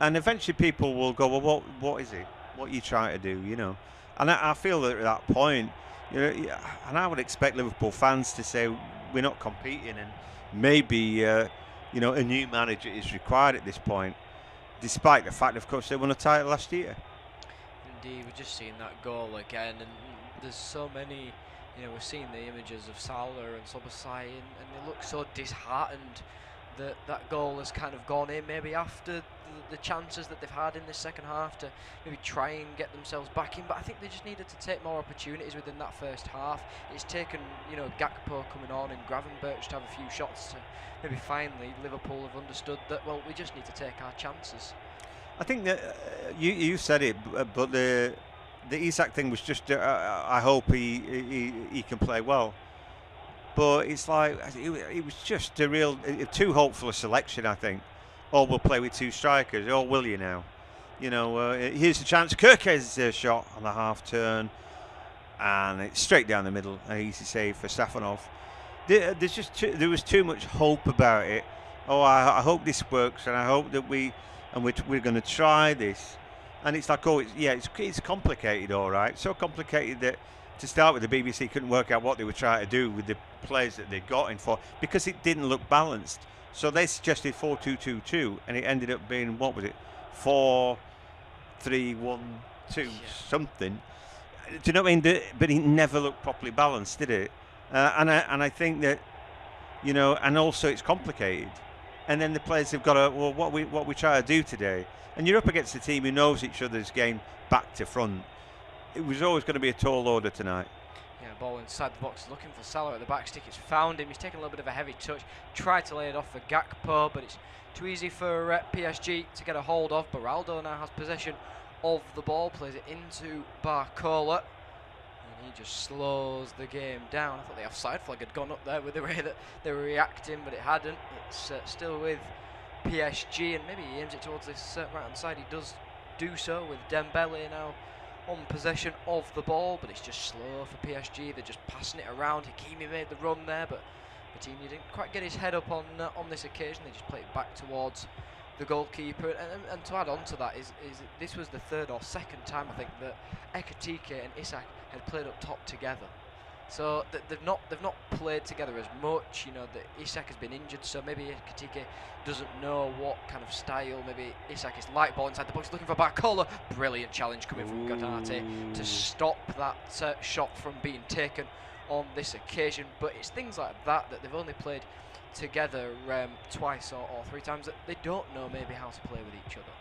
and eventually people will go, well, what is it? What are you trying to do? You know, and I feel that at that point, you know, and I would expect Liverpool fans to say we're not competing, and maybe. You know, a new manager is required at this point, despite the fact, of course, they won a title last year. Indeed, we're just seeing that goal again, and there's so many, you know, we're seeing the images of Salah and Szoboszlai, and they look so disheartened that that goal has kind of gone in, maybe after the chances that they've had in this second half to maybe try and get themselves back in, but I think they just needed to take more opportunities within that first half. It's taken, you know, Gakpo coming on and Gravenberch to have a few shots to maybe finally Liverpool have understood that, well, we just need to take our chances. I think that you said it, but the Isak thing was just. I hope he can play well, but it's like it was just a real too hopeful a selection. I think. Or we'll play with two strikers. Or will you now? You know, here's the chance. Kirke's shot on the half turn, and it's straight down the middle. An easy save for Safanov. There was too much hope about it. Oh, I hope this works, and I hope that we're going to try this. And it's like, it's complicated, all right. So complicated that to start with, the BBC couldn't work out what they were trying to do with the players that they got in for, because it didn't look balanced. So they suggested 4-2-2-2, and it ended up being, what was it, 4-3-1-2 something. Do you know what I mean? But it never looked properly balanced, did it? And I think that, you know, and also it's complicated. And then the players have got to, well, what we try to do today. And you're up against a team who knows each other's game back to front. It was always going to be a tall order tonight. Yeah, ball inside the box, looking for Salah at the back stick. It's found him. He's taken a little bit of a heavy touch. Tried to lay it off for Gakpo, but it's too easy for PSG to get a hold of. Beraldo now has possession of the ball, plays it into Barcola, and he just slows the game down. I thought the offside flag had gone up there with the way that they were reacting, but it hadn't. It's still with PSG, and maybe he aims it towards this right hand side. He does do so with Dembele now on possession of the ball, but it's just slow for PSG. They're just passing it around. Hakimi made the run there, but Coutinho didn't quite get his head up on this occasion. They just played it back towards the goalkeeper. And to add on to that is this was the third or second time, I think, that Ekitike and Isak had played up top together. So they've not played together as much. You know, that Isak has been injured, so maybe Ekitike doesn't know what kind of style. Maybe Isak is light ball inside the box, looking for Barcola. Brilliant challenge coming from Konate to stop that shot from being taken on this occasion. But it's things like that they've only played together twice or three times, that they don't know maybe how to play with each other.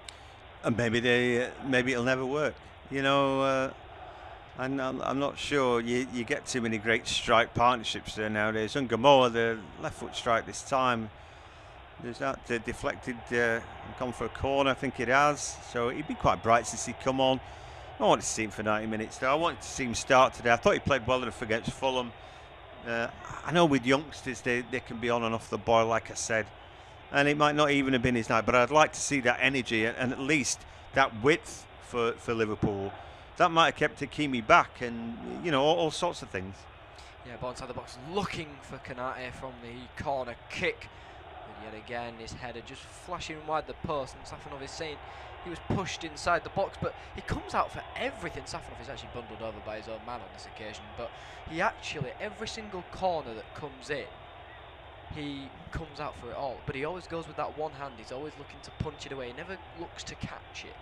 And maybe it'll never work. You know. I'm not sure. You get too many great strike partnerships there nowadays. Ungamoa, the left foot strike this time, there's that deflected and gone for a corner, I think it has. So he'd be quite bright to see come on. I wanted to see him for 90 minutes though. I wanted to see him start today. I thought he played well enough against Fulham. I know with youngsters they can be on and off the boil, like I said, and it might not even have been his night, but I'd like to see that energy and at least that width for Liverpool. That might have kept Hakimi back, and you know, all sorts of things. Yeah, ball inside the box, looking for Konate from the corner kick. But yet again, his header just flashing wide the post, and Safanov is saying he was pushed inside the box, but he comes out for everything. Safanov is actually bundled over by his own man on this occasion, but he actually, every single corner that comes in, he comes out for it all. But he always goes with that one hand. He's always looking to punch it away. He never looks to catch it.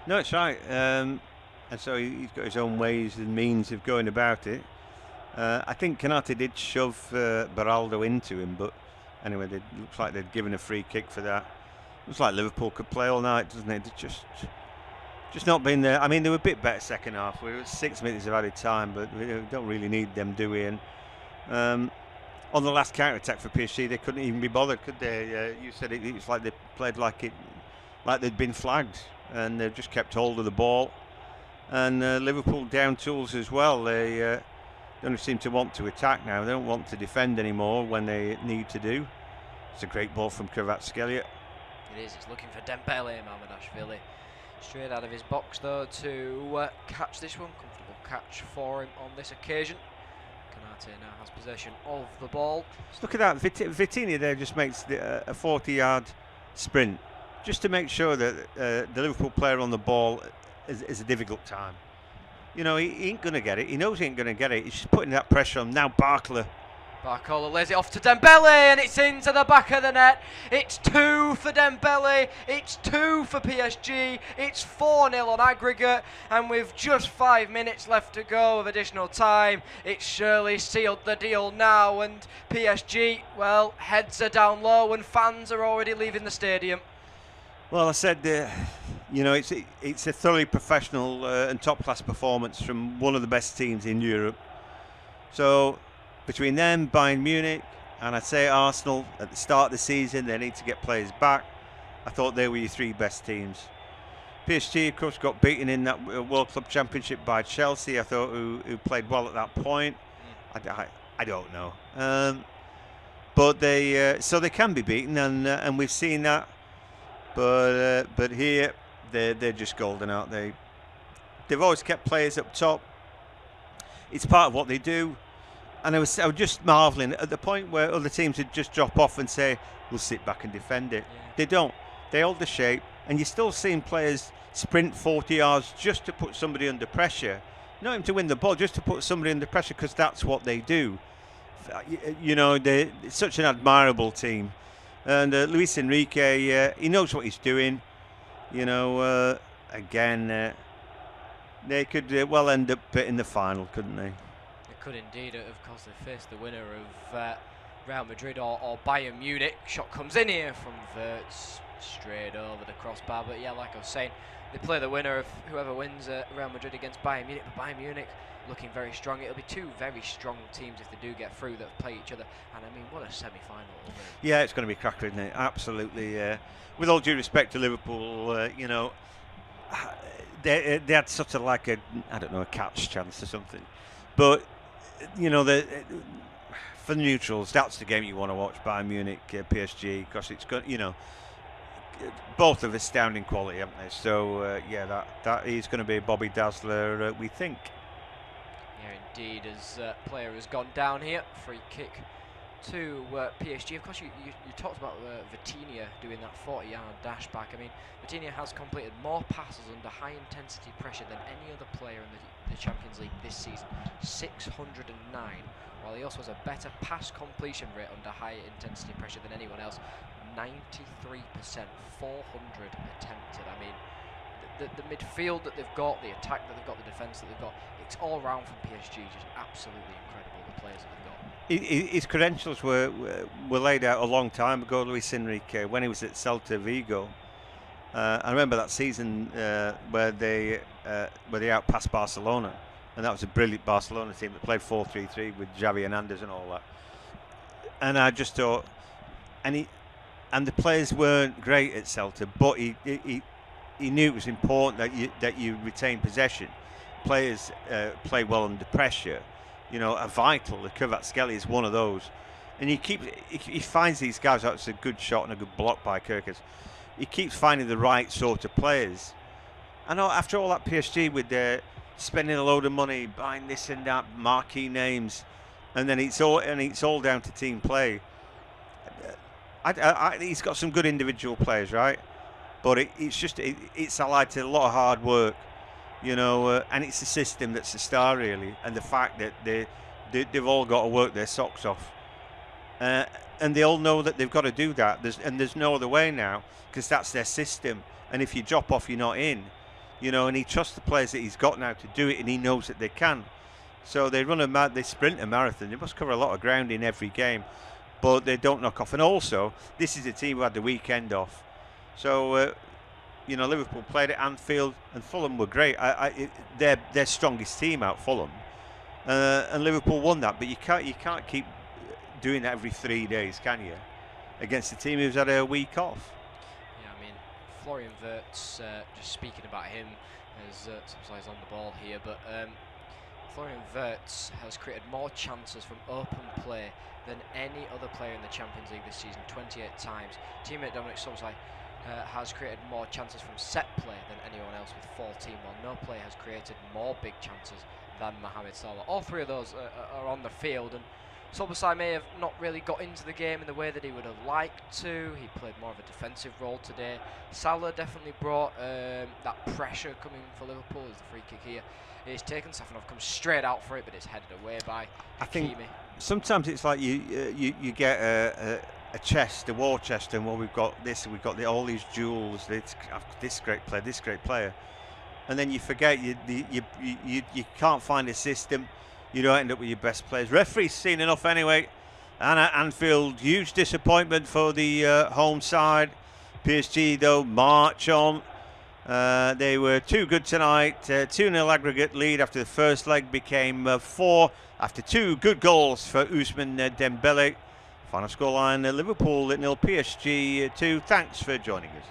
No, it's right. And so he's got his own ways and means of going about it. I think Konate did shove Beraldo into him, but anyway, it looks like they'd given a free kick for that. Looks like Liverpool could play all night, doesn't it? They've just not been there. I mean, they were a bit better second half. We were 6 minutes of added time, but we don't really need them, do we? And on the last counter-attack for PSG, they couldn't even be bothered, could they? You said it's like they played like they'd been flagged, and they've just kept hold of the ball. And Liverpool down tools as well. They don't seem to want to attack now. They don't want to defend anymore when they need to do. It's a great ball from Kvaratskhelia. It is. He's looking for Dembele, Mamardashvili. Straight out of his box though to catch this one. Comfortable catch for him on this occasion. Konate now has possession of the ball. Just look at that. Vitinha there just makes a 40-yard sprint just to make sure that the Liverpool player on the ball is a difficult time. You know, he ain't going to get it. He knows he ain't going to get it. He's just putting that pressure on. Now Barcola lays it off to Dembele, and it's into the back of the net. It's 2 for Dembele. It's 2 for PSG. It's 4-0 on aggregate, and with just 5 minutes left to go of additional time, it's surely sealed the deal now. And PSG, well, heads are down low, and fans are already leaving the stadium. Well, I said, you know, it's a thoroughly professional and top-class performance from one of the best teams in Europe. So between them, Bayern Munich, and I'd say Arsenal at the start of the season, they need to get players back. I thought they were your three best teams. PSG, of course, got beaten in that World Club Championship by Chelsea. I thought who played well at that point. I don't know, but so they can be beaten, and we've seen that. But here they're just golden, aren't they? They've always kept players up top. It's part of what they do. And I was just marvelling at the point where other teams would just drop off and say, we'll sit back and defend it. Yeah. They don't. They hold the shape, and you're still seeing players sprint 40 yards just to put somebody under pressure. Not even to win the ball, just to put somebody under pressure, because that's what they do. You know, they're such an admirable team. And Luis Enrique, he knows what he's doing. You know, again, they could well end up in the final, couldn't they? They could indeed. Of course, they faced the winner of Real Madrid or Bayern Munich. Shot comes in here from Wirtz, straight over the crossbar. But yeah, like I was saying, they play the winner of whoever wins Real Madrid against Bayern Munich. But Bayern Munich looking very strong. It'll be two very strong teams if they do get through that play each other. And I mean, what a semi-final. Yeah, it's going to be a cracker, isn't it? Absolutely. With all due respect to Liverpool, you know, they had sort of like a catch chance or something. But you know, for the neutrals, that's the game you want to watch. Bayern Munich, PSG, because it's got, you know, both of astounding quality, haven't they? So yeah, that is going to be Bobby Dazzler, we think. Yeah, indeed. As player has gone down here, free kick to PSG. Of course, you talked about Vitinha doing that 40-yard dash back. I mean, Vitinha has completed more passes under high-intensity pressure than any other player in the Champions League this season, 609. While he also has a better pass completion rate under high-intensity pressure than anyone else, 93%, 400 attempted. I mean, the midfield that they've got, the attack that they've got, the defence that they've got, it's all round from PSG, just absolutely incredible, the players that they've got. His credentials were laid out a long time ago, Luis Enrique, when he was at Celta Vigo. I remember that season where they outpassed Barcelona, and that was a brilliant Barcelona team that played 4-3-3 with Xavi Hernandez and all that. And I just thought, and the players weren't great at Celta, but he knew it was important that you retain possession. Players play well under pressure. You know, are vital. The Kvaratskhelia is one of those, and he finds these guys out. It's a good shot and a good block by Kirkers. He keeps finding the right sort of players. I know after all that PSG with their spending a load of money buying this and that marquee names, and then it's all down to team play. He's got some good individual players, right? But it's allied to a lot of hard work. You know, and it's the system that's the star, really, and the fact that they've all got to work their socks off, and they all know that they've got to do that. There's no other way now, because that's their system. And if you drop off, you're not in. You know, and he trusts the players that he's got now to do it, and he knows that they can. So they sprint a marathon. They must cover a lot of ground in every game, but they don't knock off. And also, this is a team who had the weekend off, so. You know, Liverpool played at Anfield, and Fulham were great. They're their strongest team out, Fulham, and Liverpool won that. But you can't keep doing that every 3 days, can you? Against a team who's had a week off. Yeah, I mean, Florian Wirtz. Just speaking about him, as he's on the ball here, but Florian Wirtz has created more chances from open play than any other player in the Champions League this season, 28 times. Teammate Dominic Szoboszlai has created more chances from set play than anyone else with 14, while no player has created more big chances than Mohamed Salah. All three of those are on the field, and Szoboszlai may have not really got into the game in the way that he would have liked to. He played more of a defensive role today. Salah definitely brought that pressure coming for Liverpool as the free kick here. It's taken. Safanov comes straight out for it, but it's headed away by Hakimi. I think sometimes it's like you get a chest, a war chest, and well, we've got this, we've got all these jewels. This great player, and then you forget you can't find a system. You don't end up with your best players. Referee's seen enough anyway. And at Anfield, huge disappointment for the home side. PSG though march on. They were too good tonight. 2-0 aggregate lead after the first leg became 4 after 2 good goals for Ousmane Dembele. Final scoreline: Liverpool 0, PSG 2. Thanks for joining us.